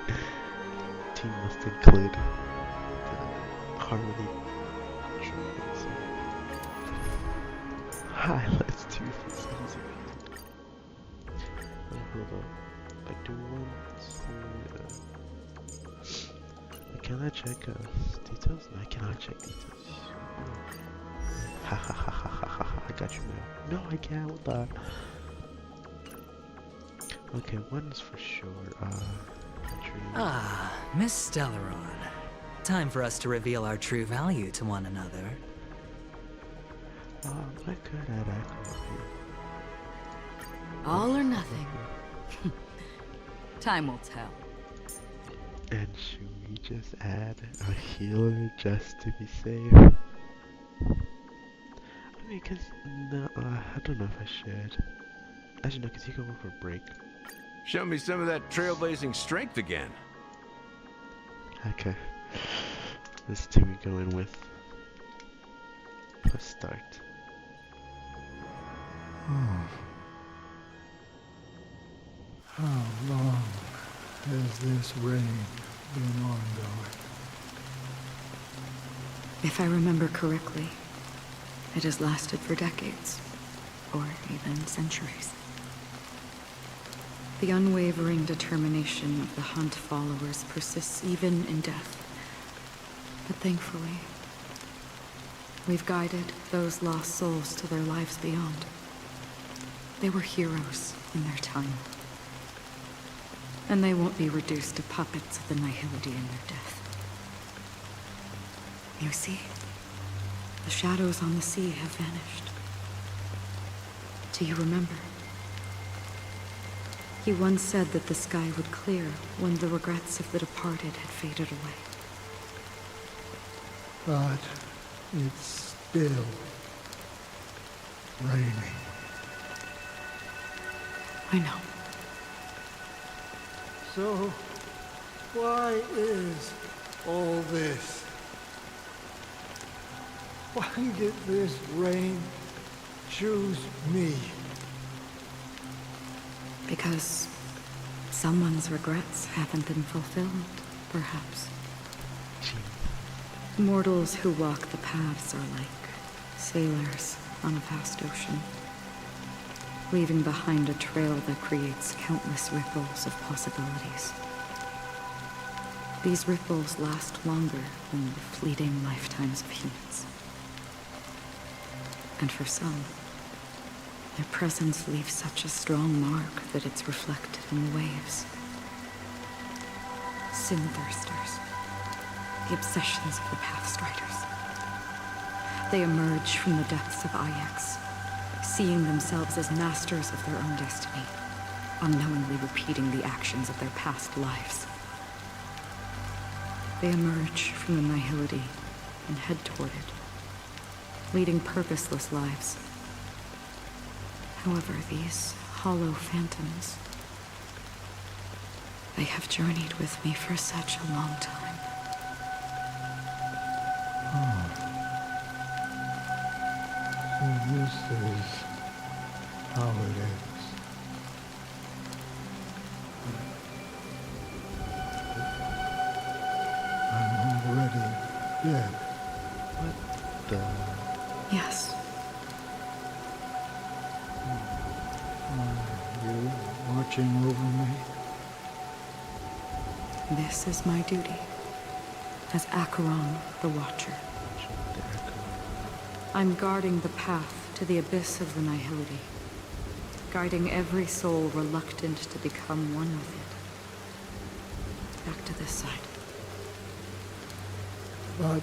Team must include the Harmony. Hi, let's do this. Hold on. I do want to... Can I check details? No, I cannot check details. Ha ha ha ha ha ha ha, I got you now. No, I can't, hold on. Okay, one's for sure, Ah, Miss Stellaron. Time for us to reveal our true value to one another. I'm good at acting. All or nothing. Time will tell. And should we just add a healer just to be safe? I mean, cause, no, I don't know if I should. Actually, no, cause you can go for a break. Show me some of that trailblazing strength again. Okay. This is who we go in with. Let's start. How long has this reign been ongoing? If I remember correctly, it has lasted for decades, or even centuries. The unwavering determination of the Hunt followers persists even in death. But thankfully, we've guided those lost souls to their lives beyond. They were heroes in their time. And they won't be reduced to puppets of the Nihility in their death. You see, the shadows on the sea have vanished. Do you remember? He once said that the sky would clear when the regrets of the departed had faded away. But it's still raining. I know. So, why is all this? Why did this rain choose me? Because someone's regrets haven't been fulfilled, perhaps. Mortals who walk the paths are like sailors on a vast ocean, leaving behind a trail that creates countless ripples of possibilities. These ripples last longer than the fleeting lifetimes of humans. And for some, their presence leaves such a strong mark that it's reflected in the waves. Sin-thirsters, the obsessions of the Pathstriders. They emerge from the depths of Ajax, seeing themselves as masters of their own destiny, unknowingly repeating the actions of their past lives. They emerge from the nihility and head toward it, leading purposeless lives. However, these hollow phantoms, they have journeyed with me for such a long time. So this is how it is. I'm already dead. What the? Yes. Are you watching over me? This is my duty as Acheron the Watcher. I'm guarding the path to the abyss of the nihility, guiding every soul reluctant to become one with it. Back to this side. But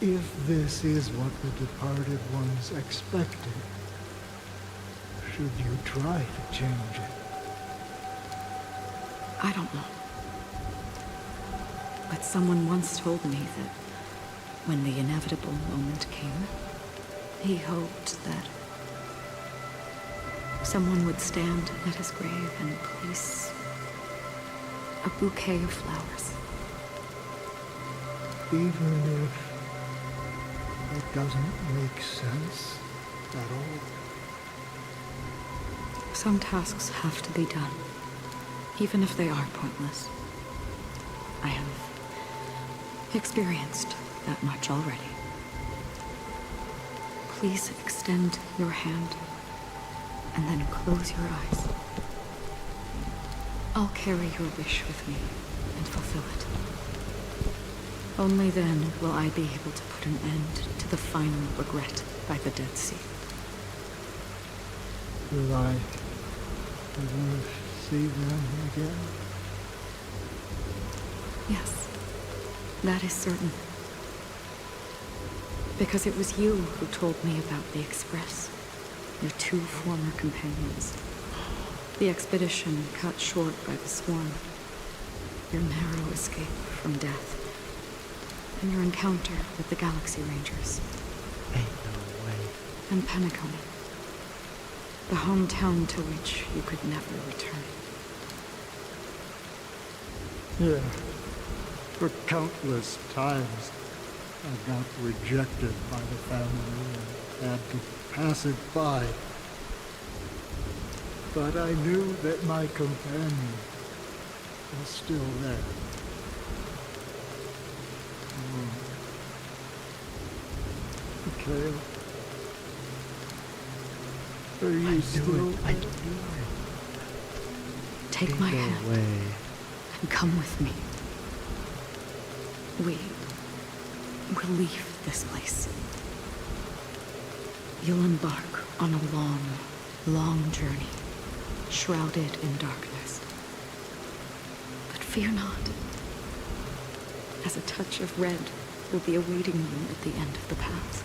if this is what the departed ones expected, should you try to change it? I don't know. But someone once told me that when the inevitable moment came, he hoped that someone would stand at his grave and place a bouquet of flowers. Even if it doesn't make sense at all? Some tasks have to be done, even if they are pointless. I have experienced that much already. Please extend your hand, and then close your eyes. I'll carry your wish with me and fulfill it. Only then will I be able to put an end to the final regret by the Dead Sea. Will I ever see them again? Yes, that is certain. Because it was you who told me about the Express, your two former companions. The expedition cut short by the swarm, your narrow escape from death, and your encounter with the Galaxy Rangers. Ain't no way. And Penacony, the hometown to which you could never return. Yeah. For countless times, I got rejected by the family and had to pass it by. But I knew that my companion was still there. Mikhail, are you still I knew it. Take my hand and come with me. We'll leave this place. You'll embark on a long, long journey, shrouded in darkness. But fear not, as a touch of red will be awaiting you at the end of the path.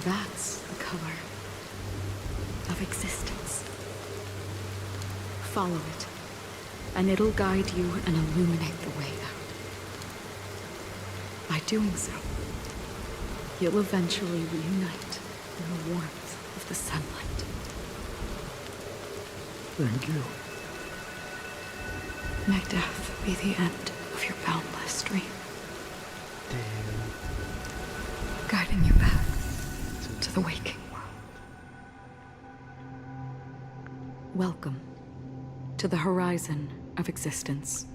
That's the color of existence. Follow it, and it'll guide you and illuminate the way out. By doing so, you'll eventually reunite in the warmth of the sunlight. Thank you. May death be the end of your boundless dream. Guiding you back to the waking world. Welcome to the horizon of existence.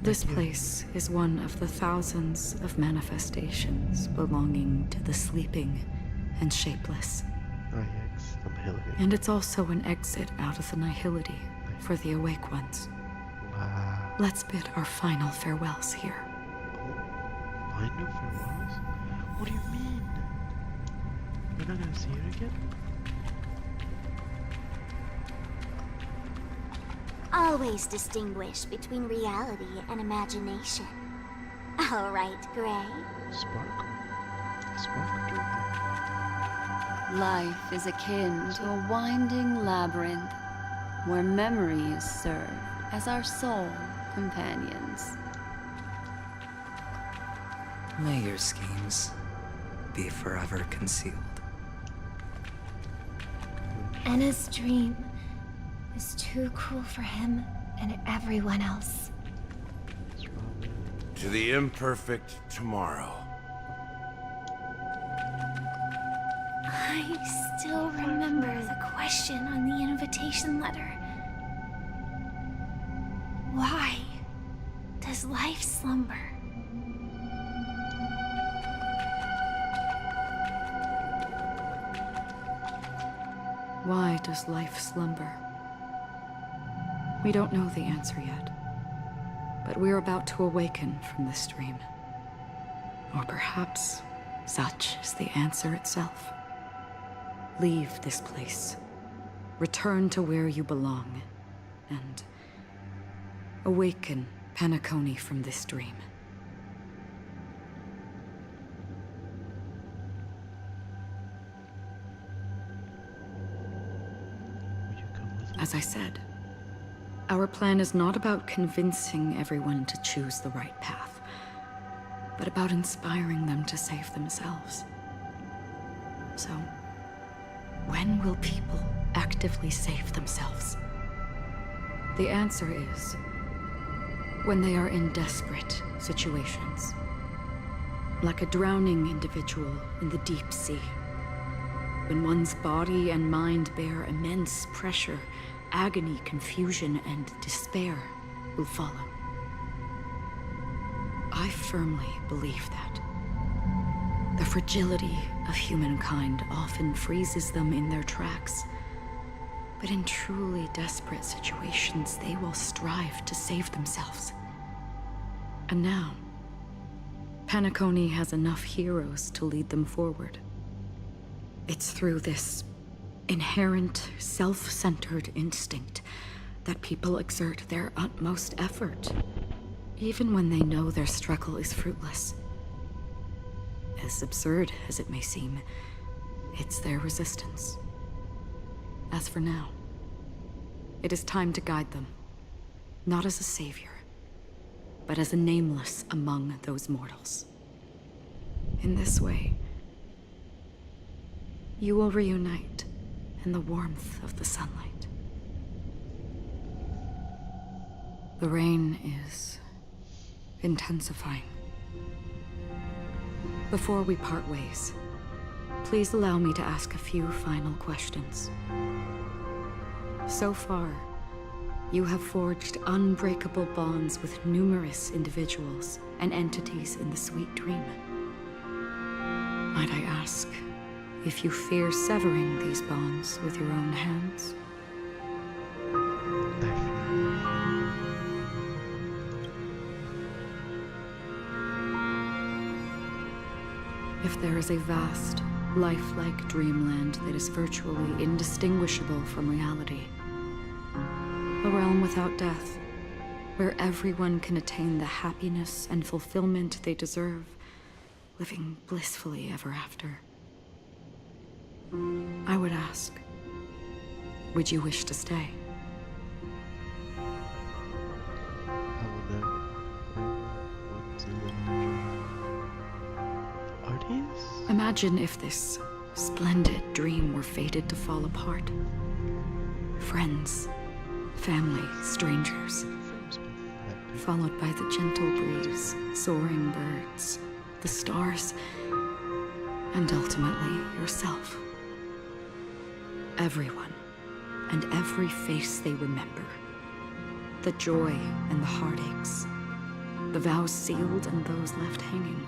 This place is one of the thousands of manifestations belonging to the sleeping and shapeless. Ajax, the nihility. And it's also an exit out of the nihility for the awake ones. Wow. Let's bid our final farewells here. Final farewells? What do you mean? We're not gonna see her again? Always distinguish between reality and imagination. All right, Gray. Sparkle. Sparkle. Life is akin to a winding labyrinth where memories serve as our sole companions. May your schemes be forever concealed. Anna's dream is too cruel for him and everyone else. To the imperfect tomorrow. I still remember the question on the invitation letter. Why does life slumber? Why does life slumber? We don't know the answer yet, but we're about to awaken from this dream. Or perhaps such is the answer itself. Leave this place, return to where you belong, and awaken Penacony from this dream. As I said, our plan is not about convincing everyone to choose the right path, but about inspiring them to save themselves. So, when will people actively save themselves? The answer is when they are in desperate situations. Like a drowning individual in the deep sea. When one's body and mind bear immense pressure, agony, confusion, and despair will follow. I firmly believe that. The fragility of humankind often freezes them in their tracks. But in truly desperate situations, they will strive to save themselves. And now, Penacony has enough heroes to lead them forward. It's through this inherent, self-centered instinct that people exert their utmost effort, even when they know their struggle is fruitless. As absurd as it may seem, it's their resistance. As for now, it is time to guide them, not as a savior, but as a nameless among those mortals. In this way, you will reunite in the warmth of the sunlight. The rain is intensifying. Before we part ways, please allow me to ask a few final questions. So far, you have forged unbreakable bonds with numerous individuals and entities in the Sweet Dream. Might I ask if you fear severing these bonds with your own hands? If there is a vast, lifelike dreamland that is virtually indistinguishable from reality, a realm without death, where everyone can attain the happiness and fulfillment they deserve, living blissfully ever after, I would ask, would you wish to stay? Imagine if this splendid dream were fated to fall apart. Friends, family, strangers, followed by the gentle breeze, soaring birds, the stars, and ultimately yourself. Everyone, and every face they remember. The joy and the heartaches, the vows sealed and those left hanging.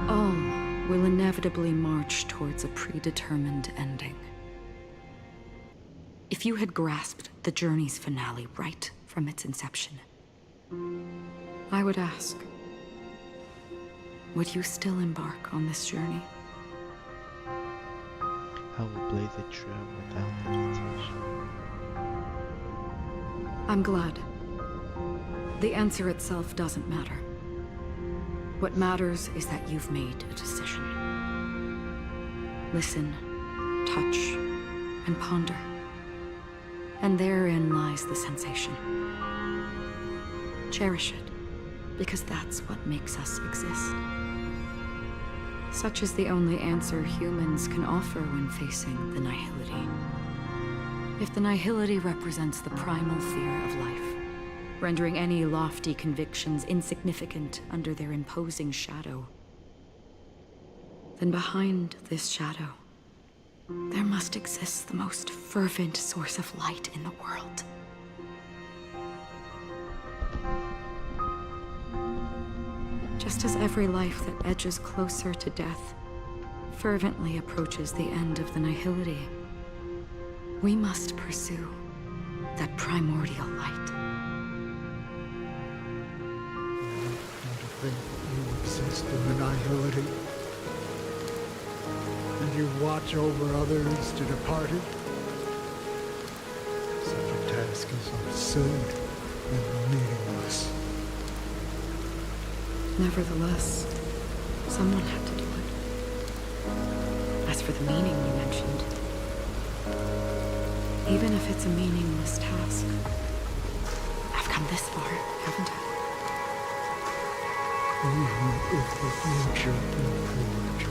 All will inevitably march towards a predetermined ending. If you had grasped the journey's finale right from its inception, I would ask, would you still embark on this journey? I will blaze a trail without hesitation. I'm glad. The answer itself doesn't matter. What matters is that you've made a decision. Listen, touch, and ponder. And therein lies the sensation. Cherish it, because that's what makes us exist. Such is the only answer humans can offer when facing the nihility. If the nihility represents the primal fear of life, rendering any lofty convictions insignificant under their imposing shadow, then behind this shadow, there must exist the most fervent source of light in the world. Just as every life that edges closer to death fervently approaches the end of the nihility, we must pursue that primordial light. And to think that you exist in the nihility, and you watch over others to depart it. Such a task is absurd and meaningless. Nevertheless, someone had to do it. As for the meaning you mentioned, even if it's a meaningless task, I've come this far, haven't I? Even if the future you forge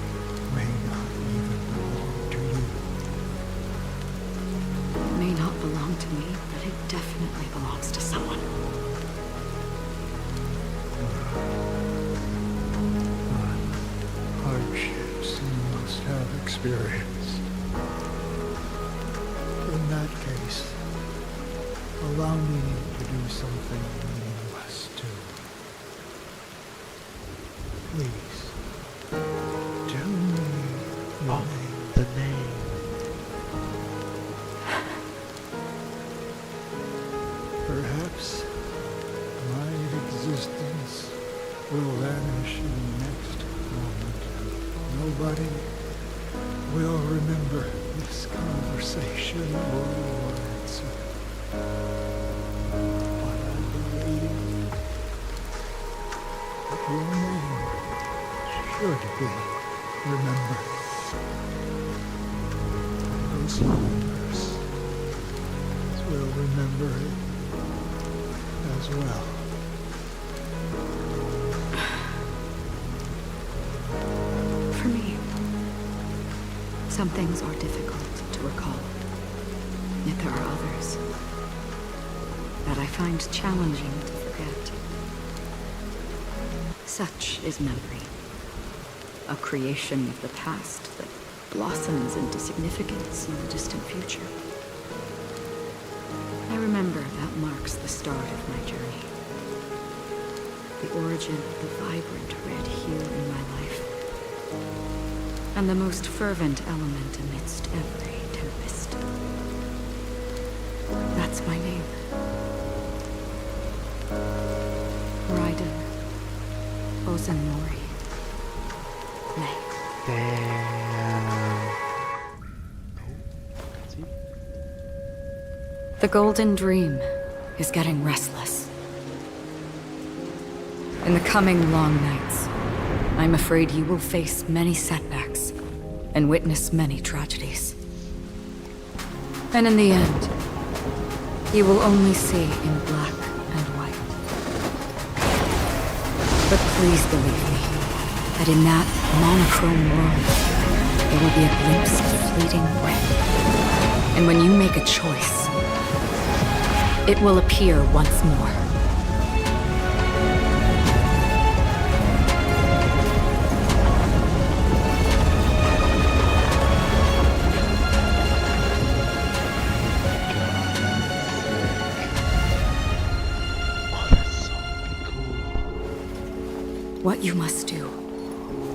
may not even belong to you. It may not belong to me, but it definitely belongs to someone. Hardships you must have experienced. In that case, allow me to do something meaningless too. Please, tell me your name. The name. Perhaps my existence will vanish in the next moment, and nobody will remember this conversation or your answer. But I believe that your name should be remembered. And those listeners will remember it as well. For me, some things are difficult to recall. Yet there are others that I find challenging to forget. Such is memory, a creation of the past that blossoms into significance in the distant future. I remember that marks the start of my journey. The origin of the vibrant red hue in my life. And the most fervent element amidst every tempest. That's my name. Raiden Ozanmori. May. Damn. The Golden Dream is getting restless. In the coming long nights, I'm afraid you will face many setbacks and witness many tragedies. And in the end, you will only see in black and white. But please believe me, that in that monochrome world, there will be a glimpse of fleeting red. And when you make a choice, it will appear once more. What you must do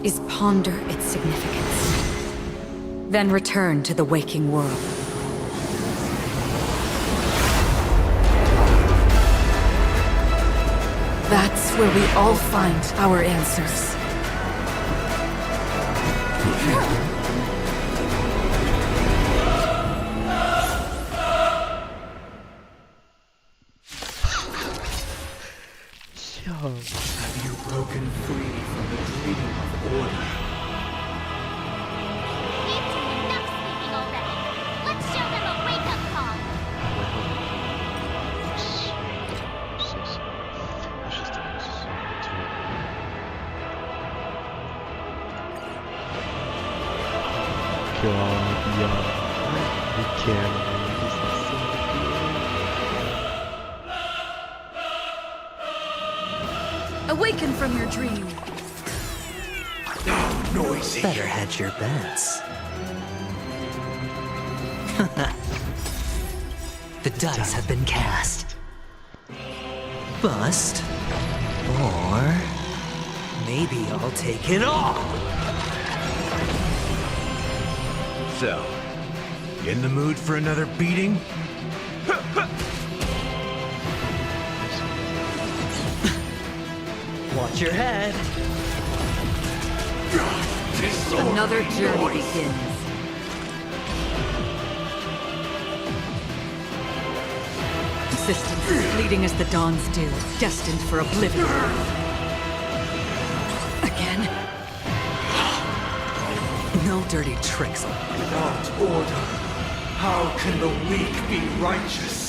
is ponder its significance, then return to the waking world. That's where we all find our answers. Have you broken free from the dream of order? Enough sleeping already. Let's show them a wake-up call. God, yeah. We can't. Awaken from your dream. Noisy. Better hedge your bets. The dice have been cast. Bust. Or maybe I'll take it all. So, you in the mood for another beating? Watch your head. Another journey begins. Existence is fleeting as the dawn's dew, destined for oblivion. Again? No dirty tricks. Without order, how can the weak be righteous?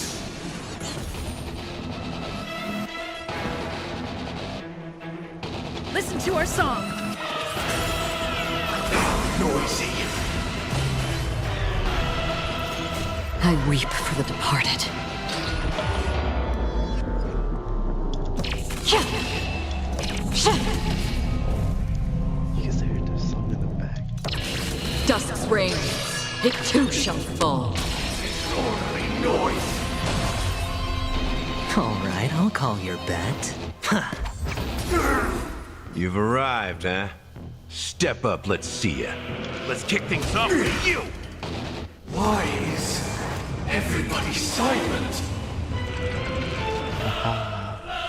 Listen to our song. Noisy. I weep for the departed. Because I heard the song in the back. Dusk's reign, it too shall fall. Disorderly noise. All right, I'll call your bet. You've arrived, huh? Step up, let's see ya. Let's kick things off with you! Why is everybody silent?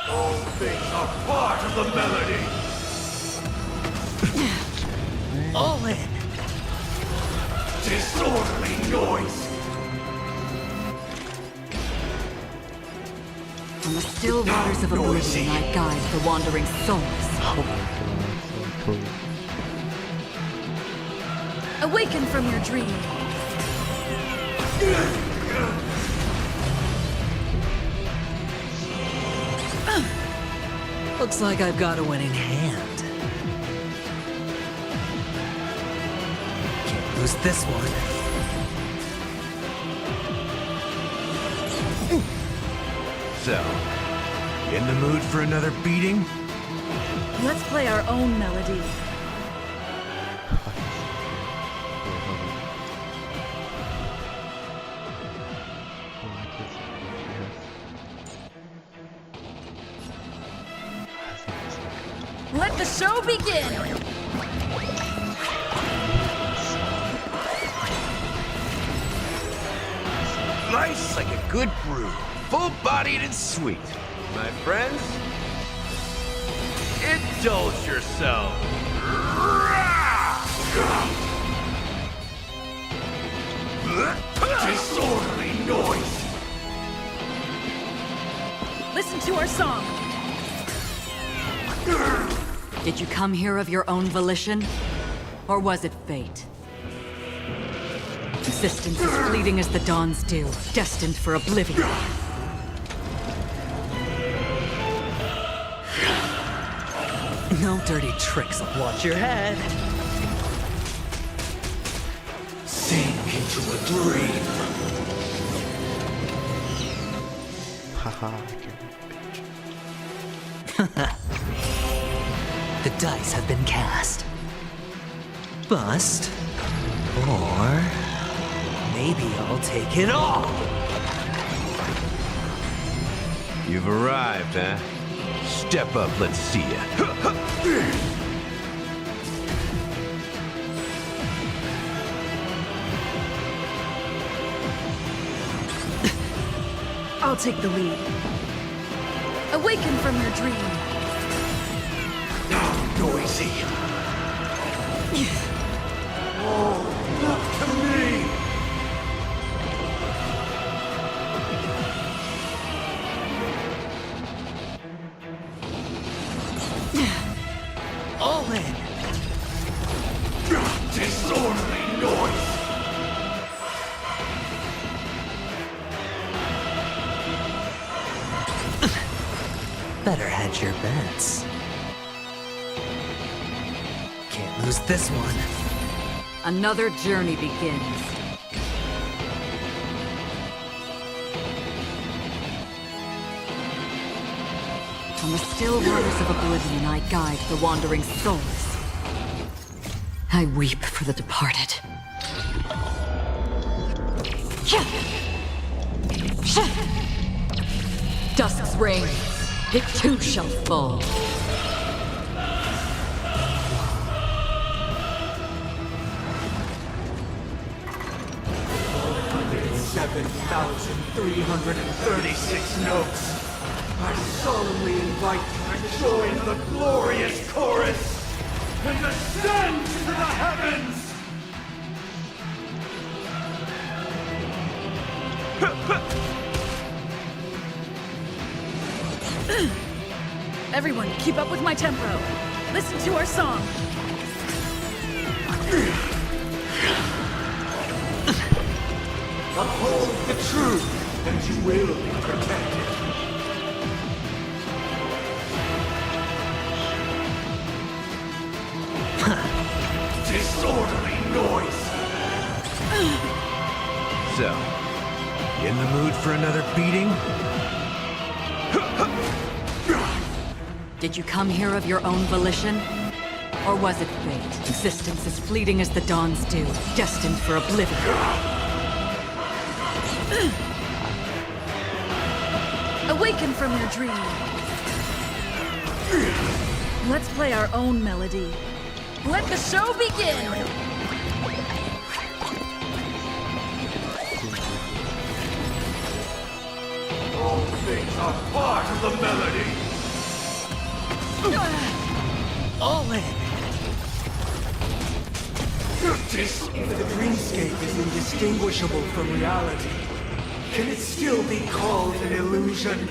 All things are part of the melody. All in. Disorderly noise. On the still waters of oblivion, I guide the wandering souls. Oh my god, so cool. Awaken from your dream. Looks like I've got a winning hand. Can't lose this one. So, in the mood for another beating? Let's play our own melody. Let the show begin! Nice like a good brew. Full-bodied and sweet. My friends, indulge yourself. Disorderly noise. Listen to our song. Did you come here of your own volition? Or was it fate? Existence is fleeting as the dawn's dew, destined for oblivion. No dirty tricks. Watch your head. Sink into a dream. Haha, The dice have been cast. Bust. Or maybe I'll take it all. You've arrived, huh? Step up, let's see ya. I'll take the lead. Awaken from your dream. Now, noisy. Oh, look to me! All in. Disorderly noise! Better hedge your bets. Can't lose this one. Another journey begins. From the still waters of oblivion, I guide the wandering souls. I weep for the departed. Dusk's reign, it too shall fall. 7,336 notes. I solemnly invite you to join the glorious chorus and ascend to the heavens! Everyone, keep up with my tempo. Listen to our song. Uphold the truth, and you will be protected. Disorderly noise! So, you in the mood for another beating? Did you come here of your own volition? Or was it fate? Existence as fleeting as the dawns do, destined for oblivion. Awaken from your dream. Let's play our own melody. Let the show begin! All things are part of the melody! All in. If the dreamscape is indistinguishable from reality, can it still be called an illusion?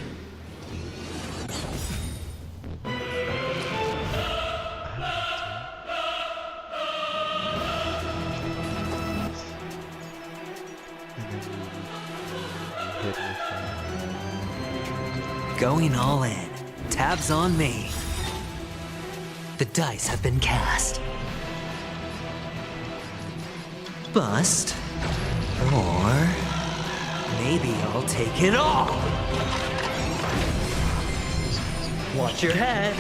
Going all in. Tabs on me. The dice have been cast. Bust. Or maybe I'll take it all. Watch your head.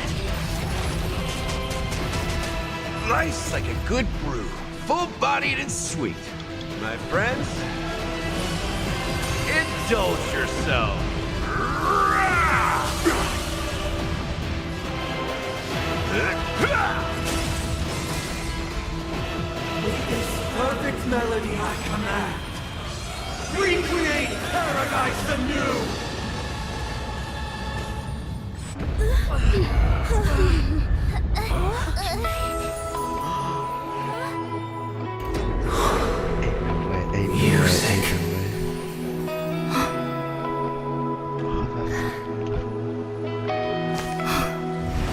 Nice like a good brew. Full-bodied and sweet. My friends, indulge yourself. With this perfect melody I command, recreate paradise anew!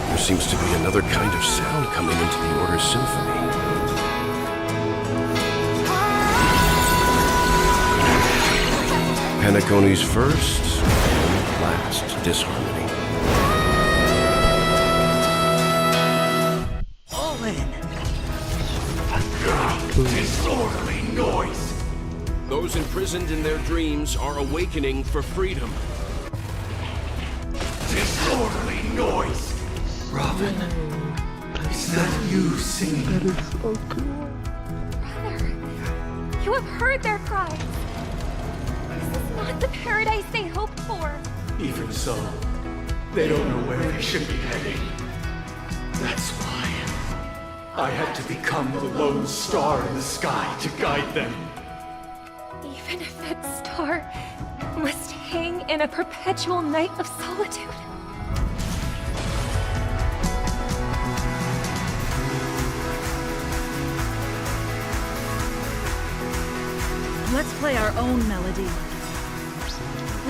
There seems to be another kind of sound coming into the Order's symphony. Penacony's first and last disharmony. All in. Disorderly noise! Those imprisoned in their dreams are awakening for freedom. Disorderly noise! Robin, is that you singing? That is so cool. Brother, you have heard their cries. This is not the paradise they hoped for. Even so, they don't know where they should be heading. That's why I had to become the lone star in the sky to guide them. Even if that star must hang in a perpetual night of solitude. Let's play our own melody.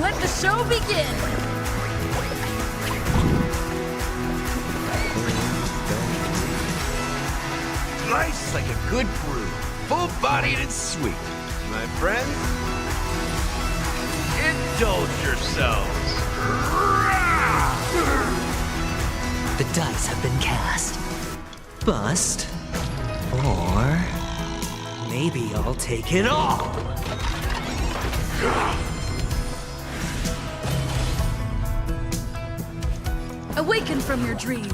Let the show begin! Life's like a good brew, full-bodied and sweet. My friends, indulge yourselves. The dice have been cast. Bust. Or maybe I'll take it all. Awaken from your dream.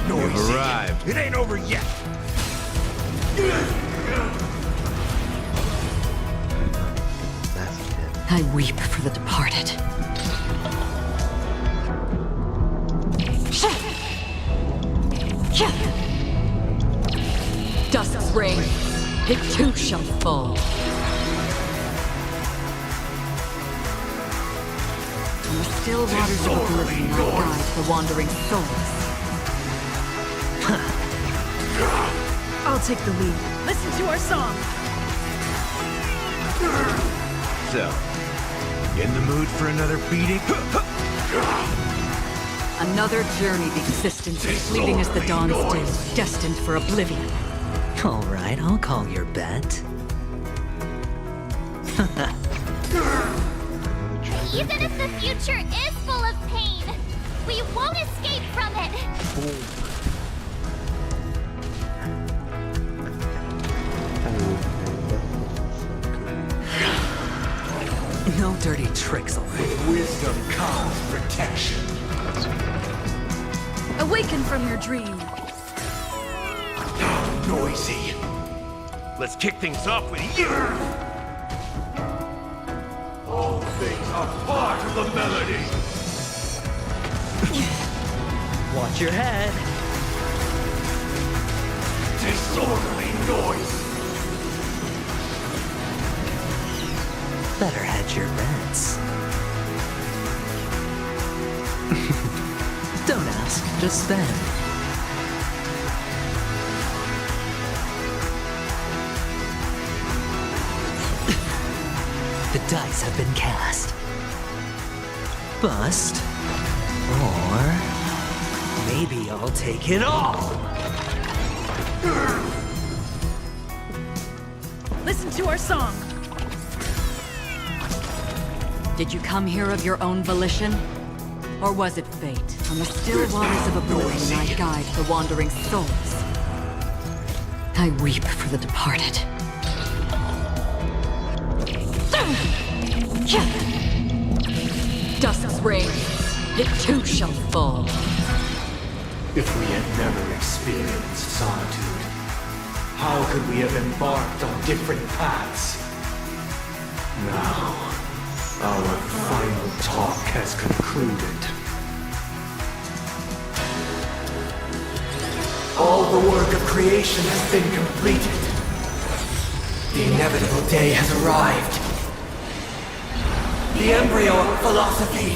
You've arrived. It ain't over yet. I weep for the departed. Dusk's reign, it too shall fall. On the still waters of oblivion I guide the wandering souls. I'll take the lead. Listen to our song. So, you in the mood for another beating? Another journey the existence as fleeting as the dawn's dew, destined for oblivion. All right, I'll call your bet. Even if the future is full of pain, we won't escape from it. No dirty tricks, all right. With wisdom comes protection. Awaken from your dream. How noisy. Let's kick things off with you. All things are part of the melody. Watch your head. Disorderly noise. Better hedge your bets. Don't ask, just spend. The dice have been cast. Bust. Or maybe I'll take it all. Listen to our song. Did you come here of your own volition? Or was it fate? On the still waters of oblivion I guide the wandering souls. I weep for the departed. Dusk's reign, it too shall fall. If we had never experienced solitude, how could we have embarked on different paths? Now, our final talk has concluded. All the work of creation has been completed. The inevitable day has arrived. The embryo of philosophy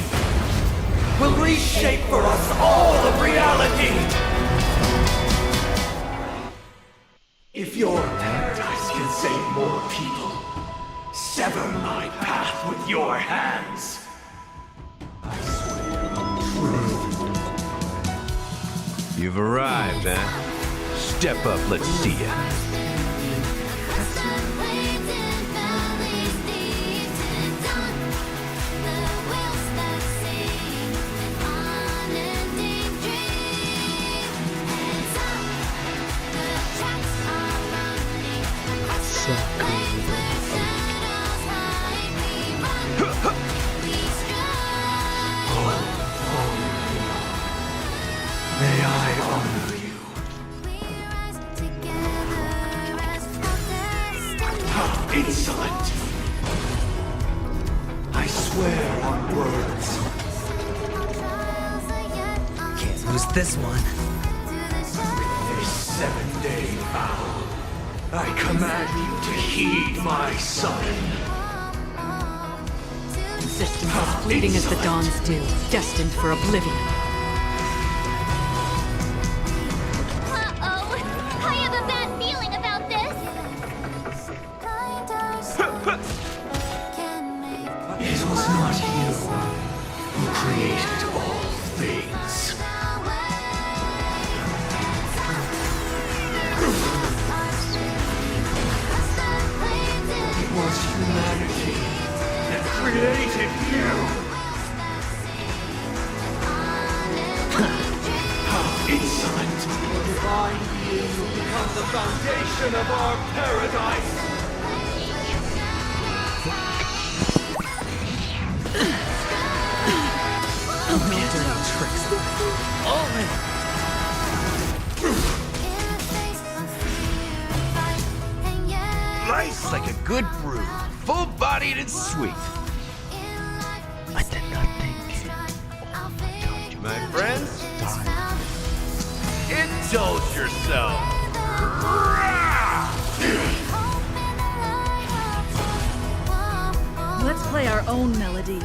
will reshape for us all of reality. If your paradise can save more people, sever my path with your hands. I swear on truth. You've arrived, eh? Step up, let's see ya. May I honor you? How insolent! I swear on words. Can't lose this one. A 7-day vow. I command you to heed my son. Existence as fleeting as the dawn's dew, destined for oblivion. created all things. It was humanity that created you. How insolent! The divine being will become the foundation of our paradise. No dirty tricks. All in. Nice like a good brew. Full-bodied and sweet. I did not think. My friends, indulge yourself. Let's play our own melody.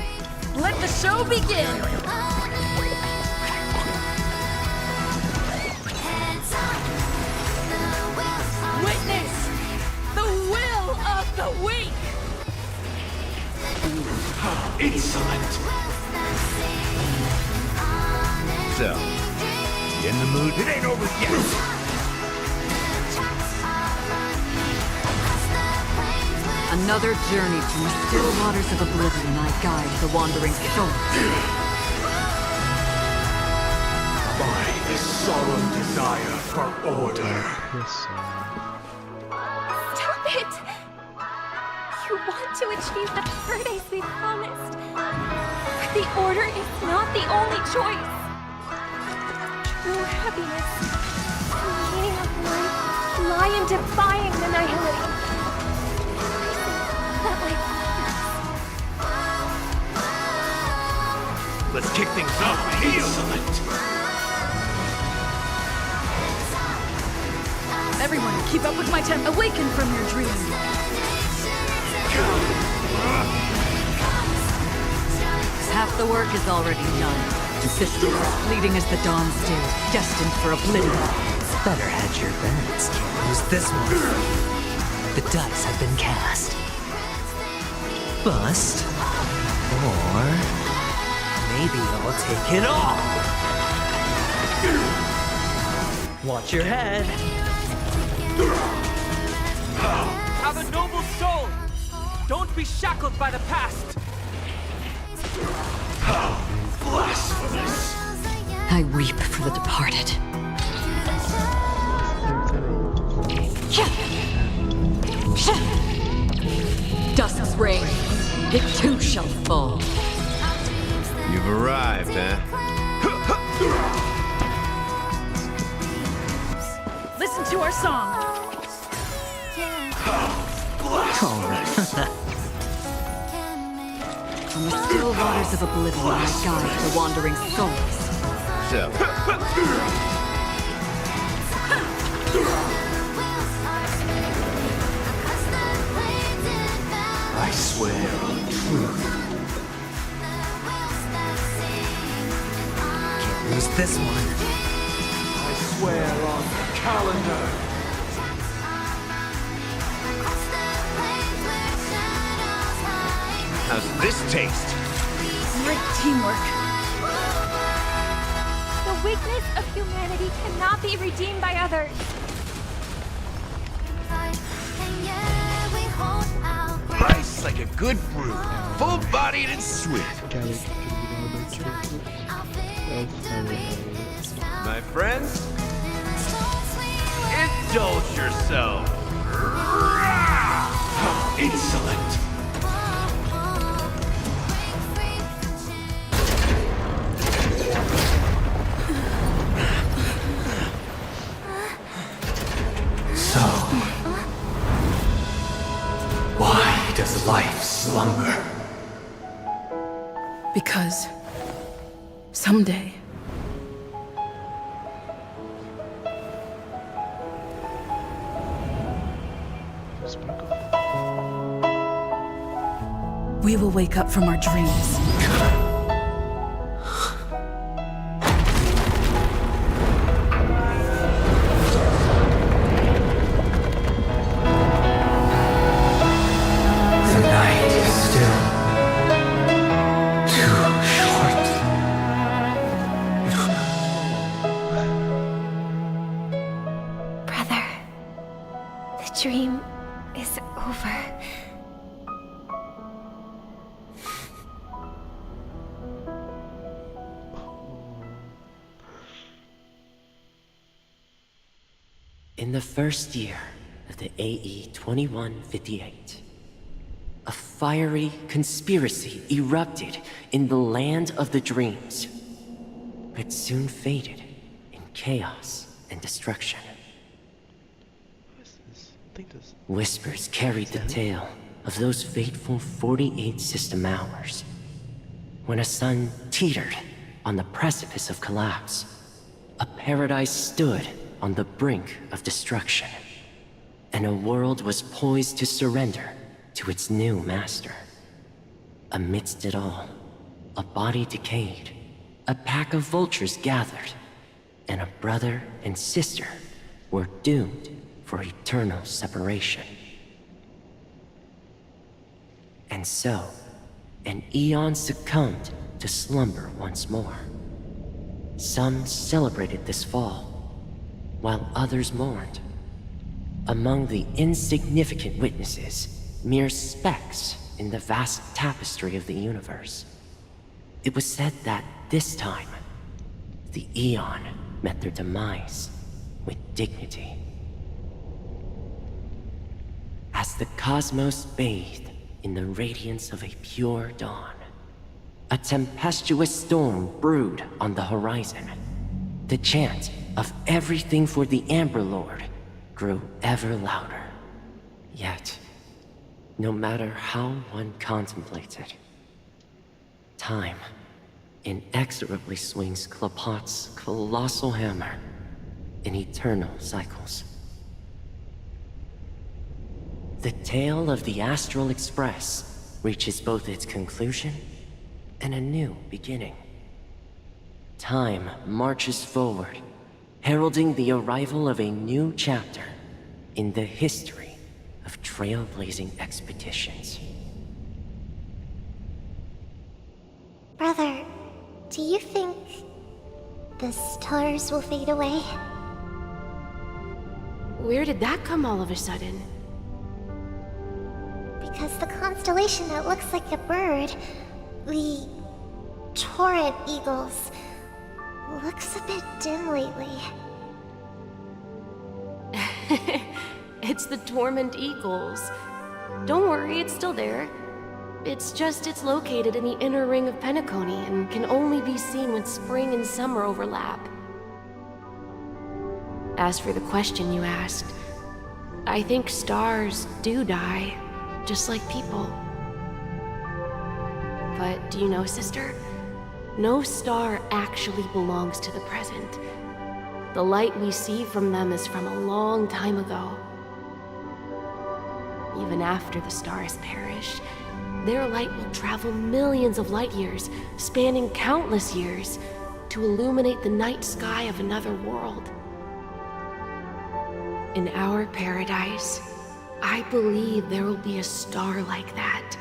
Let the show begin! Witness the will of the weak! How insolent! So, in the mood? It ain't over yet. Another journey to the still waters of oblivion I guide the wandering souls. By the solemn desire for order. Stop it! You want to achieve the paradise we promised. But the order is not the only choice. True happiness and the meaning of life lie in defying the nihility. Let's kick things off with heal. Everyone, keep up with my tempo. Awaken from your dream. Half the work is already done. Sisters as fleeting as the dawn's dew, destined for oblivion. Better hedge your bets. Can't lose this one. The dice have been cast. Bust. Or maybe I'll take it all. Watch your head. Have a noble soul. Don't be shackled by the past. How blasphemous! I weep for the departed. Dusk's reign, it too shall fall. You've arrived, huh? Listen to our song. From the still waters of oblivion, I guide the wandering souls. So. I swear on truth. Can't lose this one. I swear on the calendar. How's this taste? Great teamwork. The weakness of humanity cannot be redeemed by others. Nice like a good brew. Full-bodied and sweet. My friends, indulge yourself. How insolent! So, why does life slumber? Because someday we will wake up from our dreams. The night is still too short. In the first year of the AE 2158, a fiery conspiracy erupted in the land of the dreams, but soon faded in chaos and destruction. Whispers carried the tale of those fateful 48 system hours, when a sun teetered on the precipice of collapse. A paradise stood on the brink of destruction, and a world was poised to surrender to its new master. Amidst it all, a body decayed, a pack of vultures gathered, and a brother and sister were doomed for eternal separation. And so, an eon succumbed to slumber once more. Some celebrated this fall, while others mourned. Among the insignificant witnesses, mere specks in the vast tapestry of the universe, it was said that this time, the Eon met their demise with dignity. As the cosmos bathed in the radiance of a pure dawn, a tempestuous storm brewed on the horizon. The chant of everything for the Amber Lord grew ever louder. Yet, no matter how one contemplates it, time inexorably swings Klapot's colossal hammer in eternal cycles. The tale of the Astral Express reaches both its conclusion and a new beginning. Time marches forward, heralding the arrival of a new chapter in the history of trailblazing expeditions. Brother, do you think the stars will fade away? Where did that come all of a sudden? Because the constellation that looks like a bird, the Torrent Eagles, looks a bit dim lately. It's the Torment Eagles. Don't worry, it's still there. It's just it's located in the inner ring of Penacony and can only be seen when spring and summer overlap. As for the question you asked, I think stars do die, just like people. But do you know, sister? No star actually belongs to the present. The light we see from them is from a long time ago. Even after the stars perish, their light will travel millions of light years, spanning countless years, to illuminate the night sky of another world. In our paradise, I believe there will be a star like that,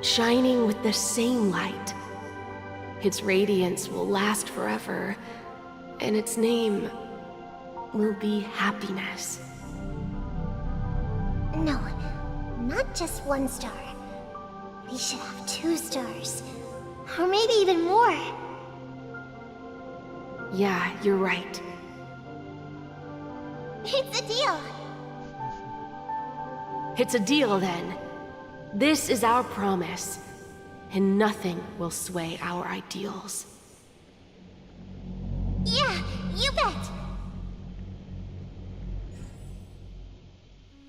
shining with the same light. Its radiance will last forever, and its name will be happiness. No, not just one star. We should have 2 stars, or maybe even more. Yeah, you're right. It's a deal. It's a deal then. This is our promise, and nothing will sway our ideals. Yeah, you bet.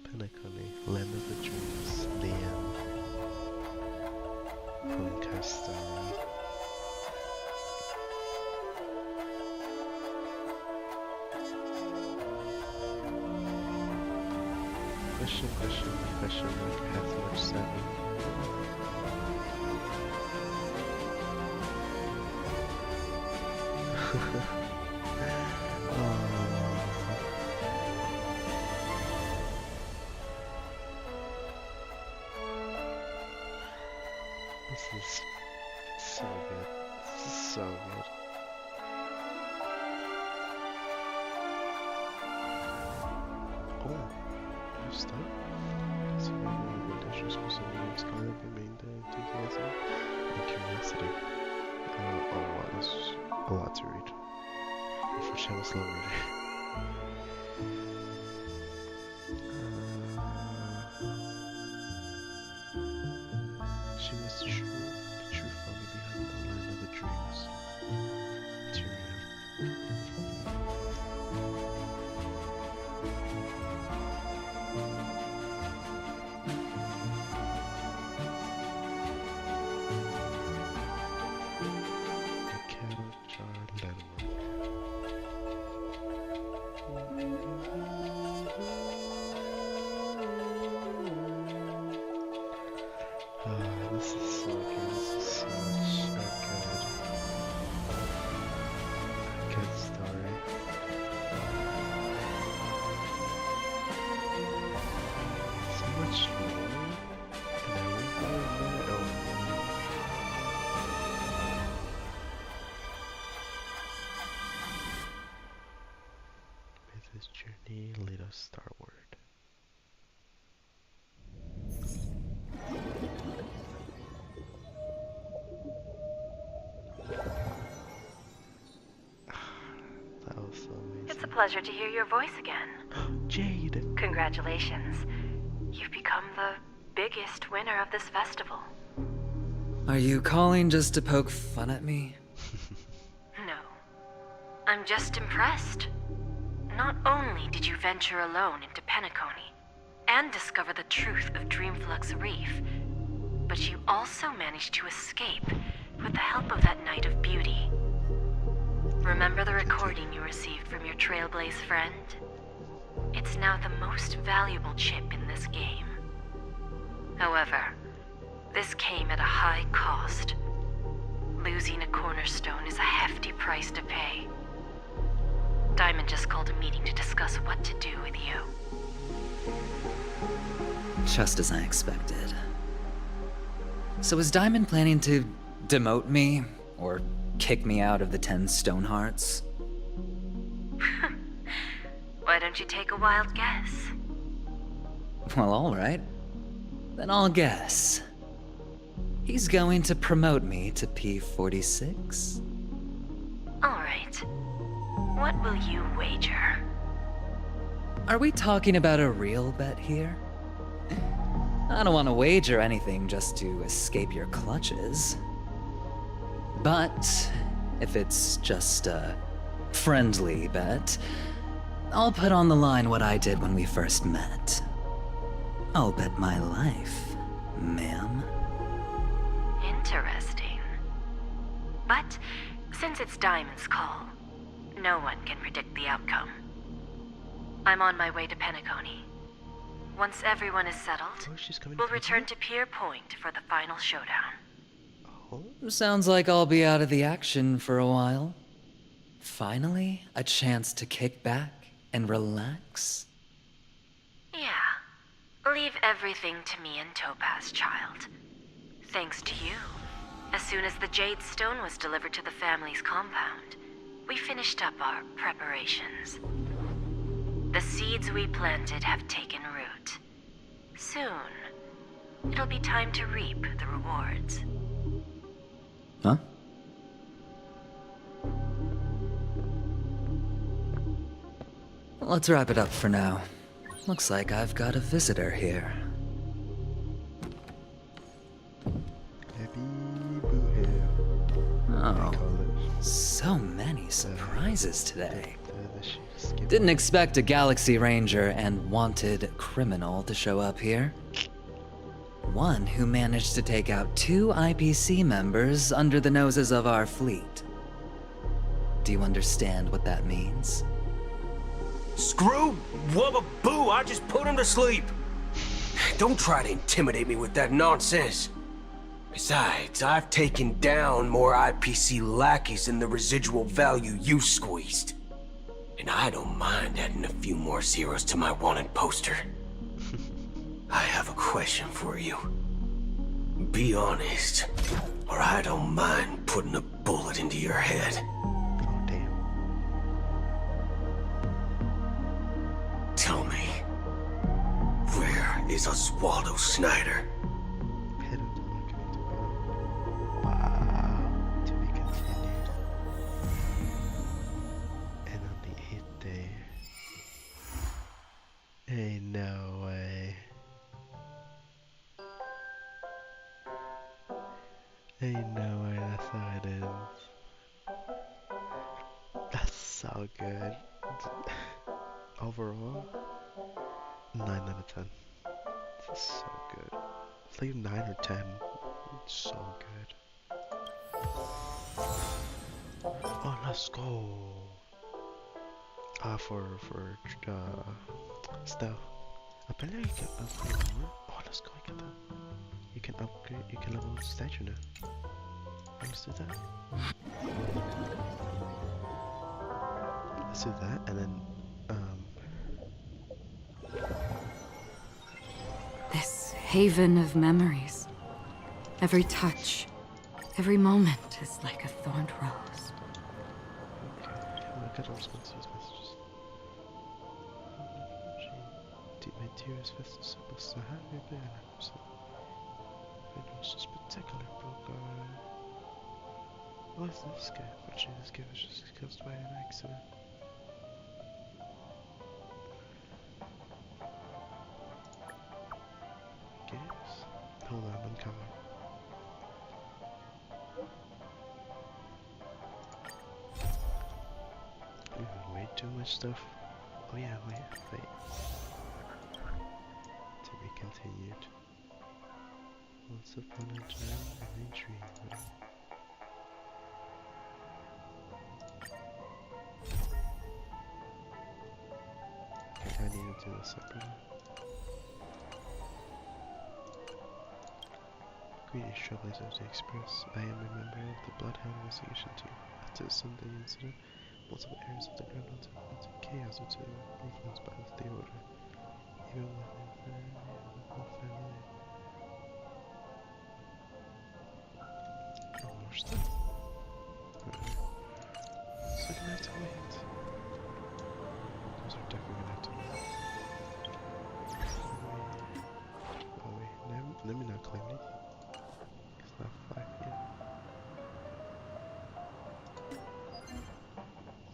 Penacony, land of the dreams, the end. Honkai story. Question mark, Pathmarch 7. This is so good. This is so good. Oh, you stop? That's a very audacious person named Scarlet remained enthusiasm and curiosity. Oh wow, that's a lot to read. Unfortunately, I'm a slow reader. She was the true father behind the land of the dreams. This is so good. This is such a good story. So much more than everything. May this journey lead us starward. That was so amazing. It's a pleasure to hear your voice again. Jade! Congratulations. You've become the biggest winner of this festival. Are you calling just to poke fun at me? No. I'm just impressed. Not only did you venture alone into Penacony and discover the truth of Dreamflux Reef, but you also managed to escape with the help of that Knight of Beauty. Remember the recording you received from your Trailblaze friend? It's now the most valuable chip in this game. However, this came at a high cost. Losing a cornerstone is a hefty price to pay. Diamond just called a meeting to discuss what to do with you. Just as I expected. So is Diamond planning to demote me? Or kick me out of the 10 Stonehearts? Why don't you take a wild guess? Well, alright. Then I'll guess. He's going to promote me to P46? Alright. What will you wager? Are we talking about a real bet here? I don't want to wager anything just to escape your clutches. But if it's just a friendly bet, I'll put on the line what I did when we first met. I'll bet my life, ma'am. Interesting. But since it's Diamond's call, no one can predict the outcome. I'm on my way to Penacony. Once everyone is settled, we'll return to Pier Point for the final showdown. Sounds like I'll be out of the action for a while. Finally, a chance to kick back and relax. Yeah. Leave everything to me and Topaz, child. Thanks to you, as soon as the Jade Stone was delivered to the family's compound, we finished up our preparations. The seeds we planted have taken root. Soon, it'll be time to reap the rewards. Huh? Let's wrap it up for now. Looks like I've got a visitor here. Oh, so many surprises today. Didn't expect a Galaxy Ranger and wanted criminal to show up here. One who managed to take out 2 IPC members under the noses of our fleet. Do you understand what that means? Screw wubba boo, I just put him to sleep. Don't try to intimidate me with that nonsense. Besides, I've taken down more IPC lackeys than the residual value you squeezed. And I don't mind adding a few more zeros to my wanted poster. I have a question for you. Be honest, or I don't mind putting a bullet into your head. Oh, damn. Tell me, where is Oswaldo Snyder? Wow. To be continued. And on the 8th day. Ain't no way. So good. Overall, 9 out of 10. This is so good. It's like 9 or 10. It's so good. Oh, let's go. For stuff. Apparently you can upgrade more. Oh, let's go get that. You can upgrade. You can level up the statue now. Let's do that. Let's do that, and then This haven of memories. Every touch, every moment is like a thorned rose. I got a response to these messages. My dearest festive supposed to have your plan. It was just spectacular, broke. What is this guy? Fortunately, this gift was just caused by an accident. Guess. Hold on, I'm coming. Way too much stuff. Oh yeah, wait. To be continued. Once upon a time in a dream. I need to do this separately. Greetings, Trailblazers of the Express. I am a member of the Bloodhound Investigation Team. After the Sunday incident, multiple areas of the ground went into chaos due to influence by the Order. Even within the family. Oh, more stuff. So gonna have to wait. Those are definitely gonna have to wait. Oh wait, let me not claim anything. It's not 5 yet.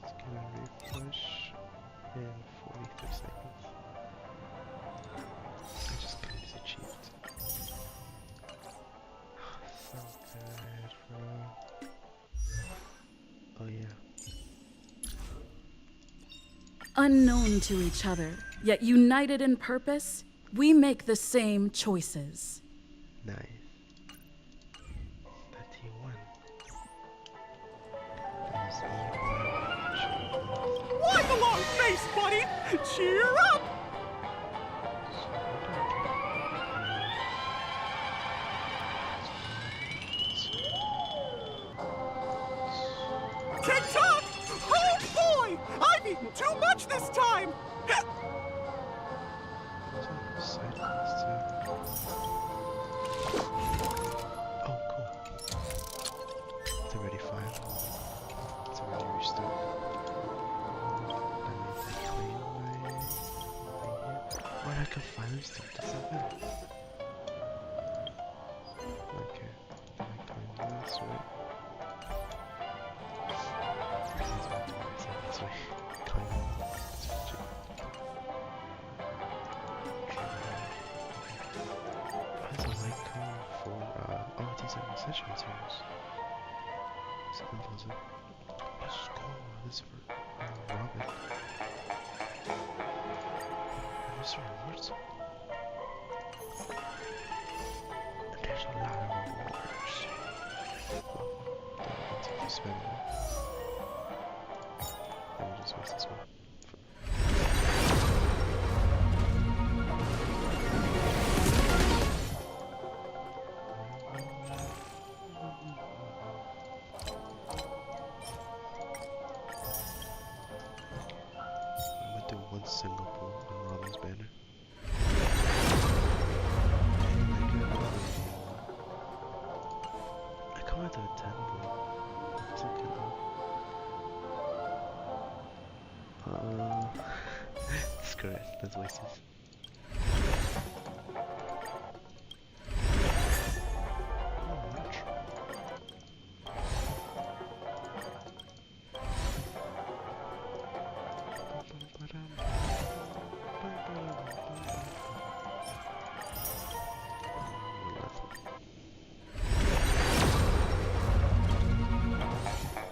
It's gonna refresh in 43 seconds. I just claimed it's achieved. So good, bro. Oh yeah. Unknown to each other, yet united in purpose, we make the same choices. Nice. That he won. Why the long face, buddy? Cheer up! TikTok! Oh boy! I've eaten too much this time! Oh, cool. It's already 5. It's already restored. That means I claim my thing here. But I can finally start this event. Okay. I claim this, right? This way. Claim it. Why is a light cone for, oh, these are essential materials. Something does it. Let's go. This is for Robin. And this rewards. And there's a lot of rewards. Well, don't take you spend it. Let me just waste this one. One single pull on Robin's banner. I come out to a 10, but it's okay though. Screw it, let's waste this.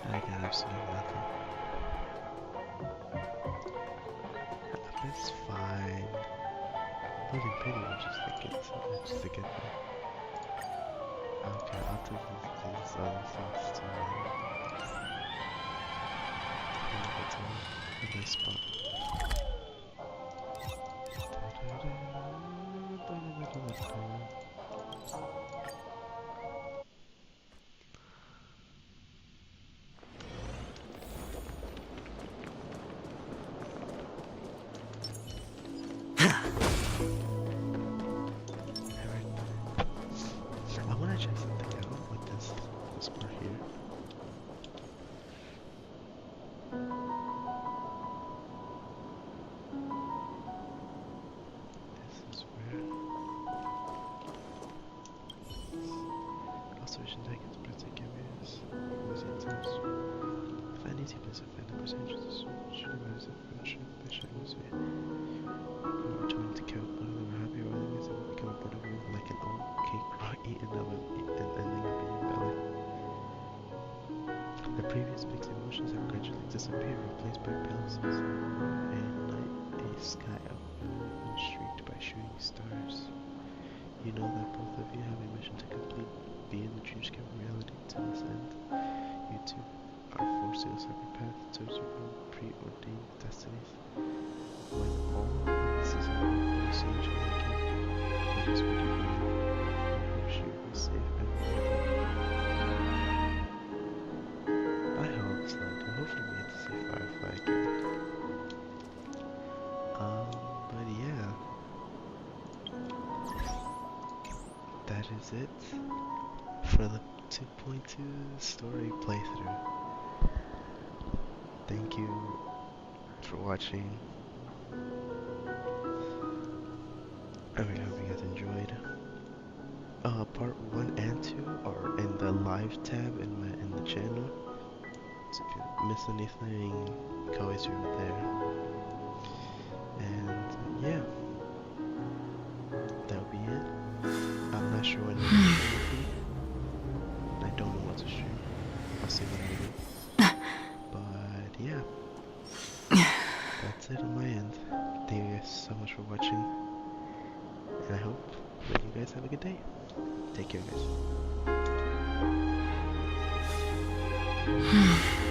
I got absolutely nothing. floating penny, which is the good thing. Okay, I'll do these other things too, man. It's a nice spot. I want to check something out with this part here. This is where. Also, we should take its birthday cameras. Losing times. Find easy place to find the percentages. Should have been a friendship. They should lose me. We were trying to count whether they were happy or otherwise, it would become a part of you like an old cake eaten up and ending up in your belly. The previous mixed emotions have gradually disappeared, replaced by palaces, a night, a sky streaked by shooting stars. You know that both of you have a mission to complete, be in the dreamscape of reality to this end. You two are forcing a separate path towards your own preordained destinies. When all this is over, you see each other again. That is what you believe. I wish you be safe and well. I hope so. Hopefully we get to see Firefly again. But yeah. That is it for the 2.2 story playthrough. Thank you for watching. I really hope you guys enjoyed. Part 1 and 2 are in the live tab in the channel. So if you miss anything, you can always view it there. And yeah, that'll be it. I'm not sure when it'll be. I don't know what to stream. I'll see what I do. But yeah, that's it on my end. Thank you guys so much for watching. And I hope that you guys have a good day. Take care, guys.